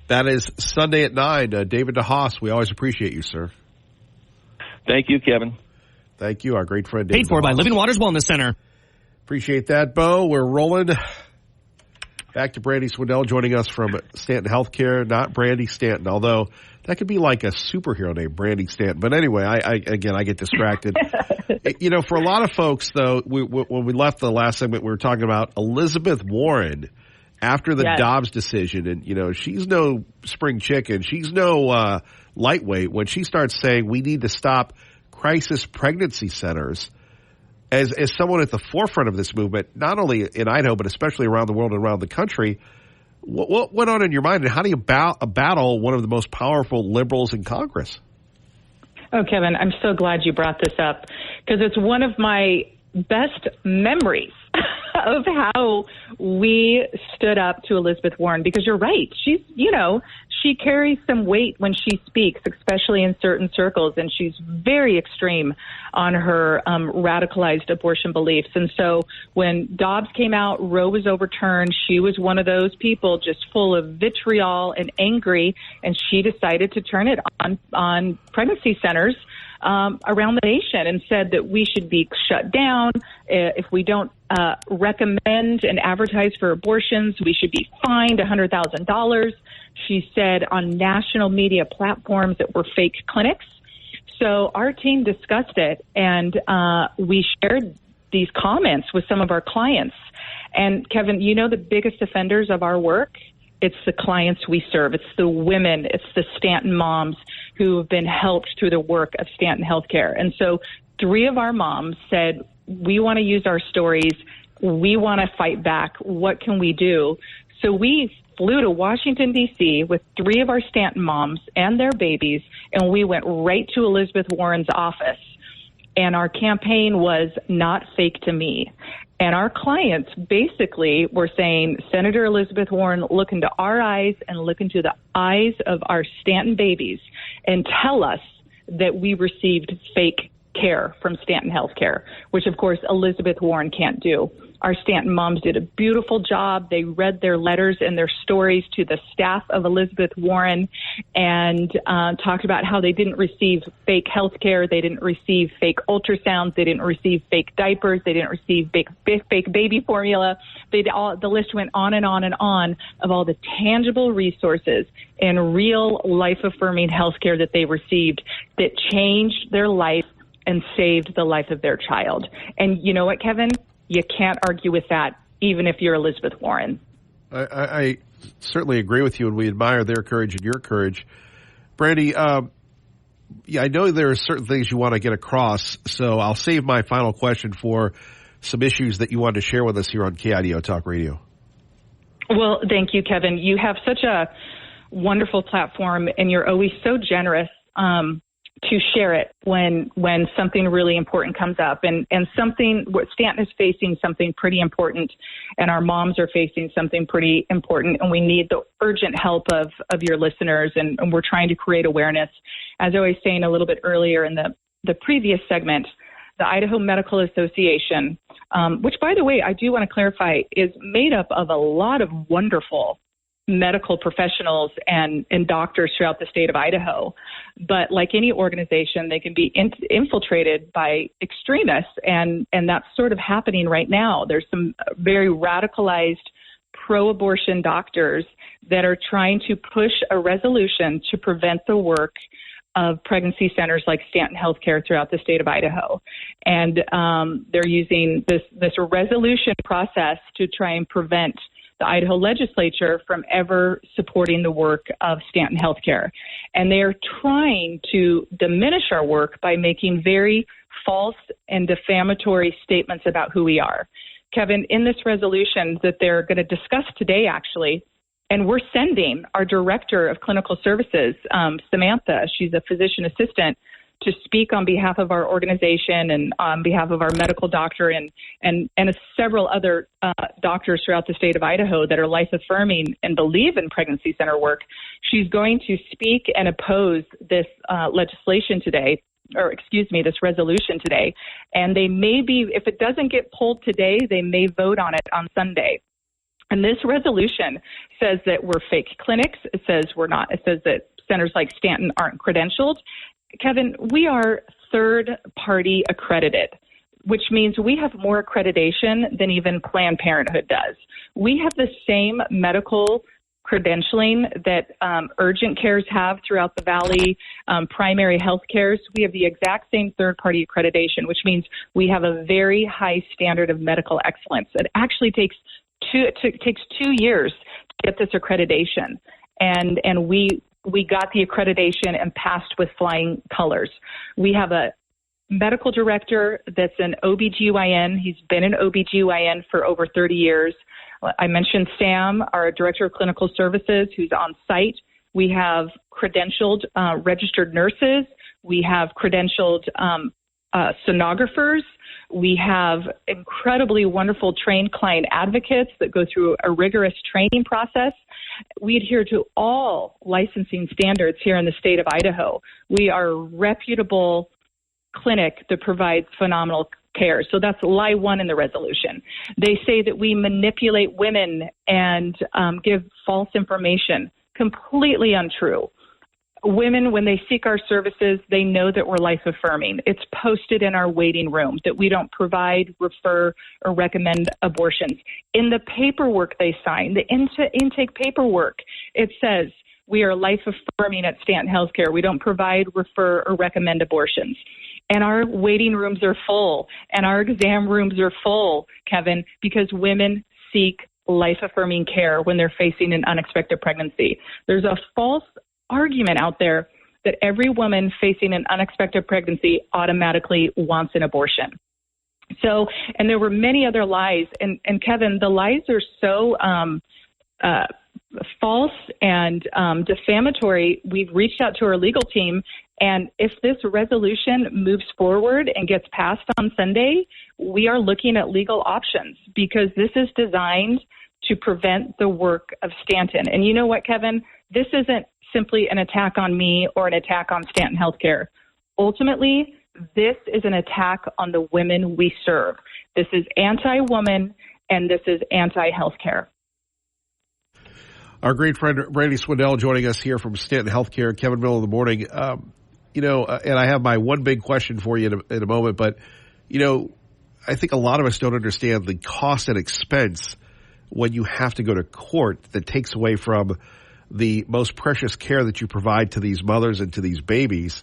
S3: That is Sunday at 9. David DeHaas, we always appreciate you, sir.
S14: Thank you, Kevin.
S3: Thank you, our great friend David
S15: Paid for
S3: DeHaas.
S15: by Living Waters Wellness Center.
S3: Appreciate that, Bo. We're rolling. Back to Brandi Swindell joining us from Stanton Healthcare. Not Brandi Stanton, although that could be like a superhero named Brandi Stanton. But anyway, I get distracted. For a lot of folks, though, when we left the last segment, we were talking about Elizabeth Warren after the Dobbs decision. And, she's no spring chicken. She's no lightweight when she starts saying we need to stop crisis pregnancy centers. As someone at the forefront of this movement, not only in Idaho, but especially around the world and around the country, what went on in your mind, and how do you battle one of the most powerful liberals in Congress?
S7: Oh, Kevin, I'm so glad you brought this up because it's one of my best memories of how we stood up to Elizabeth Warren, because you're right. She's, she carries some weight when she speaks, especially in certain circles, and she's very extreme on her radicalized abortion beliefs. And so when Dobbs came out, Roe was overturned, she was one of those people just full of vitriol and angry, and she decided to turn it on pregnancy centers around the nation and said that we should be shut down. If we don't recommend and advertise for abortions, we should be fined $100,000. She said on national media platforms that were fake clinics. So our team discussed it, and we shared these comments with some of our clients. And Kevin, the biggest offenders of our work? It's the clients we serve. It's the women. It's the Stanton moms who have been helped through the work of Stanton Healthcare. And so 3 of our moms said, we want to use our stories. We want to fight back. What can we do? So we flew to Washington, D.C. with 3 of our Stanton moms and their babies, and we went right to Elizabeth Warren's office. And our campaign was not fake to me. And our clients basically were saying, Senator Elizabeth Warren, look into our eyes and look into the eyes of our Stanton babies and tell us that we received fake care from Stanton Healthcare, which, of course, Elizabeth Warren can't do. Our Stanton moms did a beautiful job. They read their letters and their stories to the staff of Elizabeth Warren and talked about how they didn't receive fake health care. They didn't receive fake ultrasounds. They didn't receive fake diapers. They didn't receive fake baby formula. The list went on and on and on of all the tangible resources and real life-affirming health care that they received that changed their life and saved the life of their child. And you know what, Kevin? You can't argue with that, even if you're Elizabeth Warren.
S3: I certainly agree with you, and we admire their courage and your courage. Brandi, I know there are certain things you want to get across, so I'll save my final question for some issues that you wanted to share with us here on KIDO Talk Radio.
S7: Well, thank you, Kevin. You have such a wonderful platform, and you're always so generous to share it when something really important comes up, and Stanton is facing something pretty important, and our moms are facing something pretty important, and we need the urgent help of your listeners, and we're trying to create awareness. As I was saying a little bit earlier in the previous segment, the Idaho Medical Association, which, by the way, I do want to clarify, is made up of a lot of wonderful medical professionals and doctors throughout the state of Idaho. But like any organization, they can be infiltrated by extremists, and that's sort of happening right now. There's some very radicalized pro-abortion doctors that are trying to push a resolution to prevent the work of pregnancy centers like Stanton Healthcare throughout the state of Idaho. And they're using this resolution process to try and prevent the Idaho legislature from ever supporting the work of Stanton Healthcare. And they are trying to diminish our work by making very false and defamatory statements about who we are. Kevin, in this resolution that they're going to discuss today, actually, and we're sending our director of clinical services, Samantha, she's a physician assistant, to speak on behalf of our organization and on behalf of our medical doctor and several other doctors throughout the state of Idaho that are life-affirming and believe in pregnancy center work. She's going to speak and oppose this legislation today, this resolution today. And they may be, if it doesn't get pulled today, they may vote on it on Sunday. And this resolution says that we're fake clinics. It says we're not. It says that centers like Stanton aren't credentialed. Kevin, we are third-party accredited, which means we have more accreditation than even Planned Parenthood does. We have the same medical credentialing that urgent cares have throughout the valley, primary health cares. We have the exact same third-party accreditation, which means we have a very high standard of medical excellence. It actually takes 2 years to get this accreditation, and we got the accreditation and passed with flying colors. We have a medical director that's an OBGYN. He's been an OBGYN for over 30 years. I mentioned Sam, our director of clinical services, who's on site. We have credentialed registered nurses. We have credentialed sonographers. We have incredibly wonderful trained client advocates that go through a rigorous training process. We adhere to all licensing standards here in the state of Idaho. We are a reputable clinic that provides phenomenal care. So that's lie one in the resolution. They say that we manipulate women and give false information. Completely untrue. Women, when they seek our services, they know that we're life-affirming. It's posted in our waiting room that we don't provide, refer, or recommend abortions. In the paperwork they sign, the intake paperwork, it says we are life-affirming at Stanton Healthcare. We don't provide, refer, or recommend abortions. And our waiting rooms are full, and our exam rooms are full, Kevin, because women seek life-affirming care when they're facing an unexpected pregnancy. There's a false argument out there that every woman facing an unexpected pregnancy automatically wants an abortion. So, and there were many other lies. And Kevin, the lies are so false and defamatory. We've reached out to our legal team, and if this resolution moves forward and gets passed on Sunday, we are looking at legal options because this is designed to prevent the work of Stanton. And you know what, Kevin? This isn't simply an attack on me or an attack on Stanton Healthcare. Ultimately, this is an attack on the women we serve. This is anti-woman, and this is anti-healthcare.
S3: Our great friend Brandi Swindell joining us here from Stanton Healthcare. Kevin, middle of the morning. And I have my one big question for you in a moment, but, I think a lot of us don't understand the cost and expense when you have to go to court that takes away from the most precious care that you provide to these mothers and to these babies.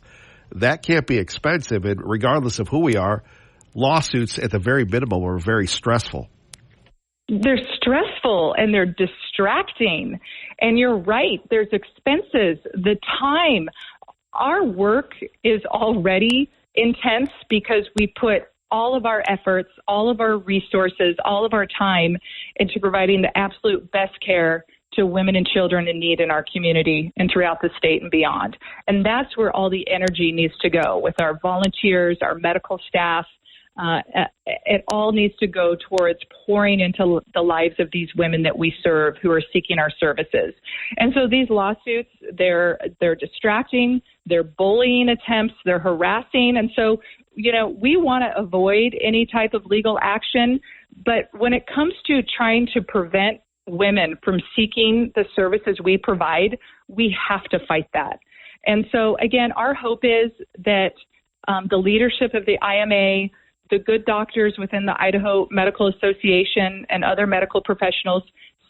S3: That can't be expensive, and regardless of who we are, lawsuits at the very minimum are very stressful.
S7: They're stressful and they're distracting. And you're right, there's expenses, the time. Our work is already intense because we put all of our efforts, all of our resources, all of our time into providing the absolute best care to women and children in need in our community and throughout the state and beyond. And that's where all the energy needs to go with our volunteers, our medical staff. It all needs to go towards pouring into the lives of these women that we serve who are seeking our services. And so these lawsuits, they're distracting, they're bullying attempts, they're harassing. And so, we want to avoid any type of legal action. But when it comes to trying to prevent women from seeking the services we provide, we have to fight that. And so, again, our hope is that the leadership of the IMA, the good doctors within the Idaho Medical Association and other medical professionals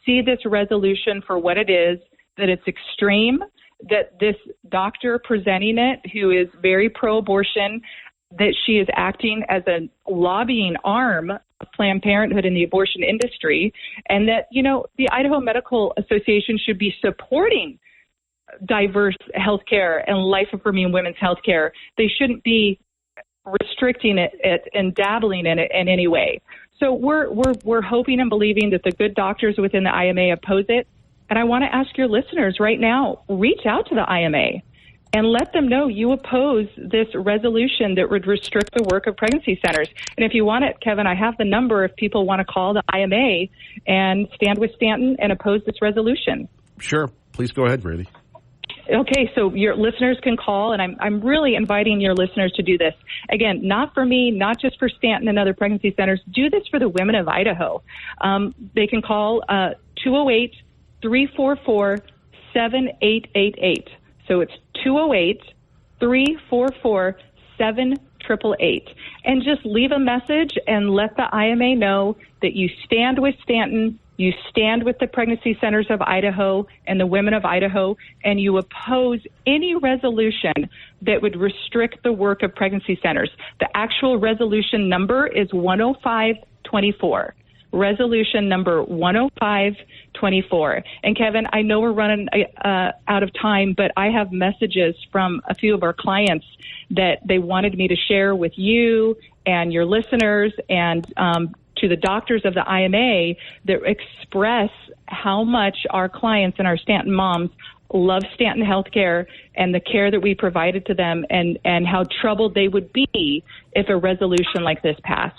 S7: see this resolution for what it is, that it's extreme, that this doctor presenting it, who is very pro-abortion, that she is acting as a lobbying arm of Planned Parenthood in the abortion industry, and that, you know, the Idaho Medical Association should be supporting diverse healthcare and life-affirming women's healthcare. They shouldn't be restricting it and dabbling in it in any way. So we're hoping and believing that the good doctors within the IMA oppose it. And I want to ask your listeners right now, reach out to the IMA and let them know you oppose this resolution that would restrict the work of pregnancy centers. And if you want it, Kevin, I have the number if people want to call the IMA and stand with Stanton and oppose this resolution.
S3: Sure. Please go ahead, Brandi.
S7: Okay, so your listeners can call, and I'm really inviting your listeners to do this. Again, not for me, not just for Stanton and other pregnancy centers. Do this for the women of Idaho. They can call 208-344-7888. So it's 208-344-7888. And just leave a message and let the IMA know that you stand with Stanton, you stand with the pregnancy centers of Idaho and the women of Idaho, and you oppose any resolution that would restrict the work of pregnancy centers. The actual resolution number is 10524. Resolution number 10524. And Kevin, I know we're running out of time, but I have messages from a few of our clients that they wanted me to share with you and your listeners and to the doctors of the IMA that express how much our clients and our Stanton moms love Stanton Healthcare and the care that we provided to them, and how troubled they would be if a resolution like this passed.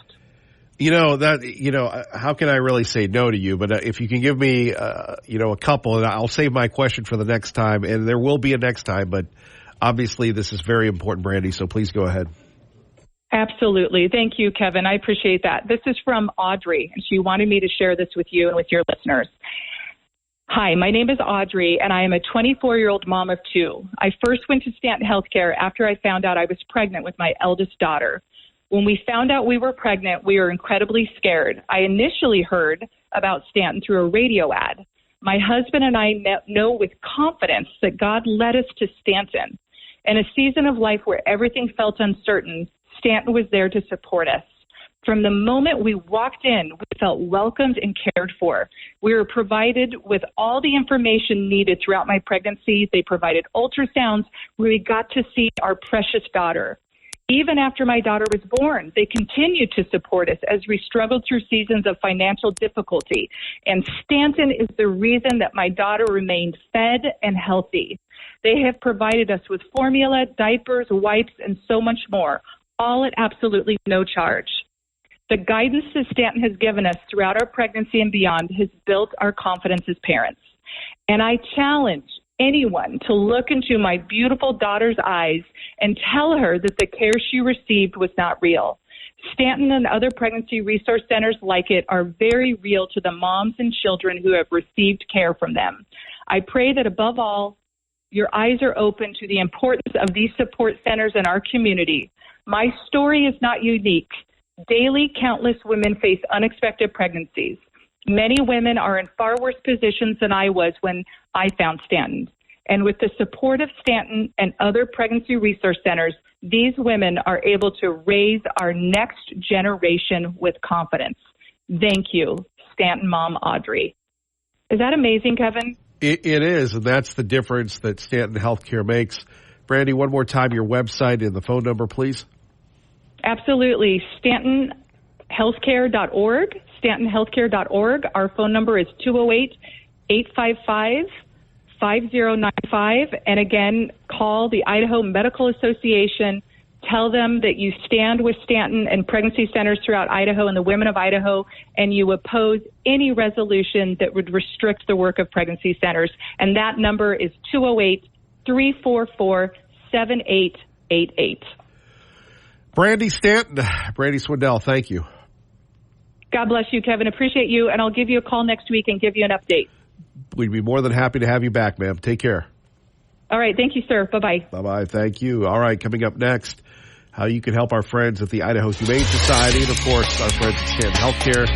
S7: How can I really say no to you? But if you can give me, a couple, and I'll save my question for the next time, and there will be a next time, but obviously this is very important, Brandi, so please go ahead. Absolutely. Thank you, Kevin. I appreciate that. This is from Audrey, and she wanted me to share this with you and with your listeners. Hi, my name is Audrey, and I am a 24-year-old mom of two. I first went to Stanton Healthcare after I found out I was pregnant with my eldest daughter. When we found out we were pregnant, we were incredibly scared. I initially heard about Stanton through a radio ad. My husband and I know with confidence that God led us to Stanton. In a season of life where everything felt uncertain, Stanton was there to support us. From the moment we walked in, we felt welcomed and cared for. We were provided with all the information needed throughout my pregnancy. They provided ultrasounds where we got to see our precious daughter. Even after my daughter was born, they continued to support us as we struggled through seasons of financial difficulty. And Stanton is the reason that my daughter remained fed and healthy. They have provided us with formula, diapers, wipes, and so much more, all at absolutely no charge. The guidance that Stanton has given us throughout our pregnancy and beyond has built our confidence as parents. And I challenge anyone to look into my beautiful daughter's eyes and tell her that the care she received was not real. Stanton and other pregnancy resource centers like it are very real to the moms and children who have received care from them. I pray that above all, your eyes are open to the importance of these support centers in our community. My story is not unique. Daily, countless women face unexpected pregnancies. Many women are in far worse positions than I was when I found Stanton. And with the support of Stanton and other pregnancy resource centers, these women are able to raise our next generation with confidence. Thank you, Stanton mom Audrey. Is that amazing, Kevin?
S3: It is, and that's the difference that Stanton Healthcare makes. Brandi, one more time, your website and the phone number, please.
S7: Absolutely. StantonHealthcare.org. StantonHealthcare.org. Our phone number is 208-855-5095. And again, call the Idaho Medical Association. Tell them that you stand with Stanton and pregnancy centers throughout Idaho and the women of Idaho, and you oppose any resolution that would restrict the work of pregnancy centers. And that number is 208-344-7888.
S3: Brandi Stanton, Brandi Swindell, thank you.
S7: God bless you, Kevin. Appreciate you, and I'll give you a call next week and give you an update.
S3: We'd be more than happy to have you back, ma'am. Take care.
S7: All right. Thank you, sir. Bye-bye.
S3: Bye-bye. Thank you. All right. Coming up next, how you can help our friends at the Idaho Humane Society, and, of course, our friends at Stanton Healthcare.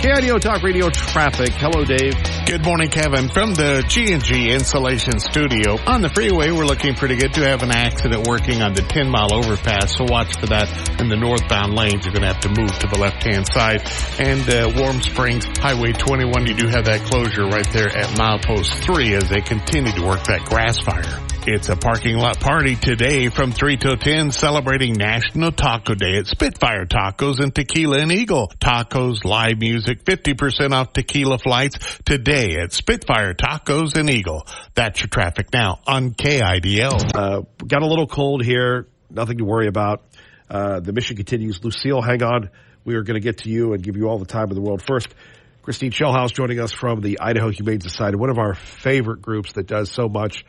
S3: KIDO Talk Radio Traffic. Hello, Dave.
S12: Good morning, Kevin. From the G&G Insulation Studio. On the freeway, we're looking pretty good. To have an accident working on the 10-mile overpass, so watch for that in the northbound lanes. You're going to have to move to the left-hand side. And Warm Springs Highway 21, you do have that closure right there at milepost 3 as they continue to work that grass fire. It's a parking lot party today from 3 till 10, celebrating National Taco Day at Spitfire Tacos and Tequila and Eagle. Tacos, live music, 50% off tequila flights today at Spitfire Tacos and Eagle. That's your traffic now on KIDL.
S3: Got a little cold here. Nothing to worry about. The mission continues. Lucille, hang on. We are going to get to you and give you all the time in the world. First, Kristine Shellhouse joining us from the Idaho Humane Society, one of our favorite groups that does so much.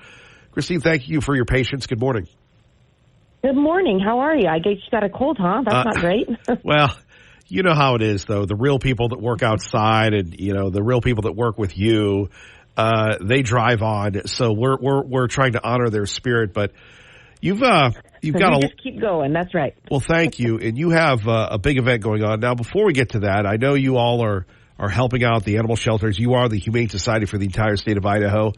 S3: Kristine, thank you for your patience. Good morning.
S15: Good morning. How are you? I guess you got a cold, huh? That's not great.
S3: Well, you know how it is, though. The real people that work outside and, the real people that work with you, they drive on. So we're trying to honor their spirit. But you've got
S15: just keep going. That's right.
S3: Well, thank you. And you have a big event going on. Now, before we get to that, I know you all are helping out the animal shelters. You are the Humane Society for the entire state of Idaho.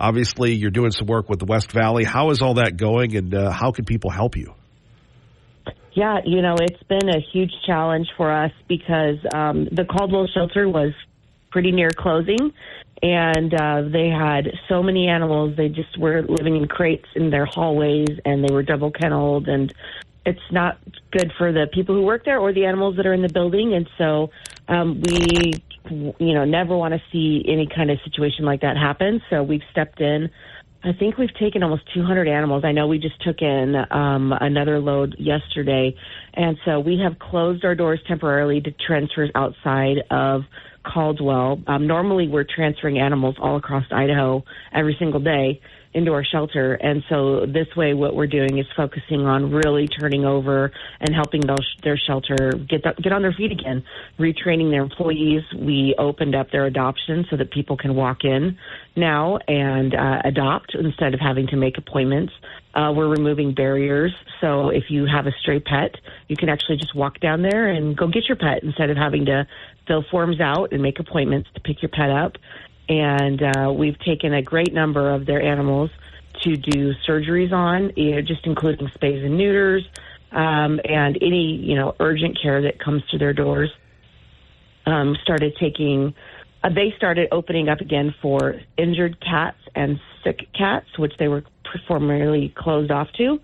S3: Obviously, you're doing some work with the West Valley. How is all that going, and how can people help you?
S15: Yeah, it's been a huge challenge for us because the Caldwell shelter was pretty near closing, and they had so many animals. They just were living in crates in their hallways, and they were double kenneled, and it's not good for the people who work there or the animals that are in the building. And so we never want to see any kind of situation like that happen. So we've stepped in. I think we've taken almost 200 animals. I know we just took in another load yesterday. And so we have closed our doors temporarily to transfers outside of Caldwell. Normally we're transferring animals all across Idaho every single day into our shelter. And so this way what we're doing is focusing on really turning over and helping their shelter get on their feet again, retraining their employees. We opened up their adoption so that people can walk in now and adopt instead of having to make appointments. We're removing barriers. So if you have a stray pet, you can actually just walk down there and go get your pet instead of having to fill forms out and make appointments to pick your pet up. And we've taken a great number of their animals to do surgeries on, just including spays and neuters, and any, urgent care that comes to their doors. They started opening up again for injured cats and sick cats, which they were formerly closed off to.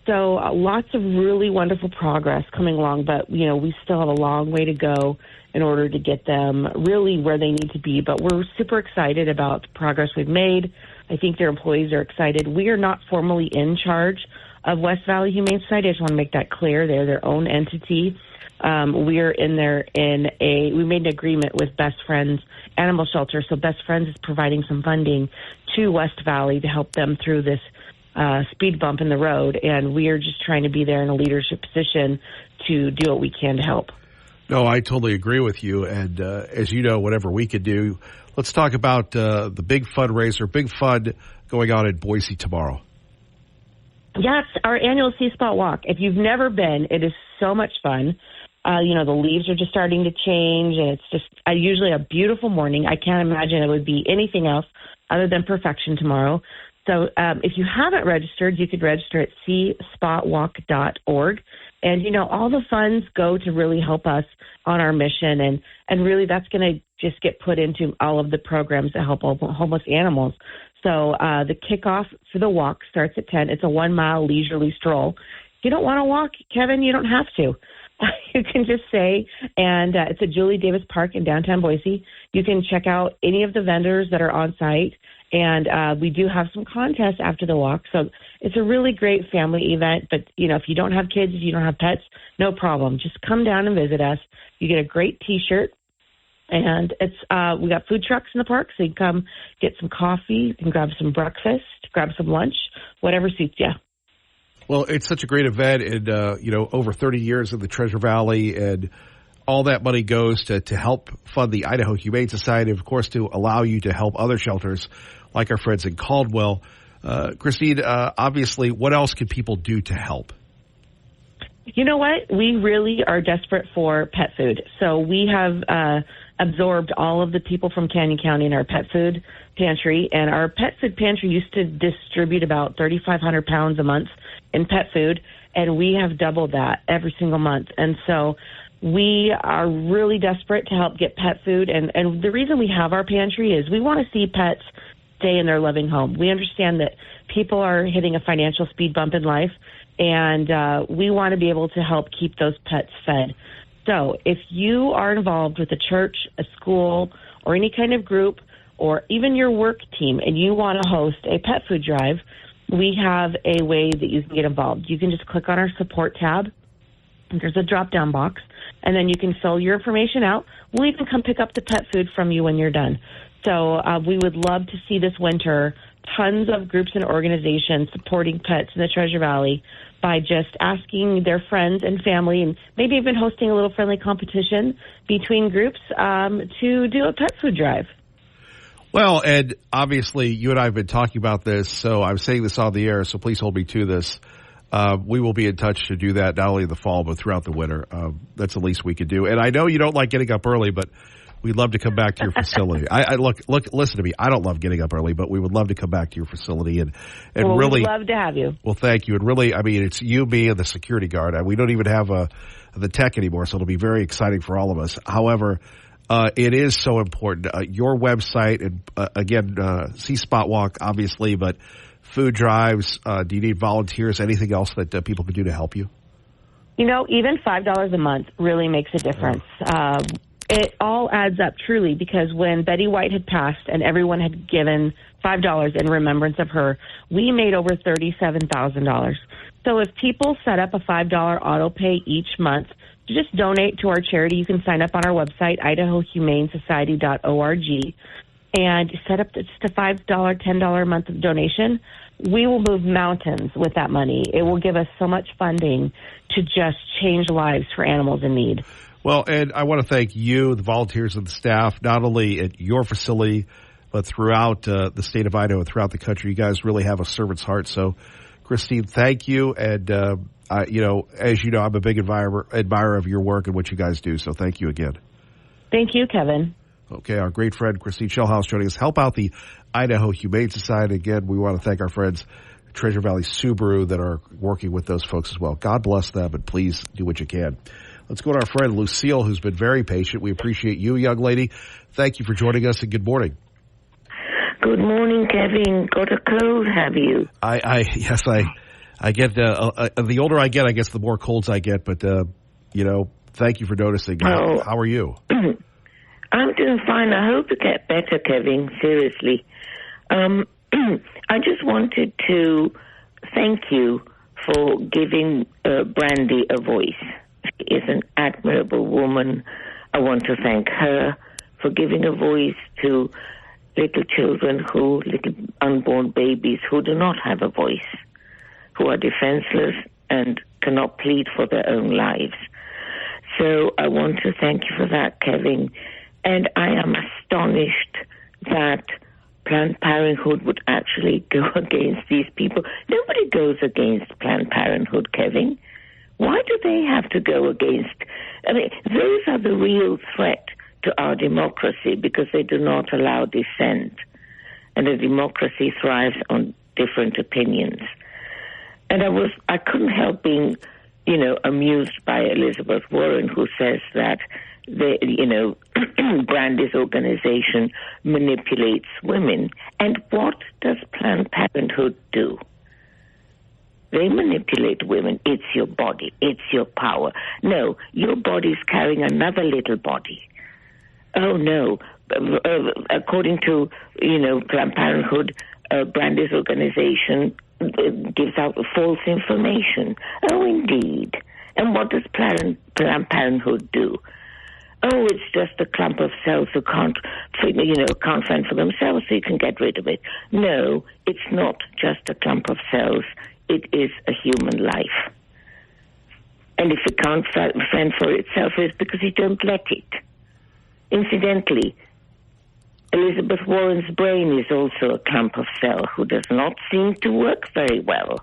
S15: So lots of really wonderful progress coming along, but, we still have a long way to go in order to get them really where they need to be. But we're super excited about the progress we've made. I think their employees are excited. We are not formally in charge of West Valley Humane Society. I just want to make that clear. They're their own entity. We're in there we made an agreement with Best Friends Animal Shelter. So Best Friends is providing some funding to West Valley to help them through this speed bump in the road. And we are just trying to be there in a leadership position to do what we can to help.
S3: No, I totally agree with you. And as you know, whatever we could do, let's talk about the big fundraiser, big fund going on in Boise tomorrow.
S15: Yes, our annual Sea Spot Walk. If you've never been, it is so much fun. The leaves are just starting to change, and it's just usually a beautiful morning. I can't imagine it would be anything else other than perfection tomorrow. So if you haven't registered, you could register at seaspotwalk.org. And, all the funds go to really help us on our mission. And really that's going to just get put into all of the programs that help homeless animals. So the kickoff for the walk starts at 10. It's a 1 mile leisurely stroll. If you don't want to walk, Kevin, you don't have to. You can just say, and it's at Julie Davis Park in downtown Boise. You can check out any of the vendors that are on site. And we do have some contests after the walk. So it's a really great family event. But, if you don't have kids, if you don't have pets, no problem. Just come down and visit us. You get a great T-shirt. And we got food trucks in the park. So you can come get some coffee. You can grab some breakfast, grab some lunch, whatever suits you.
S3: Well, it's such a great event. And, over 30 years in the Treasure Valley and all that money goes to help fund the Idaho Humane Society, of course, to allow you to help other shelters like our friends in Caldwell. Kristine, obviously, what else can people do to help?
S15: You know what? We really are desperate for pet food. So we have absorbed all of the people from Canyon County in our pet food pantry. And our pet food pantry used to distribute about 3,500 pounds a month in pet food. And we have doubled that every single month. And so we are really desperate to help get pet food. And the reason we have our pantry is we want to see pets stay in their loving home. We understand that people are hitting a financial speed bump in life, and we want to be able to help keep those pets fed. So if you are involved with a church, a school, or any kind of group, or even your work team, and you want to host a pet food drive, we have a way that you can get involved. You can just click on our support tab. There's a drop-down box, and then you can fill your information out. We'll even come pick up the pet food from you when you're done. So we would love to see this winter tons of groups and organizations supporting pets in the Treasure Valley by just asking their friends and family, and maybe even hosting a little friendly competition between groups to do a pet food drive.
S3: Well, Ed, obviously you and I have been talking about this, so I'm saying this on the air, so please hold me to this. We will be in touch to do that not only in the fall but throughout the winter. That's the least we could do. And I know you don't like getting up early, but we'd love to come back to your facility. Look, listen to me. I don't love getting up early, but we would love to come back to your facility and really.
S15: We'd love to have you.
S3: Well, thank you. And really, I mean, it's you, me, and the security guard. We don't even have the tech anymore, so it'll be very exciting for all of us. However, it is so important. Your website, and again, see Spot Walk, obviously, but food drives. Do you need volunteers? Anything else that people can do to help you?
S15: You know, even $5 a month really makes a difference. It all adds up truly, because when Betty White had passed and everyone had given $5 in remembrance of her, we made over $37,000. So if people set up a $5 auto pay each month to just donate to our charity, you can sign up on our website, idahohumanesociety.org, and set up just a $5, $10 a month donation. We will move mountains with that money. It will give us so much funding to just change lives for animals in need.
S3: Well, Ed, I want to thank you, the volunteers and the staff, not only at your facility, but throughout the state of Idaho and throughout the country. You guys really have a servant's heart. So, Kristine, thank you. And, as you know, I'm a big admirer of your work and what you guys do. So thank you again.
S15: Thank you, Kevin.
S3: Okay, our great friend, Kristine Shellhouse, joining us. Help out the Idaho Humane Society. Again, we want to thank our friends, Treasure Valley Subaru, that are working with those folks as well. God bless them, and please do what you can. Let's go to our friend Lucille, who's been very patient. We appreciate you, young lady. Thank you for joining us, and good morning.
S16: Good morning, Kevin. Got a cold, have you?
S3: Yes, I get, the older I get, I guess the more colds I get, but, thank you for noticing. How are you?
S16: I'm doing fine. I hope to get better, Kevin, seriously. I just wanted to thank you for giving Brandi a voice. She is an admirable woman. I want to thank her for giving a voice to little children, little unborn babies who do not have a voice, who are defenseless and cannot plead for their own lives. So I want to thank you for that, Kevin. And I am astonished that Planned Parenthood would actually go against these people. Nobody goes against Planned Parenthood, Kevin. Why do they have to go against? I mean, those are the real threat to our democracy, because they do not allow dissent. And a democracy thrives on different opinions. And I couldn't help being, amused by Elizabeth Warren, who says that Brandi's organization manipulates women. And what does Planned Parenthood do? They manipulate women. It's your body. It's your power. No, your body's carrying another little body. Oh, no. According to, Planned Parenthood, Brandi's organization gives out false information. Oh, indeed. And what does Planned Parenthood do? Oh, it's just a clump of cells who can't fend for themselves, so you can get rid of it. No, it's not just a clump of cells. It is a human life. And if it can't fend for itself, it's because you don't let it. Incidentally, Elizabeth Warren's brain is also a clump of cell who does not seem to work very well.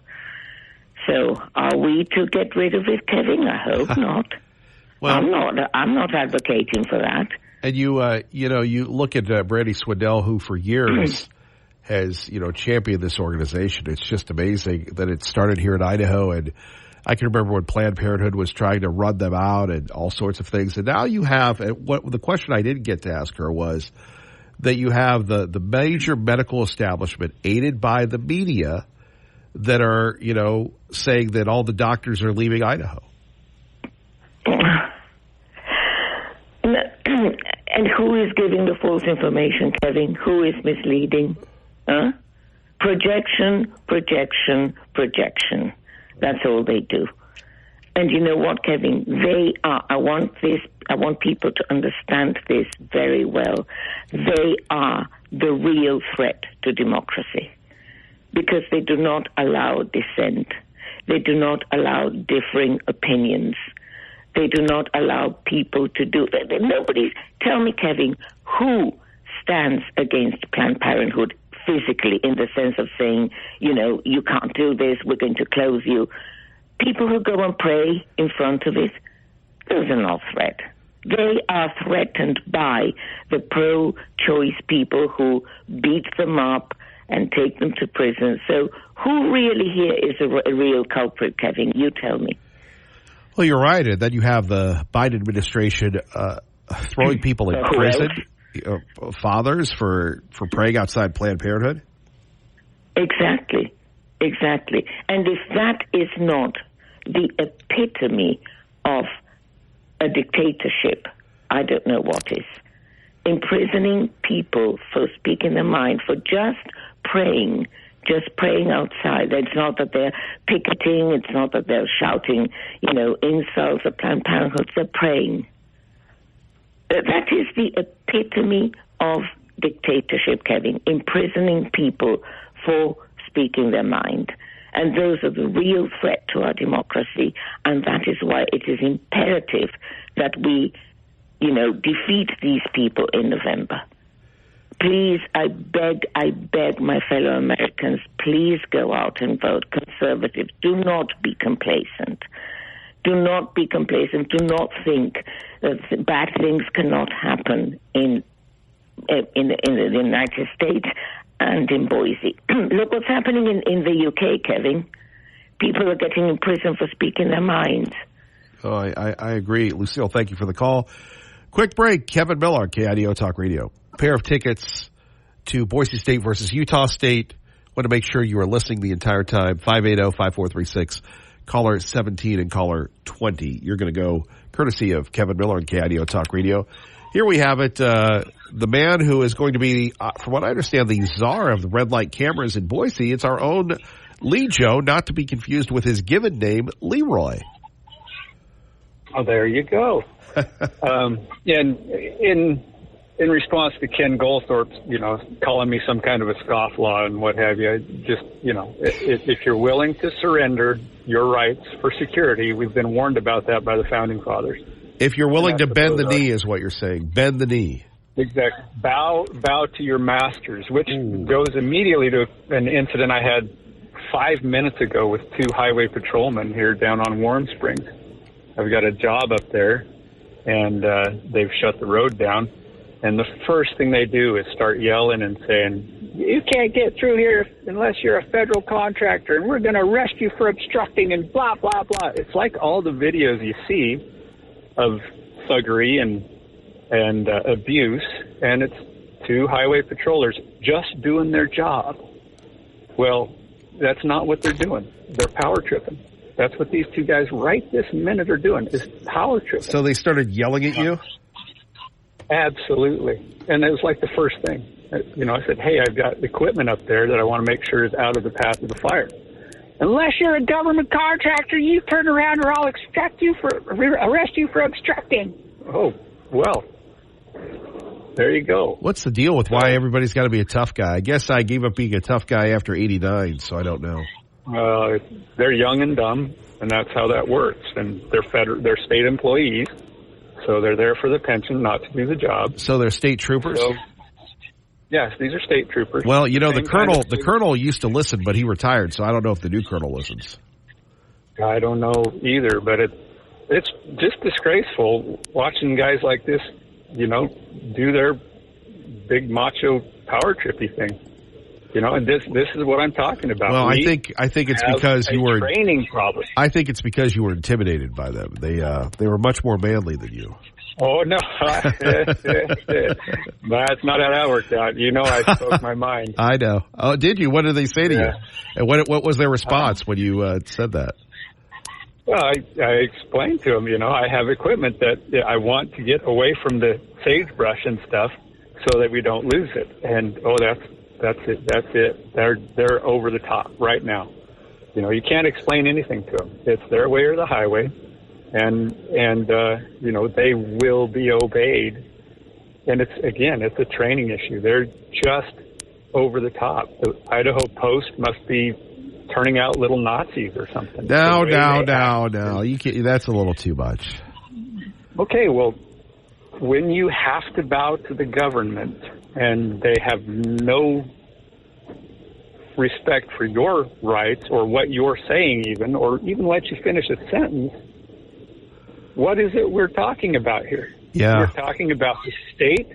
S16: So are we to get rid of it, Kevin? I hope not.
S3: Well,
S16: I'm not advocating for that.
S3: And you look at Brandi Swindell, who for years has, championed this organization. It's just amazing that it started here in Idaho. And I can remember when Planned Parenthood was trying to run them out and all sorts of things. And now you have, the question I didn't get to ask her was that you have the major medical establishment aided by the media that are, saying that all the doctors are leaving Idaho.
S16: And who is giving the false information, Kevin? Who is misleading? Projection, projection, projection. That's all they do. And you know what, Kevin? I want people to understand this very well. They are the real threat to democracy because they do not allow dissent. They do not allow differing opinions. They do not allow people to do that. Tell me, Kevin, who stands against Planned Parenthood physically in the sense of saying, you can't do this, we're going to close you. People who go and pray in front of it, those are not threat. They are threatened by the pro-choice people who beat them up and take them to prison. So who really here is a real culprit, Kevin? You tell me.
S3: Well, you're right. And then you have the Biden administration throwing people in prison, fathers for praying outside Planned Parenthood.
S16: Exactly. And if that is not the epitome of a dictatorship, I don't know what is. Imprisoning people for speaking their mind, for just praying outside. It's not that they're picketing, it's not that they're shouting, insults at Planned Parenthood, they're praying. That is the epitome of dictatorship, Kevin, imprisoning people for speaking their mind. And those are the real threat to our democracy, and that is why it is imperative that we, defeat these people in November. Please, I beg my fellow Americans, please go out and vote Conservative. Do not be complacent. Do not be complacent. Do not think that bad things cannot happen in the United States and in Boise. Look what's happening in the UK, Kevin. People are getting in prison for speaking their minds.
S3: Oh, I agree. Lucille, thank you for the call. Quick break. Kevin Miller, KIDO Talk Radio. Pair of tickets to Boise State versus Utah State. Want to make sure you are listening the entire time. 580-5436. Caller 17 and caller 20. You're going to go courtesy of Kevin Miller and KIDO Talk Radio. Here we have it. The man who is going to be, from what I understand, the czar of the red light cameras in Boise. It's our own Lee Joe, not to be confused with his given name, Leroy.
S17: Oh, there you go. In response to Ken Goldthorpe, calling me some kind of a scofflaw and what have you, just, if you're willing to surrender your rights for security, we've been warned about that by the Founding Fathers.
S3: If you're willing to bend the knee is what you're saying. Bend the knee.
S17: Exactly. Bow to your masters, which goes immediately to an incident I had 5 minutes ago with 2 highway patrolmen here down on Warm Springs. I've got a job up there, and they've shut the road down. And the first thing they do is start yelling and saying, you can't get through here unless you're a federal contractor, and we're going to arrest you for obstructing and blah, blah, blah. It's like all the videos you see of thuggery and abuse, and it's 2 highway patrollers just doing their job. Well, that's not what they're doing. They're power tripping. That's what these 2 guys right this minute are doing, is power tripping.
S3: So they started yelling at you?
S17: Absolutely. And it was like the first thing. I said, hey, I've got equipment up there that I want to make sure is out of the path of the fire. Unless you're a government contractor, you turn around or I'll arrest you for obstructing. Oh, well, there you go.
S3: What's the deal with why everybody's got to be a tough guy? I guess I gave up being a tough guy after 89, so I don't know.
S17: They're young and dumb. and that's how that works. And they're state employees, so they're there for the pension, not to do the job.
S3: So they're state troopers?
S17: So, yes, these are state troopers.
S3: Well, you know, the colonel used to listen, but he retired, so I don't know if the new colonel listens.
S17: I don't know either, but it's just disgraceful watching guys like this, you know, do their big macho power trippy thing. You know, and this is what I'm talking about.
S3: Well, I think it's because you were
S17: training problem.
S3: I think it's because you were intimidated by them. They were much more manly than you.
S17: Oh no, that's not how that worked out. You know, I spoke my mind.
S3: I know. Oh, did you? What did they say to you? And what was their response when you said that?
S17: Well, I explained to them, you know, I have equipment that I want to get away from the sagebrush and stuff so that we don't lose it. And that's it. They're over the top right now. You know, you can't explain anything to them. It's their way or the highway, and you know, they will be obeyed. And it's a training issue. They're just over the top. The Idaho Post must be turning out little Nazis or something.
S3: No. You can't, that's a little too much.
S17: Okay, well, when you have to bow to the government and they have no respect for your rights or what you're saying even, or even let you finish a sentence, what is it we're talking about here?
S3: Yeah.
S17: We're talking about the state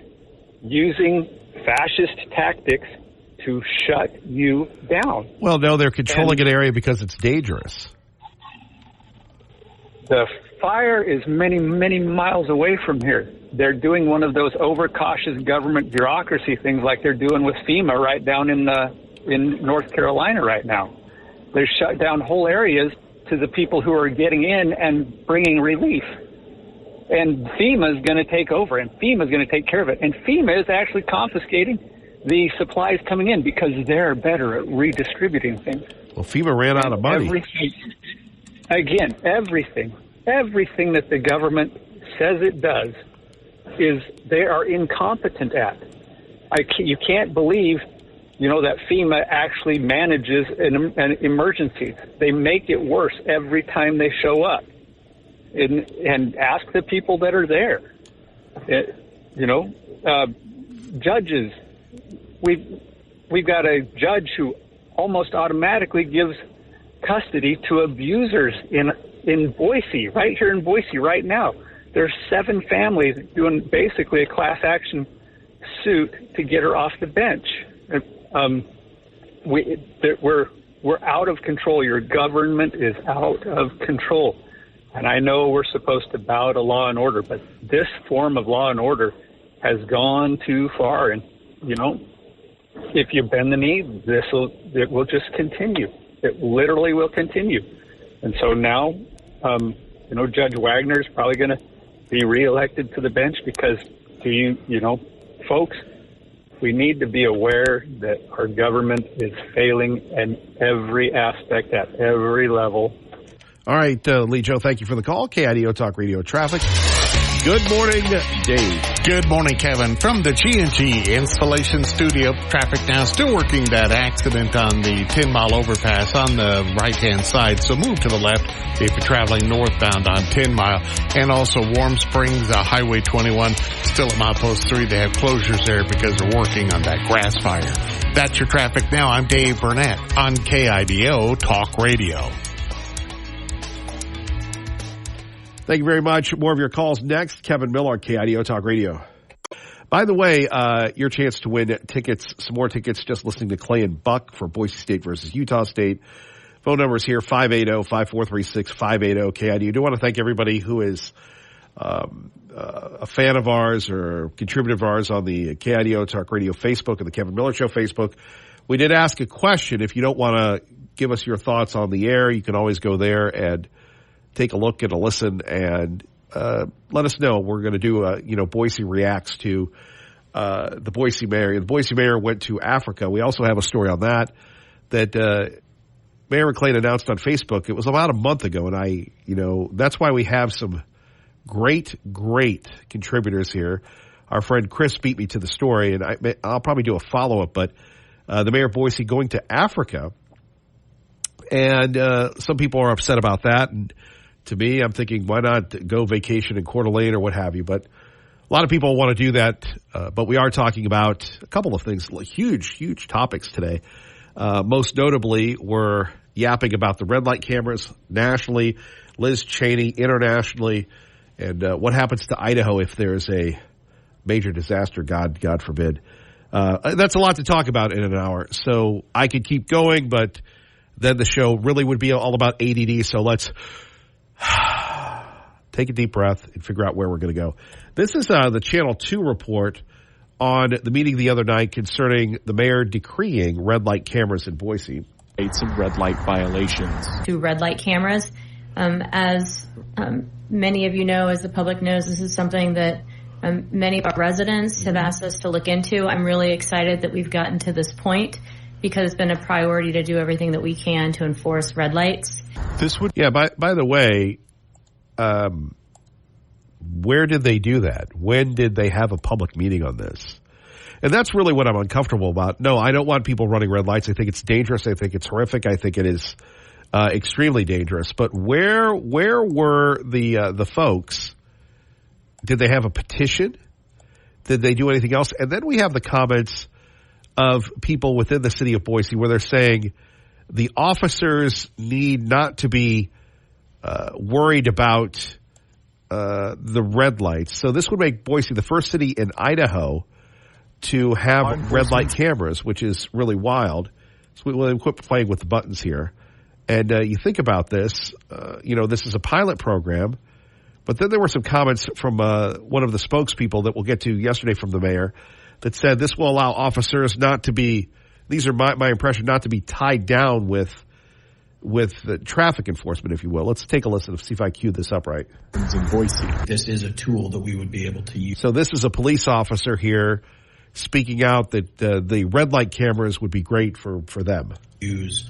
S17: using fascist tactics to shut you down.
S3: Well, no, they're controlling an area because it's dangerous.
S17: The fire is many, many miles away from here. They're doing one of those overcautious government bureaucracy things like they're doing with FEMA right down in North Carolina right now. They've shut down whole areas to the people who are getting in and bringing relief. And FEMA is going to take over, and FEMA is going to take care of it. And FEMA is actually confiscating the supplies coming in because they're better at redistributing things.
S3: Well, FEMA ran out of money.
S17: Everything that the government says it does is they are incompetent at. You can't believe, you know, that FEMA actually manages an emergency. They make it worse every time they show up. And ask the people that are there. Judges. We've got a judge who almost automatically gives custody to abusers in Boise, right here in Boise right now. There's 7 families doing basically a class action suit to get her off the bench. We're out of control. Your government is out of control. And I know we're supposed to bow to law and order, but this form of law and order has gone too far. And, you know, if you bend the knee, it will just continue. It literally will continue. And so now, Judge Wagner is probably going to be reelected to the bench because, folks, we need to be aware that our government is failing in every aspect at every level.
S3: All right, Lee Joe, thank you for the call. KIDO Talk Radio Traffic. Good morning, Dave.
S12: Good morning, Kevin. From the G&G Installation Studio, traffic now still working that accident on the 10-mile overpass on the right-hand side. So move to the left if you're traveling northbound on 10 Mile. And also Warm Springs, Highway 21, still at milepost 3. They have closures there because they're working on that grass fire. That's your traffic now. I'm Dave Burnett on KIDO Talk Radio.
S3: Thank you very much. More of your calls next. Kevin Miller, KIDO Talk Radio. By the way, your chance to win tickets, some more tickets, just listening to Clay and Buck for Boise State versus Utah State. Phone numbers here, 580-5436-580 KIDO. I do want to thank everybody who is a fan of ours or contributor of ours on the KIDO Talk Radio Facebook and the Kevin Miller Show Facebook. We did ask a question. If you don't want to give us your thoughts on the air, you can always go there and take a look and a listen and let us know. We're going to do Boise reacts to the Boise mayor. The Boise mayor went to Africa. We also have a story on that Mayor McLean announced on Facebook. It was about a month ago, and that's why we have some great contributors here. Our friend Chris beat me to the story, and I'll probably do a follow-up, but the mayor of Boise going to Africa And some people are upset about that. And to me, I'm thinking, why not go vacation in Coeur d'Alene or what have you? But a lot of people want to do that. But we are talking about a couple of things, huge topics today. Most notably, we're yapping about the red light cameras nationally, Liz Cheney internationally, and what happens to Idaho if there's a major disaster, God forbid. That's a lot to talk about in an hour. So I could keep going, but then the show really would be all about ADD. So let's take a deep breath and figure out where we're going to go. This is the Channel 2 report on the meeting the other night concerning the mayor decreeing red light cameras in Boise.
S18: Some red light violations.
S4: To red light cameras. As many of you know, as the public knows, this is something that many of our residents have asked us to look into. I'm really excited that we've gotten to this point because it's been a priority to do everything that we can to enforce red lights.
S3: Yeah, by the way, where did they do that? When did they have a public meeting on this? And that's really what I'm uncomfortable about. No, I don't want people running red lights. I think it's dangerous. I think it's horrific. I think it is extremely dangerous. But where were the folks? Did they have a petition? Did they do anything else? And then we have the comments of people within the city of Boise where they're saying the officers need not to be worried about the red lights. So this would make Boise the first city in Idaho to have red light cameras, which is really wild. So we'll quit playing with the buttons here. And you think about this, this is a pilot program. But then there were some comments from one of the spokespeople that we'll get to yesterday from the mayor that said this will allow officers not to be, these are my impression, not to be tied down with the traffic enforcement, if you will. Let's take a listen and see if I queued this up right.
S18: In Boise.
S19: This is a tool that we would be able to use.
S3: So this is a police officer here speaking out that the red light cameras would be great for them.
S19: Use,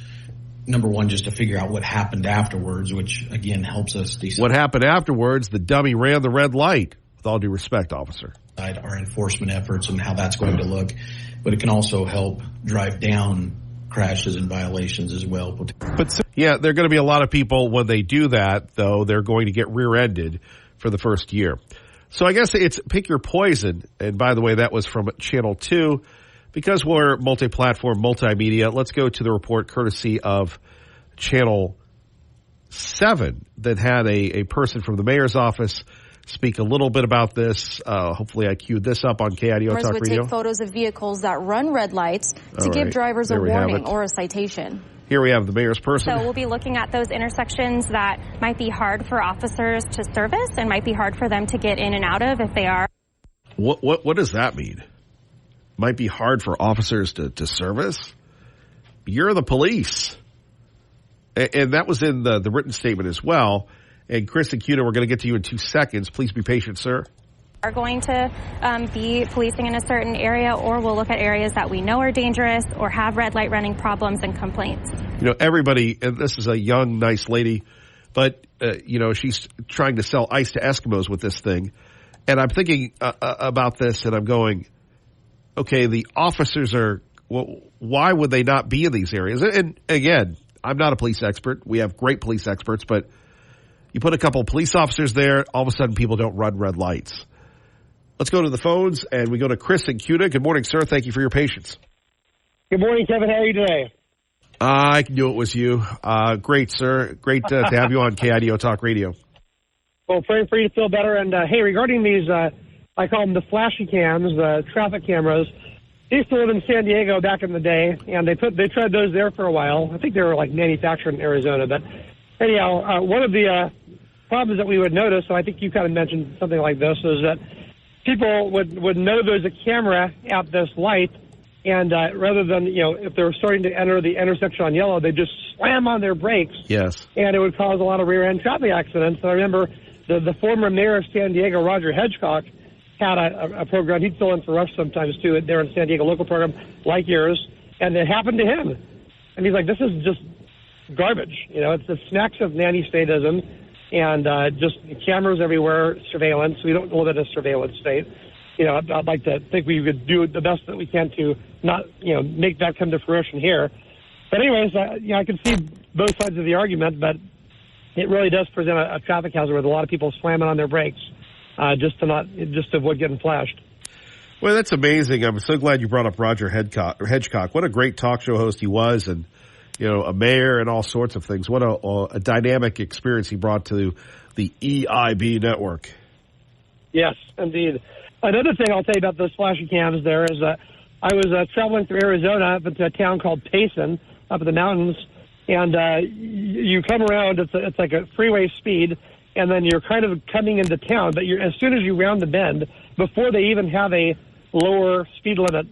S19: number one, just to figure out what happened afterwards, which, again, helps us decide.
S3: What happened afterwards, the dummy ran the red light, with all due respect, officer.
S19: Our enforcement efforts and how that's going to look. But it can also help drive down crashes and violations as well.
S3: But yeah, there are going to be a lot of people when they do that, though, they're going to get rear-ended for the first year. So I guess it's pick your poison. And by the way, that was from Channel 2. Because we're multi-platform, multimedia, let's go to the report courtesy of Channel 7 that had a person from the mayor's office speak a little bit about this. Hopefully I queued this up on KIDO Talk
S22: would
S3: Radio.
S22: Take photos of vehicles that run red lights to give drivers a warning or a citation.
S3: Here we have the mayor's person.
S5: So we'll be looking at those intersections that might be hard for officers to service and might be hard for them to get in and out of if they are.
S3: What does that mean? Might be hard for officers to service? You're the police. And that was in the written statement as well. And Kristine, we're going to get to you in 2 seconds. Please be patient, sir.
S5: Are going to be policing in a certain area, or we'll look at areas that we know are dangerous or have red light running problems and complaints.
S3: Everybody, and this is a young, nice lady, but, she's trying to sell ice to Eskimos with this thing. And I'm thinking about this, and I'm going, okay, the officers why would they not be in these areas? And again, I'm not a police expert. We have great police experts, but you put a couple of police officers there, all of a sudden people don't run red lights. Let's go to the phones, and we go to Kristine. Good morning, sir. Thank you for your patience.
S24: Good morning, Kevin. How are you today?
S3: I knew it was you. Great, sir. Great to have you on KIDO Talk Radio.
S24: Well, praying for you to feel better. And, hey, regarding these, I call them the flashy cams, the traffic cameras. I used to live in San Diego back in the day, and they tried those there for a while. I think they were, manufactured in Arizona. But anyhow, one of the problems that we would notice, so I think you kind of mentioned something like this, is that people would know there's a camera at this light, and rather than, if they were starting to enter the intersection on yellow, they just slam on their brakes.
S3: Yes.
S24: And it would cause a lot of rear-end traffic accidents. And I remember the former mayor of San Diego, Roger Hedgecock, had a program. He'd fill in for us sometimes, too, there in San Diego, local program like yours, and it happened to him. And he's like, this is just garbage. It's the snacks of nanny statism. And just cameras everywhere, surveillance. We don't live in a surveillance state. I'd like to think we would do the best that we can to not, make that come to fruition here. But anyways, I can see both sides of the argument, but it really does present a traffic hazard with a lot of people slamming on their brakes just to avoid getting flashed.
S3: Well, that's amazing. I'm so glad you brought up Roger Hedgecock. What a great talk show host he was, and a mayor and all sorts of things. What a dynamic experience he brought to the EIB network.
S24: Yes, indeed. Another thing I'll tell you about those flashy cams there is I was traveling through Arizona up into a town called Payson up in the mountains, and you come around, it's like a freeway speed, and then you're kind of coming into town, but as soon as you round the bend, before they even have a lower speed limit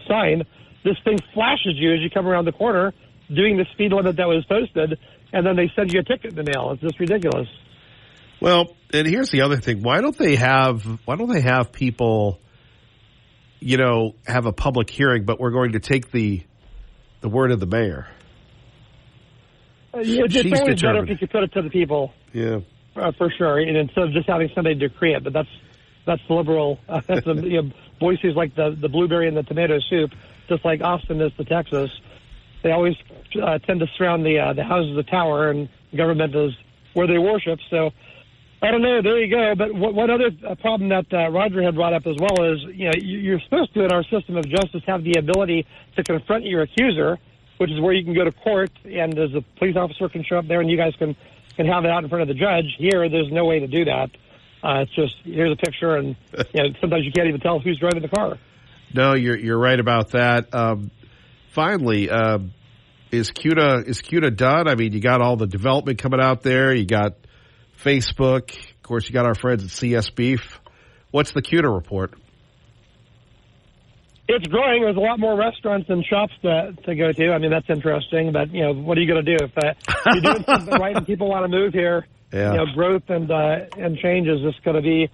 S24: sign, this thing flashes you as you come around the corner doing the speed limit that was posted, and then they send you a ticket in the mail. It's just ridiculous.
S3: Well, and here's the other thing. Why don't they have people, have a public hearing, but we're going to take the word of the mayor?
S24: It's always better if you could put it to the people.
S3: Yeah.
S24: For sure. And instead of just having somebody decree it, but that's liberal. Boise is like the blueberry and the tomato soup, just like Austin is to Texas. They always tend to surround the houses of the tower, and government is where they worship. So I don't know. There you go. But one other problem that Roger had brought up as well is, you're supposed to, in our system of justice, have the ability to confront your accuser, which is where you can go to court, and as a police officer can show up there, and you guys can have it out in front of the judge. Here, there's no way to do that. It's just, here's a picture, and sometimes you can't even tell who's driving the car.
S3: No, you're right about that. Finally, is CUDA done? I mean, you got all the development coming out there. You got Facebook. Of course, you got our friends at CS Beef. What's the CUDA report?
S24: It's growing. There's a lot more restaurants and shops to go to. I mean, that's interesting. But, what are you going to do? If you're doing something right and people want to move here, growth and change is just going to be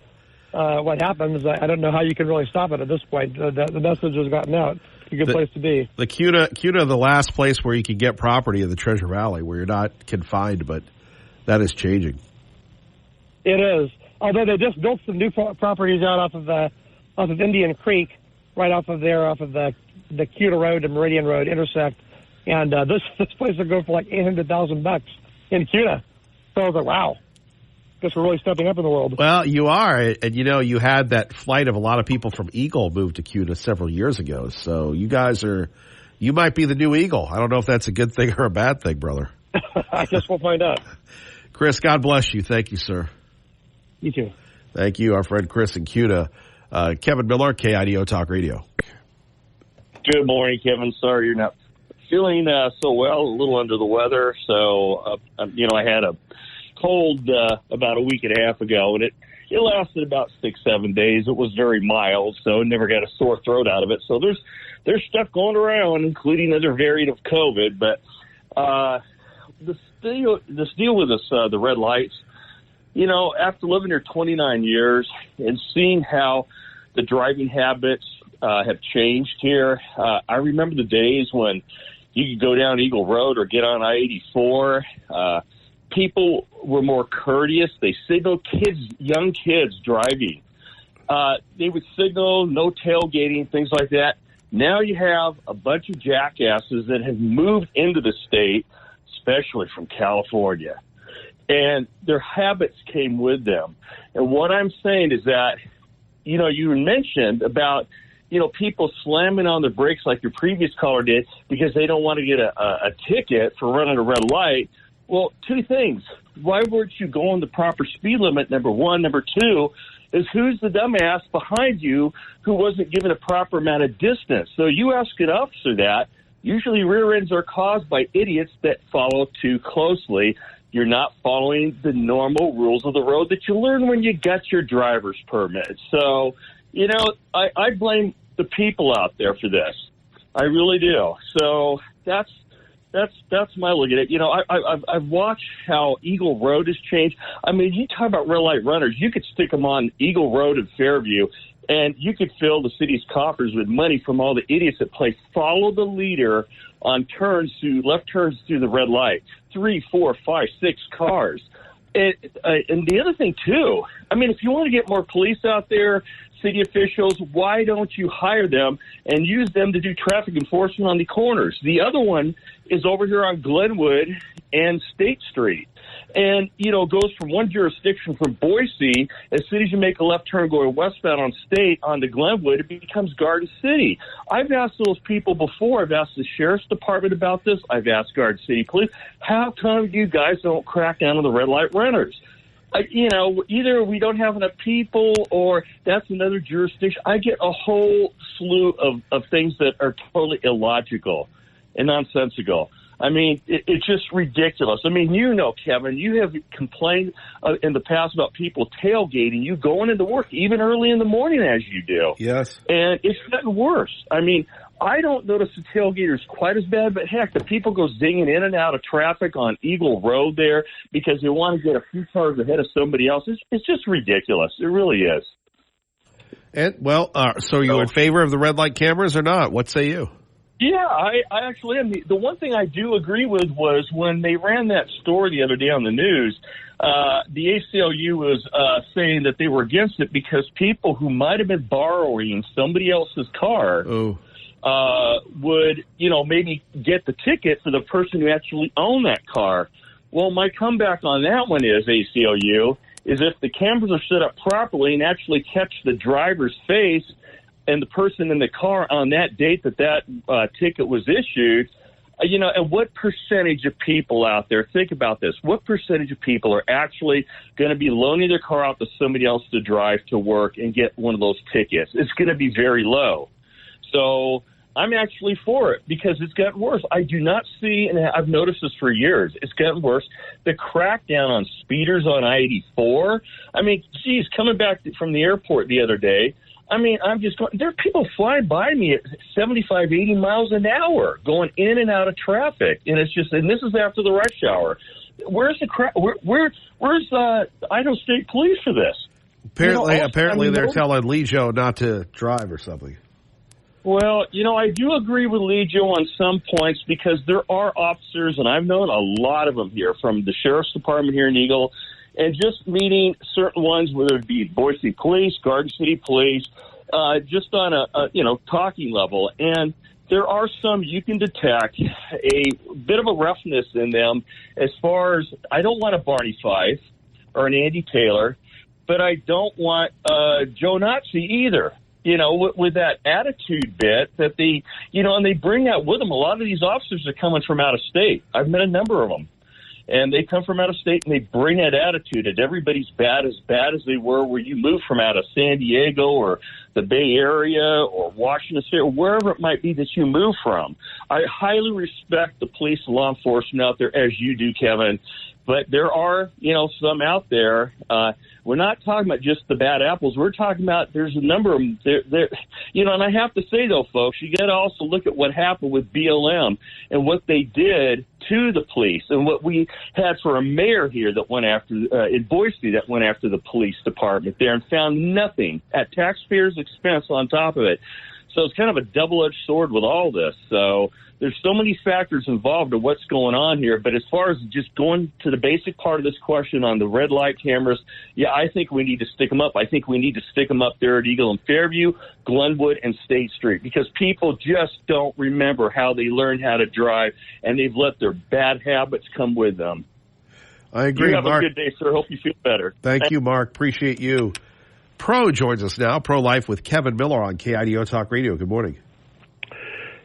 S24: what happens. I don't know how you can really stop it at this point. The message has gotten out. It's a good place to be.
S3: The CUDA, the last place where you can get property in the Treasure Valley, where you're not confined, but that is changing.
S24: It is. Although they just built some new properties out off of Indian Creek, right off of the CUDA Road and Meridian Road intersect, and this place will go for like $800,000 in CUDA. So I was like, wow, guess we're really stepping up in the world.
S3: Well, you are, and you had that flight of a lot of people from Eagle moved to CUDA several years ago. So you might be the new Eagle. I don't know if that's a good thing or a bad thing, brother.
S24: I guess we'll find out.
S3: Chris, God bless you. Thank you, sir.
S24: You too.
S3: Thank you, our friend Chris in CUDA. Kevin Miller, KIDO Talk Radio.
S1: Good morning, Kevin. Sorry you're not feeling so well, a little under the weather. So, I had a cold about a week and a half ago, and it lasted about 6-7 days. It was very mild, so never got a sore throat out of it. So there's stuff going around, including another variant of COVID. But this deal with the red lights, after living here 29 years and seeing how the driving habits have changed here, I remember the days when you could go down Eagle Road or get on I-84. People were more courteous. They signaled young kids driving. They would signal no tailgating, things like that. Now you have a bunch of jackasses that have moved into the state, especially from California. And their habits came with them. And what I'm saying is that, you mentioned about, people slamming on the brakes like your previous caller did because they don't want to get a ticket for running a red light. Well, two things. Why weren't you going the proper speed limit, number one? Number two is who's the dumbass behind you who wasn't given a proper amount of distance? So you ask an officer that. Usually rear ends are caused by idiots that follow too closely. You're not following the normal rules of the road that you learn when you got your driver's permit. So, I blame the people out there for this. I really do. So that's my look at it. I've watched how Eagle Road has changed. I mean, you talk about red light runners. You could stick them on Eagle Road in Fairview, and you could fill the city's coffers with money from all the idiots that play follow the leader on left turns through the red light. 3, 4, 5, 6 cars. And the other thing, too, I mean, if you want to get more police out there, city officials, why don't you hire them and use them to do traffic enforcement on the corners? The other one is over here on Glenwood and State Street. And, goes from one jurisdiction from Boise. As soon as you make a left turn going westbound on State onto Glenwood, it becomes Garden City. I've asked those people before. I've asked the Sheriff's Department about this. I've asked Garden City Police. How come you guys don't crack down on the red light renters? Either we don't have enough people or that's another jurisdiction. I get a whole slew of things that are totally illogical and nonsensical. I mean, it's just ridiculous. I mean, Kevin, you have complained in the past about people tailgating, you going into work even early in the morning as you do.
S3: Yes.
S1: And it's gotten worse. I mean, I don't notice the tailgaters quite as bad, but heck, the people go zinging in and out of traffic on Eagle Road there because they want to get a few cars ahead of somebody else. It's just ridiculous. It really is.
S3: And so are you in favor of the red light cameras or not? What say you?
S1: Yeah, I actually am. The one thing I do agree with was when they ran that story the other day on the news, the ACLU was saying that they were against it because people who might have been borrowing somebody else's car would, maybe get the ticket for the person who actually owned that car. Well, my comeback on that one is, ACLU, is if the cameras are set up properly and actually catch the driver's face and the person in the car on that date that ticket was issued, and what percentage of people out there, think about this, what percentage of people are actually going to be loaning their car out to somebody else to drive to work and get one of those tickets? It's going to be very low. So I'm actually for it because it's gotten worse. I do not see, and I've noticed this for years, it's gotten worse. The crackdown on speeders on I-84, I mean, geez, coming back from the airport the other day, I mean, I'm just going, there are people flying by me at 75, 80 miles an hour going in and out of traffic. And it's just, and this is after the rush hour. Where's the where's Idaho State Police for this?
S3: Apparently they're telling Legio not to drive or something.
S1: Well, I do agree with Legio on some points because there are officers, and I've known a lot of them here from the Sheriff's Department here in Eagle, and just meeting certain ones, whether it be Boise Police, Garden City Police, just on a talking level. And there are some you can detect a bit of a roughness in them as far as I don't want a Barney Fife or an Andy Taylor, but I don't want Joe Nazi either. With that attitude bit that and they bring that with them. A lot of these officers are coming from out of state. I've met a number of them. And they come from out of state, and they bring that attitude that everybody's bad as they were where you move from out of San Diego or the Bay Area or Washington State or wherever it might be that you move from. I highly respect the police and law enforcement out there, as you do, Kevin. But there are, some out there. We're not talking about just the bad apples. We're talking about there's a number of them. And I have to say, though, folks, you got to also look at what happened with BLM and what they did to the police and what we had for a mayor here that went after, in Boise, that went after the police department there and found nothing at taxpayers' expense on top of it. So it's kind of a double-edged sword with all this. So there's so many factors involved in what's going on here. But as far as just going to the basic part of this question on the red light cameras, yeah, I think we need to stick them up. I think we need to stick them up there at Eagle and Fairview, Glenwood, and State Street because people just don't remember how they learned how to drive, and they've let their bad habits come with them.
S3: I agree,
S1: you have
S3: Mark.
S1: a good day, sir. Hope you feel better.
S3: Thank you, Mark. Appreciate you. Pro joins us now. Pro Life with Kevin Miller on KIDO Talk Radio. Good morning.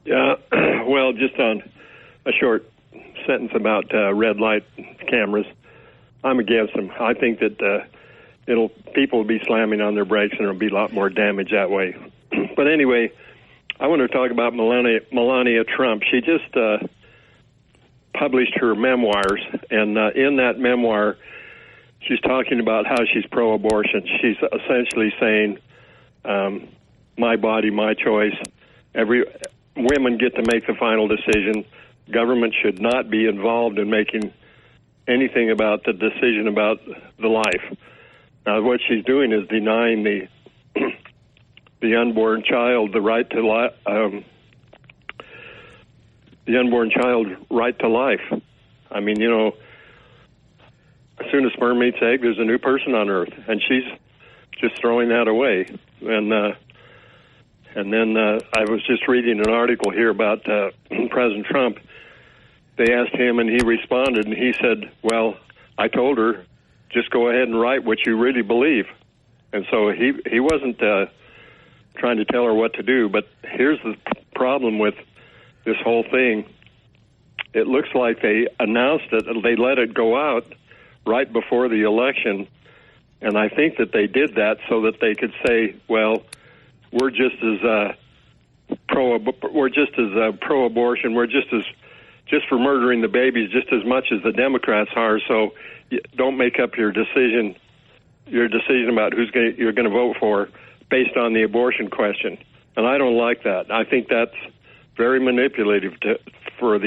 S6: Yeah, well, just on a short sentence about red light cameras, I'm against them. I think that people will be slamming on their brakes and there'll be a lot more damage that way. But anyway, I want to talk about Melania Trump. She just published her memoirs, and in that memoir, she's talking about how she's pro-abortion. She's essentially saying, my body, my choice. Women get to make the final decision. Government should not be involved in making anything about the decision about the life. Now, what she's doing is denying the unborn child the right to life. The unborn child right to life. I mean, soon as sperm meets egg, there's a new person on Earth, and she's just throwing that away. And then I was just reading an article here about President Trump. They asked him, and he responded, and he said, well, I told her, just go ahead and write what you really believe. And so he wasn't trying to tell her what to do. But here's the problem with this whole thing. It looks like they announced it, they let it go out right before the election. And I think that they did that so that they could say, well, we're just as pro-abortion, we're just for murdering the babies just as much as the Democrats are. So don't make up your decision about you're going to vote for based on the abortion question. And I don't like that. I think that's very manipulative for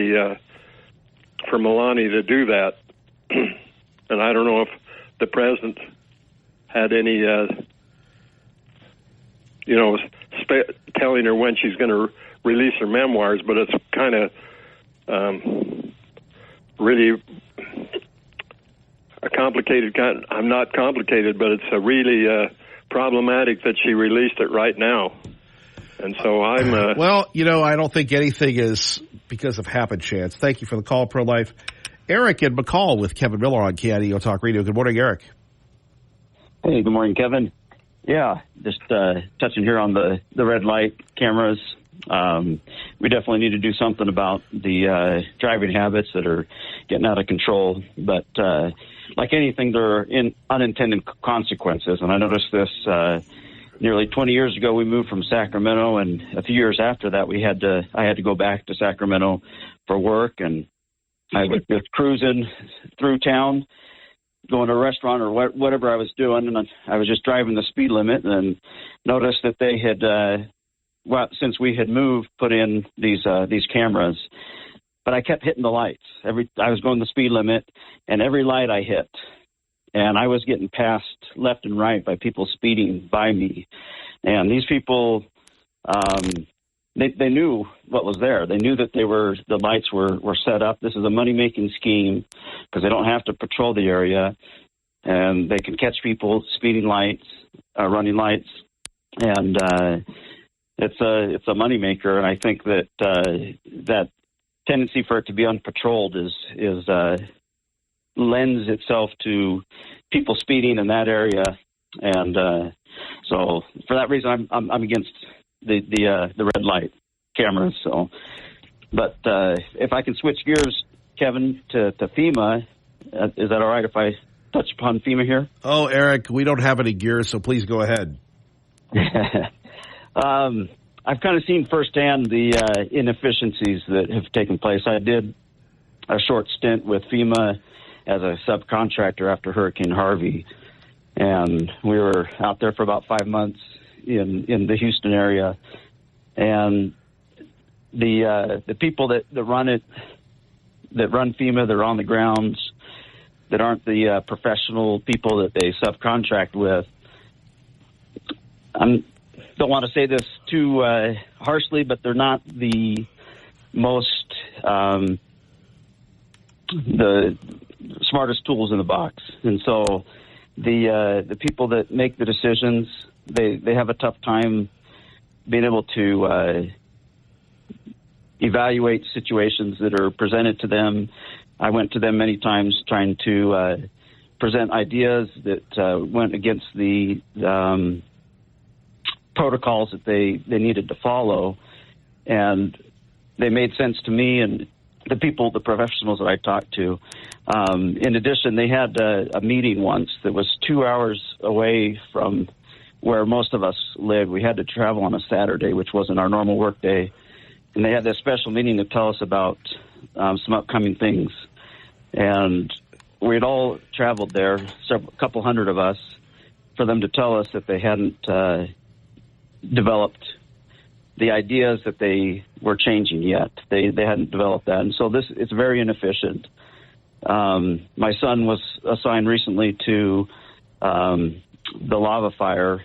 S6: Melania to do that. And I don't know if the president had any, telling her when she's going to release her memoirs, but it's kind of really a complicated kind. I'm not complicated, but it's a really problematic that she released it right now. And so I'm...
S3: well, I don't think anything is because of happen chance. Thank you for the call, Pro-Life. Eric and McCall with Kevin Miller on KIDO Talk Radio. Good morning, Eric.
S2: Hey, good morning, Kevin. Yeah, just touching here on the red light cameras. We definitely need to do something about the driving habits that are getting out of control. But like anything, there are unintended consequences. And I noticed this nearly 20 years ago. We moved from Sacramento, and a few years after that, I had to go back to Sacramento for work. And I was just cruising through town, going to a restaurant or whatever I was doing, and I was just driving the speed limit and noticed that they had, since we had moved, put in these cameras. But I kept hitting the lights. I was going the speed limit, and every light I hit, and I was getting passed left and right by people speeding by me. And these people, they knew what was there. They knew that the lights were set up. This is a money-making scheme because they don't have to patrol the area, and they can catch people speeding lights, running lights, and it's a moneymaker. And I think that that tendency for it to be unpatrolled is lends itself to people speeding in that area, and so for that reason, I'm against the red light cameras. So, but if I can switch gears, Kevin, to FEMA, is that all right if I touch upon FEMA here?
S3: Oh, Eric, we don't have any gears, so please go ahead.
S2: I've kind of seen firsthand the inefficiencies that have taken place. I did a short stint with FEMA as a subcontractor after Hurricane Harvey, and we were out there for about 5 months in the Houston area, and the people that run it, that run FEMA, that are on the grounds, that aren't the professional people that they subcontract with. I don't want to say this too harshly, but they're not the most the smartest tools in the box, and so the people that make the decisions, they have a tough time being able to evaluate situations that are presented to them. I went to them many times trying to present ideas that went against the protocols that they needed to follow, and they made sense to me and the people, the professionals that I talked to. In addition, they had a meeting once that was 2 hours away from where most of us live. We had to travel on a Saturday, which wasn't our normal work day. And they had this special meeting to tell us about some upcoming things. And we had all traveled there, a couple hundred of us, for them to tell us that they hadn't developed the ideas that they were changing yet. They hadn't developed that. And so it's very inefficient. My son was assigned recently to the lava fire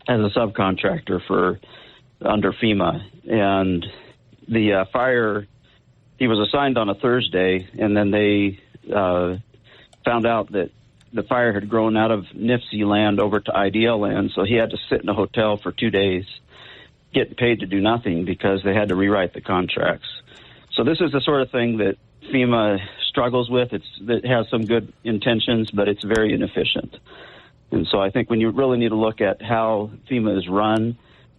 S2: as a subcontractor under FEMA. And the fire, he was assigned on a Thursday, and then they found out that the fire had grown out of NIFC land over to IDL land, so he had to sit in a hotel for 2 days, getting paid to do nothing because they had to rewrite the contracts. So this is the sort of thing that FEMA struggles with. It has some good intentions, but it's very inefficient. And so I think when you really need to look at how FEMA is run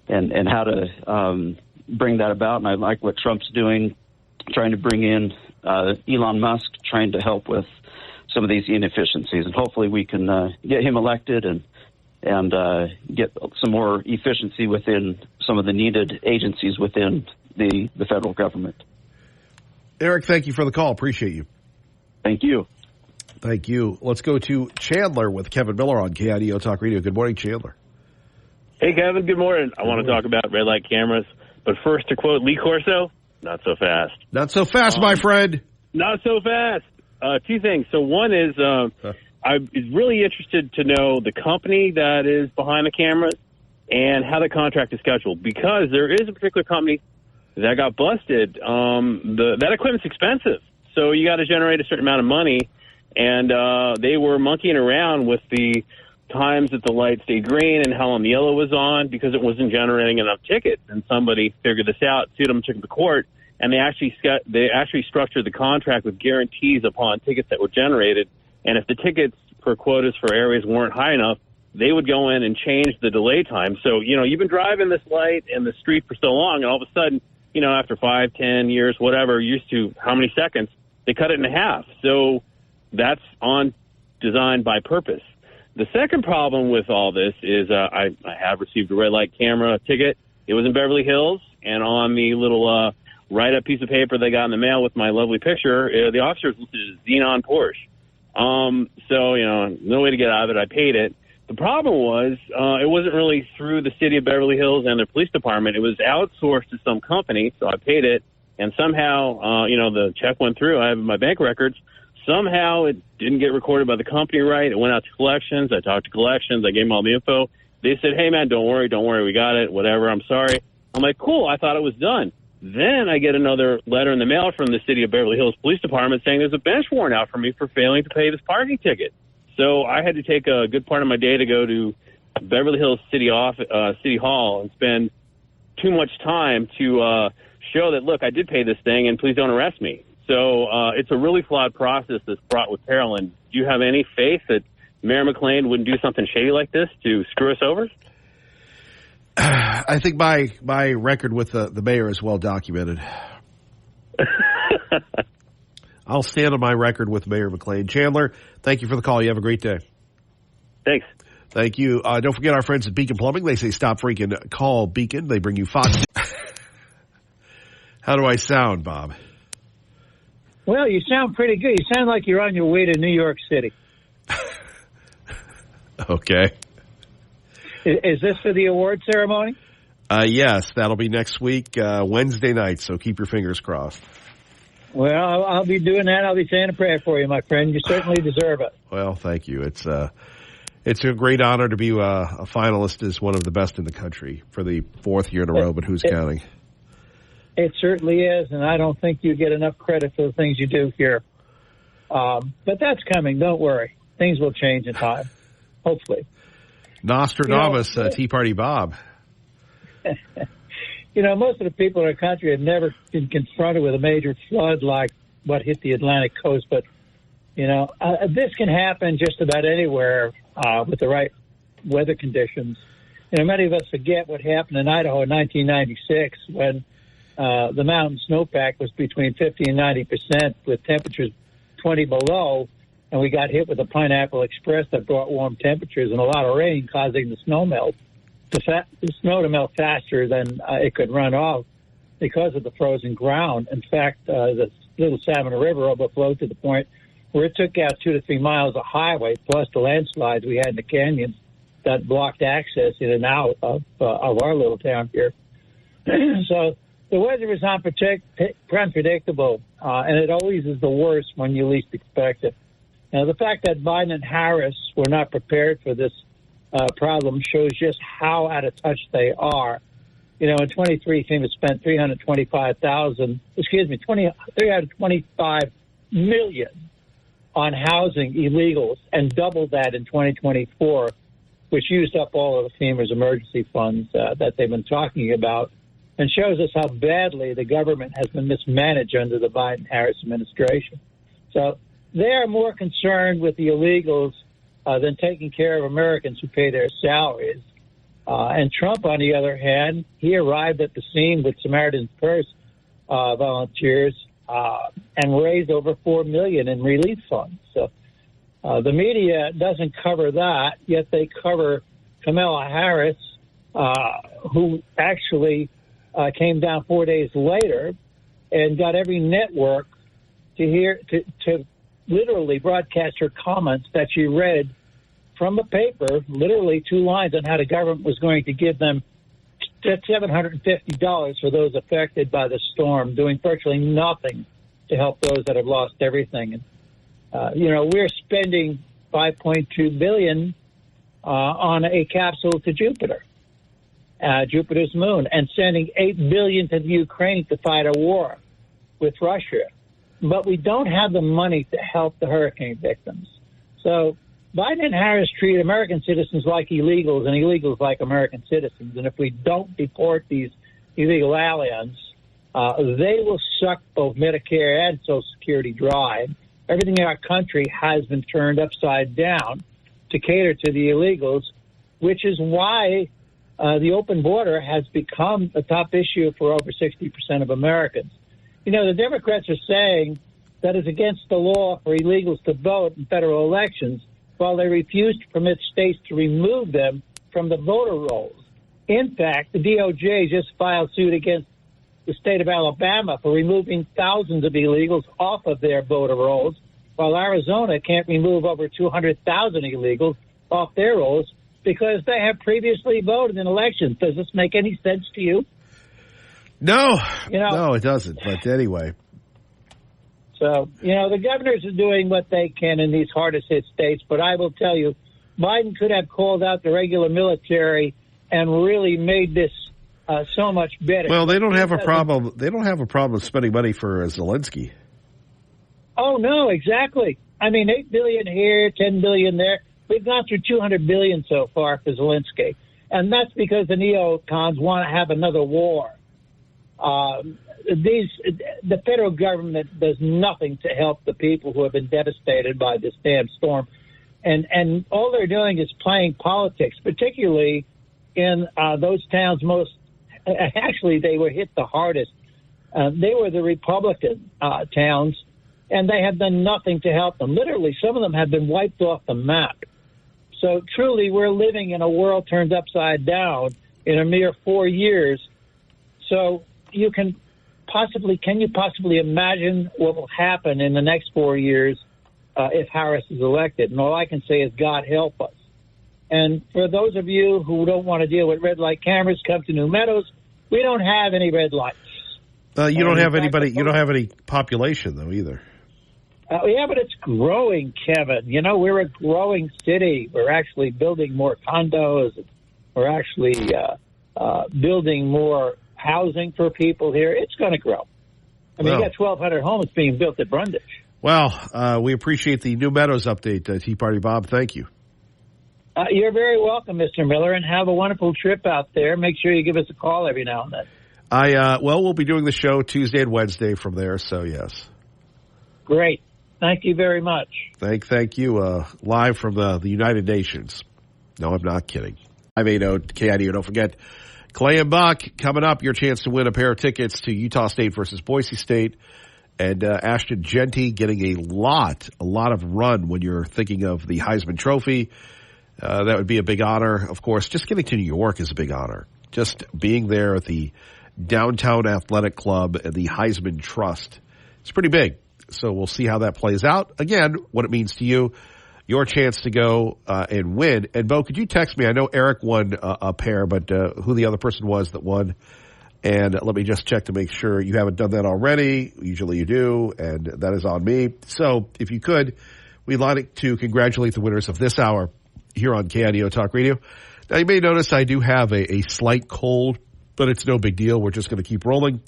S2: and how to bring that about, and I like what Trump's doing, trying to bring in Elon Musk, trying to help with some of these inefficiencies. And hopefully we can get him elected and get some more efficiency within some of the needed agencies within the federal government.
S3: Eric, thank you for the call. Appreciate you.
S2: Thank you.
S3: Thank you. Let's go to Chandler with Kevin Miller on KIDO Talk Radio. Good morning, Chandler.
S8: Hey, Kevin. Good morning. I want to talk about red light cameras. But first, to quote Lee Corso, not so fast.
S3: Not so fast, my friend.
S8: Not so fast. 2 things. So one is I'm really interested to know the company that is behind the cameras and how the contract is scheduled, because there is a particular company that got busted. That equipment's expensive, so you got to generate a certain amount of money, and they were monkeying around with the times that the light stayed green and how long the yellow was on because it wasn't generating enough tickets. And somebody figured this out, sued them, took them to court, and they actually structured the contract with guarantees upon tickets that were generated. And if the tickets per quotas for areas weren't high enough, they would go in and change the delay time. So, you've been driving this light in the street for so long, and all of a sudden, after 5, 10 years, whatever, used to how many seconds, they cut it in half. So that's on design by purpose. The second problem with all this is I have received a red light camera ticket. It was in Beverly Hills, and on the little write-up piece of paper they got in the mail with my lovely picture, the officers listed as Xenon Porsche. So, no way to get out of it. I paid it. The problem was it wasn't really through the city of Beverly Hills and their police department. It was outsourced to some company, so I paid it. And somehow, the check went through. I have my bank records. Somehow it didn't get recorded by the company right. It went out to collections. I talked to collections. I gave them all the info. They said, hey, man, don't worry, we got it, whatever, I'm sorry. I'm like, cool, I thought it was done. Then I get another letter in the mail from the city of Beverly Hills Police Department saying there's a bench warrant out for me for failing to pay this parking ticket. So I had to take a good part of my day to go to Beverly Hills City Hall and spend too much time to show that, look, I did pay this thing and please don't arrest me. So it's a really flawed process that's brought with peril. And do you have any faith that Mayor McLean wouldn't do something shady like this to screw us over?
S3: I think my record with the mayor is well documented. I'll stand on my record with Mayor McLean. Chandler, thank you for the call. You have a great day.
S8: Thanks.
S3: Thank you. Don't forget our friends at Beacon Plumbing. They say stop freaking, call Beacon. They bring you Fox. How do I sound, Bob?
S9: Well, you sound pretty good. You sound like you're on your way to New York City.
S3: Okay.
S9: Is this for the award ceremony?
S3: Yes, that'll be next week, Wednesday night, so keep your fingers crossed.
S9: Well, I'll be doing that. I'll be saying a prayer for you, my friend. You certainly deserve it.
S3: Well, thank you. It's a great honor to be a finalist as one of the best in the country for the 4th year in a row, but who's counting?
S9: It certainly is, and I don't think you get enough credit for the things you do here. But that's coming. Don't worry. Things will change in time, hopefully.
S3: Nostradamus, Tea Party Bob.
S9: Most of the people in our country have never been confronted with a major flood like what hit the Atlantic coast. But, this can happen just about anywhere with the right weather conditions. Many of us forget what happened in Idaho in 1996 when the mountain snowpack was between 50 and 90% with temperatures 20 below. And we got hit with the Pineapple Express that brought warm temperatures and a lot of rain, causing the snow melt. The snow to melt faster than it could run off because of the frozen ground. In fact, the Little Salmon River overflowed to the point where it took out 2 to 3 miles of highway, plus the landslides we had in the canyons that blocked access in and out of our little town here. So the weather is unpredictable, and it always is the worst when you least expect it. Now, the fact that Biden and Harris were not prepared for this problem shows just how out of touch they are. In 23, FEMA spent $325 million on housing illegals and doubled that in 2024, which used up all of the FEMA's emergency funds that they've been talking about, and shows us how badly the government has been mismanaged under the Biden-Harris administration. So they are more concerned with the illegals than taking care of Americans who pay their salaries. And Trump, on the other hand, he arrived at the scene with Samaritan's Purse volunteers and raised over $4 million in relief funds. So the media doesn't cover that, yet they cover Kamala Harris, who actually came down 4 days later and got every network to literally broadcast her comments that she read from the paper, literally 2 lines on how the government was going to give them $750 for those affected by the storm, doing virtually nothing to help those that have lost everything. And, we're spending $5.2 billion on a capsule to Jupiter, Jupiter's moon, and sending $8 billion to the Ukraine to fight a war with Russia. But we don't have the money to help the hurricane victims. So Biden and Harris treat American citizens like illegals and illegals like American citizens. And if we don't deport these illegal aliens, they will suck both Medicare and Social Security dry. Everything in our country has been turned upside down to cater to the illegals, which is why the open border has become a top issue for over 60% of Americans. The Democrats are saying that it's against the law for illegals to vote in federal elections, while they refuse to permit states to remove them from the voter rolls. In fact, the DOJ just filed suit against the state of Alabama for removing thousands of illegals off of their voter rolls, while Arizona can't remove over 200,000 illegals off their rolls because they have previously voted in elections. Does this make any sense to you?
S3: No, no, it doesn't. But anyway.
S9: So, the governors are doing what they can in these hardest hit states. But I will tell you, Biden could have called out the regular military and really made this so much better.
S3: Well, they don't have a problem. They don't have a problem spending money for Zelensky.
S9: Oh, no, exactly. I mean, $8 billion here, $10 billion there. We've gone through $200 billion so far for Zelensky. And that's because the neocons want to have another war. The federal government does nothing to help the people who have been devastated by this damn storm. And all they're doing is playing politics, particularly in those towns actually they were hit the hardest. They were the Republican towns, and they have done nothing to help them. Literally, some of them have been wiped off the map. So truly, we're living in a world turned upside down in a mere 4 years. So can you possibly imagine what will happen in the next 4 years if Harris is elected? And all I can say is God help us. And for those of you who don't want to deal with red light cameras, come to New Meadows. We don't have any red lights.
S3: You don't have anybody. You don't have any population though either.
S9: Yeah, but it's growing, Kevin. We're a growing city. We're actually building more condos. We're actually building more housing for people here. It's going to grow. I mean, you got 1,200 homes being built at Brundage.
S3: Well, we appreciate the New Meadows update, Tea Party Bob. Thank you.
S9: You're very welcome, Mr. Miller, and have a wonderful trip out there. Make sure you give us a call every now and then.
S3: We'll be doing the show Tuesday and Wednesday from there, so yes.
S9: Great. Thank you very much.
S3: Thank you. Live from the United Nations. No, I'm not kidding. 580 KID. Don't forget, Clay and Buck coming up. Your chance to win a pair of tickets to Utah State versus Boise State. And Ashton Genty getting a lot of run when you're thinking of the Heisman Trophy. That would be a big honor. Of course, just getting to New York is a big honor. Just being there at the Downtown Athletic Club and the Heisman Trust. It's pretty big. So we'll see how that plays out. Again, what it means to you, your chance to go and win. And, Bo, could you text me? I know Eric won a pair, but who the other person was that won. And let me just check to make sure you haven't done that already. Usually you do, and that is on me. So if you could, we'd like to congratulate the winners of this hour here on KIDO Talk Radio. Now, you may notice I do have a slight cold, but it's no big deal. We're just going to keep rolling.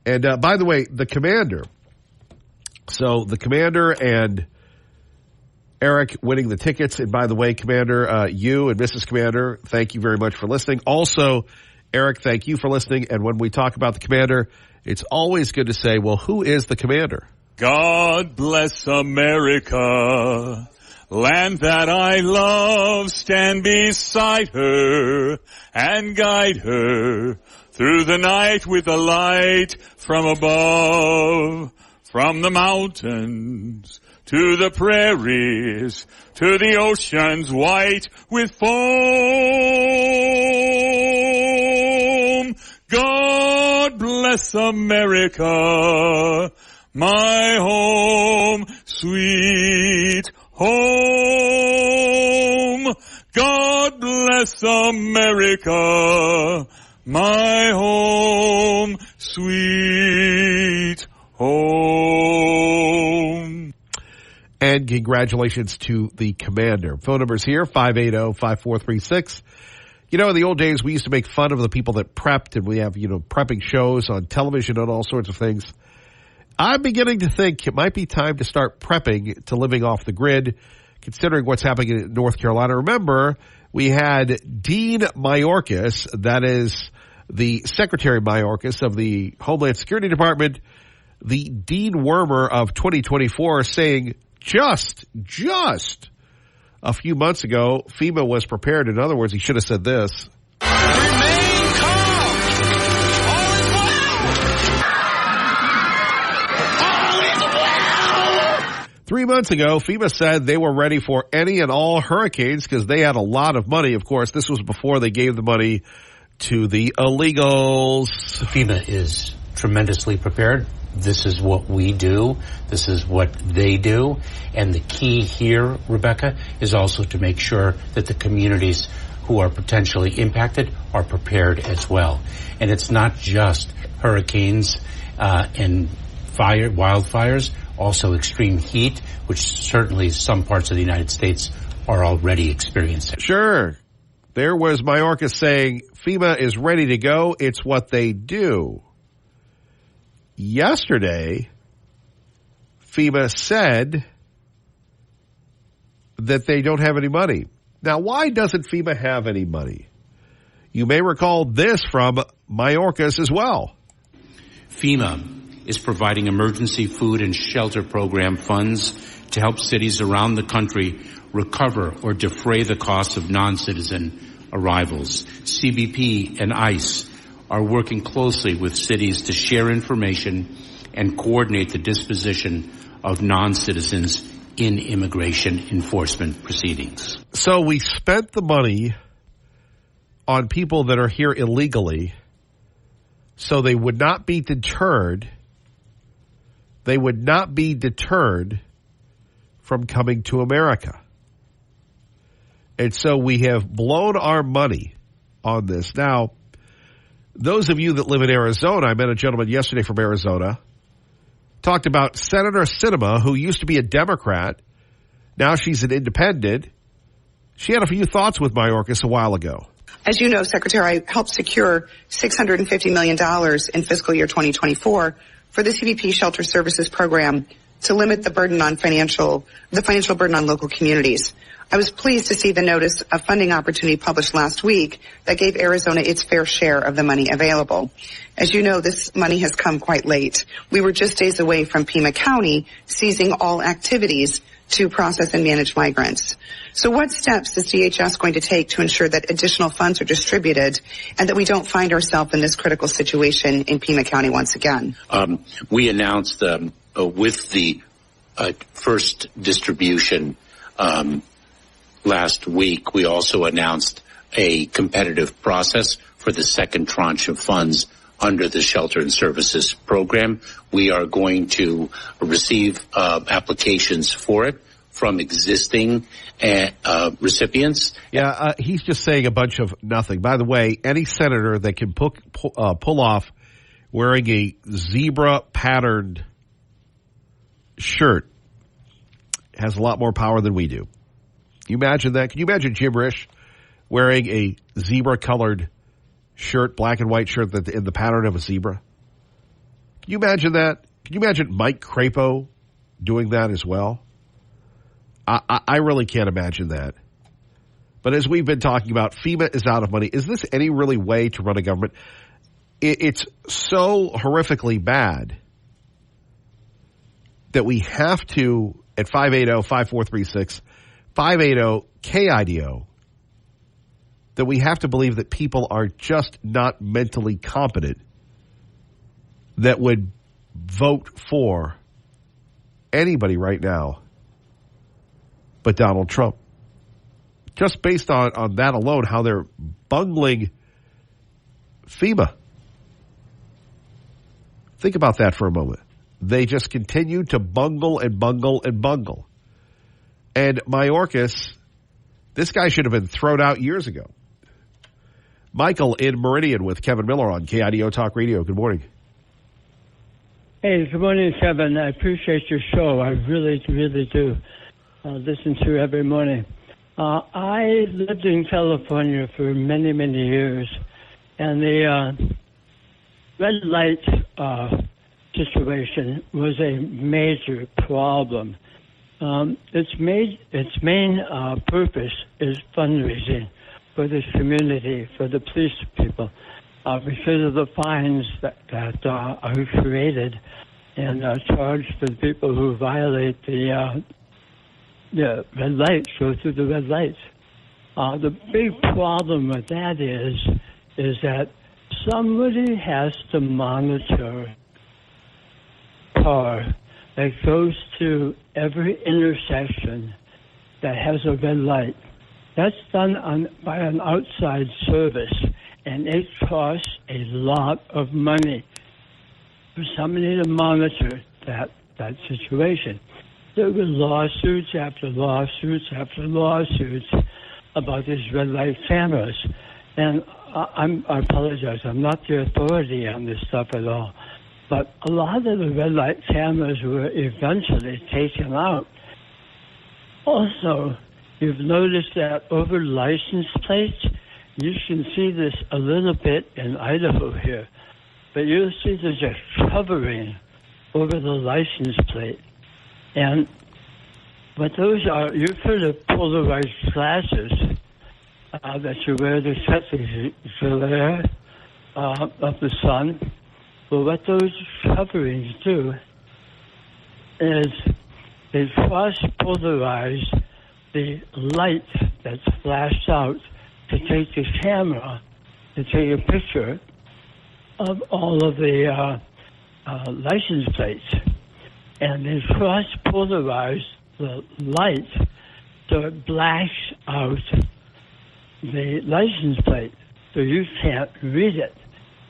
S3: And by the way, the commander. So the commander and Eric winning the tickets. And by the way, Commander, you and Mrs. Commander, thank you very much for listening. Also, Eric, thank you for listening. And when we talk about the Commander, it's always good to say, well, who is the Commander?
S10: God bless America, land that I love. Stand beside her and guide her through the night with a light from above. From the mountains to the prairies, to the oceans white with foam. God bless America, my home, sweet home. God bless America, my home, sweet home.
S3: And congratulations to the Commander. Phone number's here, 580-5436. You know, in the old days, we used to make fun of the people that prepped, and we have, prepping shows on television and all sorts of things. I'm beginning to think it might be time to start prepping to living off the grid, considering what's happening in North Carolina. Remember, we had Dean Mayorkas, that is the Secretary Mayorkas of the Homeland Security Department, the Dean Wormer of 2024, saying just a few months ago, FEMA was prepared. In other words, he should have said this.
S10: Remain calm. All is well.
S3: 3 months ago, FEMA said they were ready for any and all hurricanes because they had a lot of money. Of course, this was before they gave the money to the illegals.
S11: FEMA is tremendously prepared. This is what we do. This is what they do. And the key here, Rebecca, is also to make sure that the communities who are potentially impacted are prepared as well. And it's not just hurricanes and wildfires, also extreme heat, which certainly some parts of the United States are already experiencing.
S3: Sure. There was Mayorkas saying FEMA is ready to go. It's what they do. Yesterday, FEMA said that they don't have any money. Now, why doesn't FEMA have any money? You may recall this from Mayorkas as well.
S11: FEMA is providing emergency food and shelter program funds to help cities around the country recover or defray the costs of non-citizen arrivals. CBP and ICE are working closely with cities to share information and coordinate the disposition of non-citizens in immigration enforcement proceedings.
S3: So we spent the money on people that are here illegally so they would not be deterred. They would not be deterred from coming to America. And so we have blown our money on this. Now, those of you that live in Arizona, I met a gentleman yesterday from Arizona, talked about Senator Sinema, who used to be a Democrat. Now she's an independent. She had a few thoughts with Mayorkas a while ago.
S21: As you know, Secretary, I helped secure $650 million in fiscal year 2024 for the CBP Shelter Services Program to limit the financial burden on local communities. I was pleased to see the notice of funding opportunity published last week that gave Arizona its fair share of the money available. As you know, this money has come quite late. We were just days away from Pima County ceasing all activities to process and manage migrants. So what steps is DHS going to take to ensure that additional funds are distributed and that we don't find ourselves in this critical situation in Pima County once again?
S11: We announced with the first distribution last week, we also announced a competitive process for the second tranche of funds under the Shelter and Services Program. We are going to receive applications for it from existing recipients.
S3: Yeah, he's just saying a bunch of nothing. By the way, any senator that can pull off wearing a zebra-patterned shirt has a lot more power than we do. Can you imagine that? Can you imagine Jim Risch wearing a zebra-colored shirt, black and white shirt in the pattern of a zebra? Can you imagine that? Can you imagine Mike Crapo doing that as well? I really can't imagine that. But as we've been talking about, FEMA is out of money. Is this any really way to run a government? It's so horrifically bad that we have to, at 580-5436, 580-KIDO, that we have to believe that people are just not mentally competent that would vote for anybody right now but Donald Trump. Just based on that alone, how they're bungling FEMA. Think about that for a moment. They just continue to bungle and bungle and bungle. And Mayorkas, this guy should have been thrown out years ago. Michael in Meridian with Kevin Miller on KIDO Talk Radio. Good morning.
S13: Hey, good morning, Kevin. I appreciate your show. I really, really do. Listen to you every morning. I lived in California for many, many years, and the red light situation was a major problem. Its main purpose is fundraising for this community, for the police people, because of the fines that are created and charged for the people who violate the red lights, go through the red lights. The big problem with that is that somebody has to monitor a car that goes to every intersection that has a red light. That's done by an outside service, and it costs a lot of money for somebody to monitor that situation. There were lawsuits after lawsuits after lawsuits about these red light cameras. And I apologize, I'm not the authority on this stuff at all. But a lot of the red light cameras were eventually taken out. Also, you've noticed that over license plates, you can see this a little bit in Idaho here, but you'll see there's a covering over the license plate. And what those are, you've heard of polarized glasses that you wear to set the glare of the sun. Well, what those coverings do is they cross-polarize the light that's flashed out to take the camera to take a picture of all of the license plates. And they cross-polarize the light so it blacks out the license plate so you can't read it.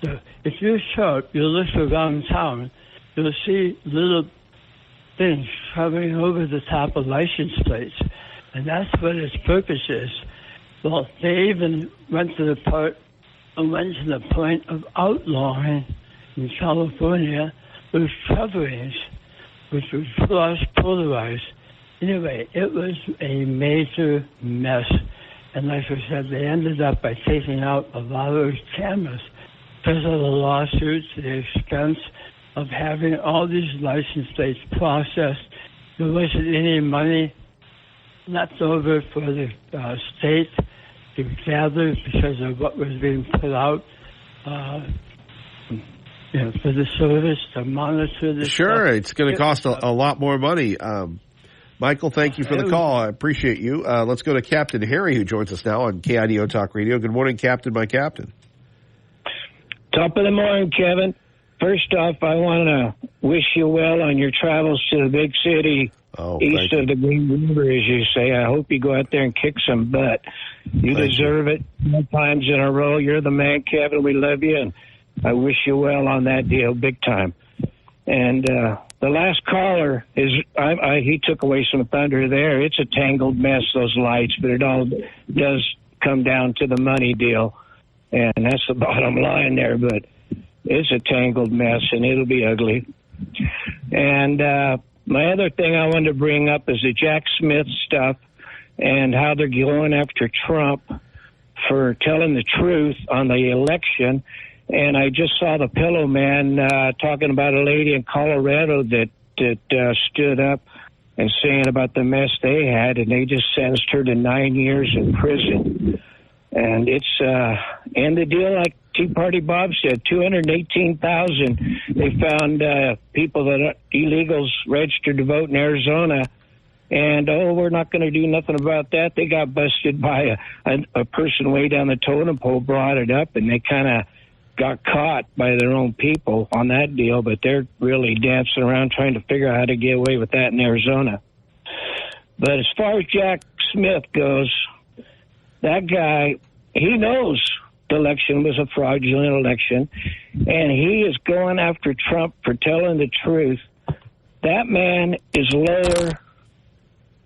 S13: So if you're sharp, you look around town, you'll see little things covering over the top of license plates. And that's what its purpose is. Well, they even went to the point of outlawing in California those coverings, which was cross-polarized. Anyway, it was a major mess. And like I said, they ended up by taking out a lot of those cameras because of the lawsuits, the expense of having all these license plates processed. There wasn't any money left over for the state to gather because of what was being put out for the service to monitor the
S3: Sure,
S13: stuff.
S3: It's going to cost a lot more money. Michael, thank you for the call. I appreciate you. Let's go to Captain Harry, who joins us now on KIDO Talk Radio. Good morning, Captain, my captain.
S14: Top of the morning, Kevin. First off, I want to wish you well on your travels to the big city east of the Green River, as you say. I hope you go out there and kick some butt. You deserve it 10 times in a row. You're the man, Kevin. We love you, and I wish you well on that deal, big time. And the last caller, he took away some thunder there. It's a tangled mess, those lights, but it all does come down to the money deal. And that's the bottom line there, but it's a tangled mess, and it'll be ugly. And my other thing I wanted to bring up is the Jack Smith stuff and how they're going after Trump for telling the truth on the election. And I just saw the Pillow Man talking about a lady in Colorado that stood up and saying about the mess they had, and they just sentenced her to 9 years in prison. And it's and the deal, like Tea Party Bob said, 218,000. They found people that are illegals registered to vote in Arizona. And, we're not going to do nothing about that. They got busted by a person way down the totem pole, brought it up, and they kind of got caught by their own people on that deal. But they're really dancing around trying to figure out how to get away with that in Arizona. But as far as Jack Smith goes, that guy, he knows the election was a fraudulent election, and he is going after Trump for telling the truth. That man is lower.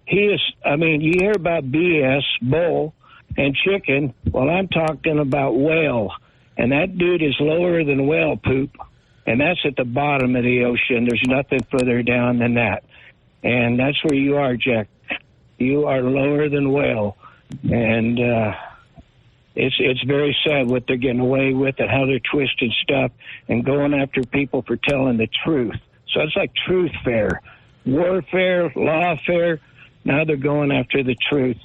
S14: He is, you hear about BS, bull, and chicken. Well, I'm talking about whale, and that dude is lower than whale poop, and that's at the bottom of the ocean. There's nothing further down than that, and that's where you are, Jack. You are lower than whale, and it's very sad what they're getting away with and how they're twisting stuff and going after people for telling the truth. So it's like truth fair, warfare, lawfare. Now they're going after the truth.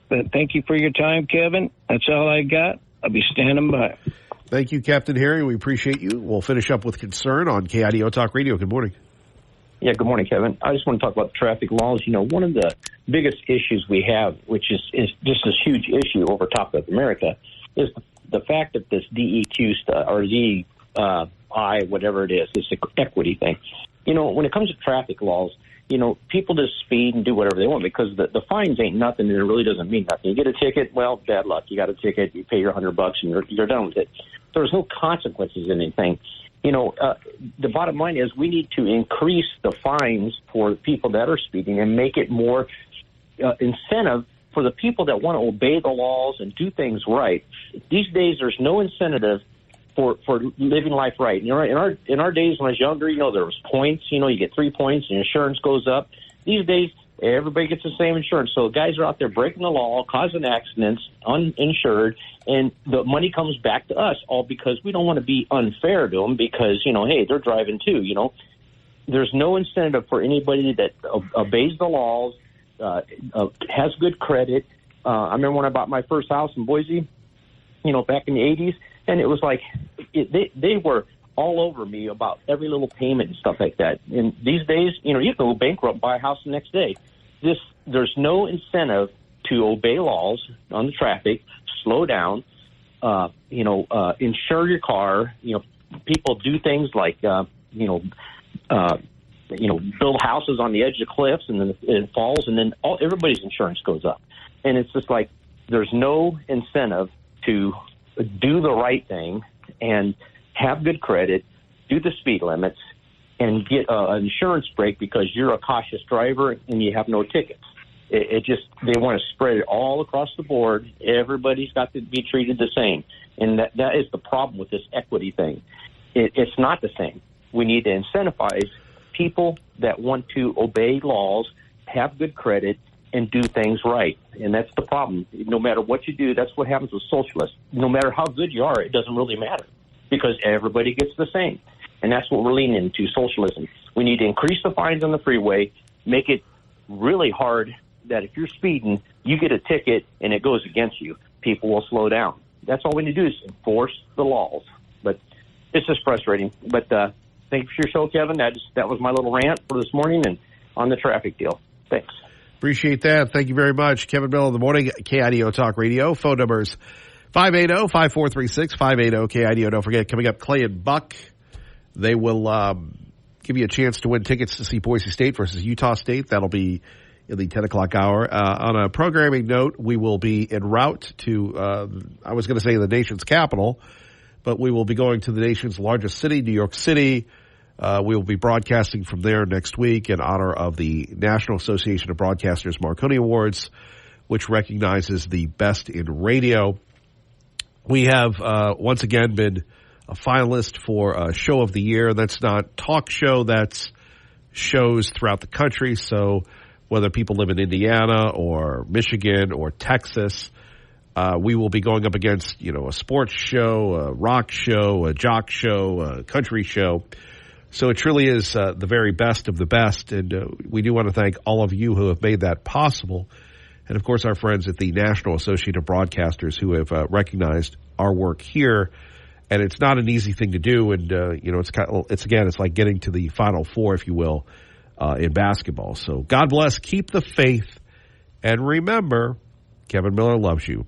S14: But thank you for your time, Kevin. That's all I got. I'll be standing by.
S3: Thank you, Captain Harry. We appreciate you. We'll finish up with Concern on KIDO Talk Radio. Good morning.
S7: Yeah, good morning, Kevin. I just want to talk about the traffic laws. One of the biggest issues we have, which is just this huge issue over top of America, is the fact that this DEQ or ZI, whatever it is, this equity thing. When it comes to traffic laws, people just speed and do whatever they want because the fines ain't nothing and it really doesn't mean nothing. You get a ticket, well, bad luck. You got a ticket, you pay your $100 and you're done with it. There's no consequences in anything. The bottom line is we need to increase the fines for people that are speeding and make it more incentive for the people that want to obey the laws and do things right. These days, there's no incentive for living life right. In our days when I was younger, there was points. You get 3 points and insurance goes up. These days, everybody gets the same insurance. So guys are out there breaking the law, causing accidents, uninsured, and the money comes back to us, all because we don't want to be unfair to them because, hey, they're driving too, There's no incentive for anybody that obeys the laws, has good credit. I remember when I bought my first house in Boise, back in the 80s, and it was like they were all over me about every little payment and stuff like that. And these days, you can go bankrupt, buy a house the next day. There's no incentive to obey laws on the traffic, slow down, insure your car. People do things like, build houses on the edge of cliffs and then it falls and then everybody's insurance goes up. And it's just like there's no incentive to do the right thing and have good credit, do the speed limits, and get an insurance break because you're a cautious driver and you have no tickets. They want to spread it all across the board. Everybody's got to be treated the same. And that is the problem with this equity thing. It's not the same. We need to incentivize people that want to obey laws, have good credit, and do things right. And that's the problem. No matter what you do, that's what happens with socialists. No matter how good you are, it doesn't really matter because everybody gets the same. And that's what we're leaning into, socialism. We need to increase the fines on the freeway, make it really hard that if you're speeding, you get a ticket and it goes against you. People will slow down. That's all we need to do is enforce the laws. But it's just frustrating. But thank you for your show, Kevin. That was my little rant for this morning and on the traffic deal. Thanks.
S3: Appreciate that. Thank you very much. Kevin Bell in the morning, KIDO Talk Radio. Phone numbers 580-5436, 580-KIDO. Don't forget, coming up, Clay and Buck. They will give you a chance to win tickets to see Boise State versus Utah State. That'll be in the 10 o'clock hour. On a programming note, we will be en route to, I was going to say the nation's capital, but we will be going to the nation's largest city, New York City. We will be broadcasting from there next week in honor of the National Association of Broadcasters Marconi Awards, which recognizes the best in radio. We have once again been a finalist for Show of the Year. That's not talk show, that's shows throughout the country. So whether people live in Indiana or Michigan or Texas, we will be going up against, a sports show, a rock show, a jock show, a country show. So it truly is the very best of the best, and we do want to thank all of you who have made that possible, and of course our friends at the National Association of Broadcasters who have recognized our work here. And it's not an easy thing to do, and it's like getting to the Final Four, if you will, in basketball. So God bless, keep the faith, and remember, Kevin Miller loves you.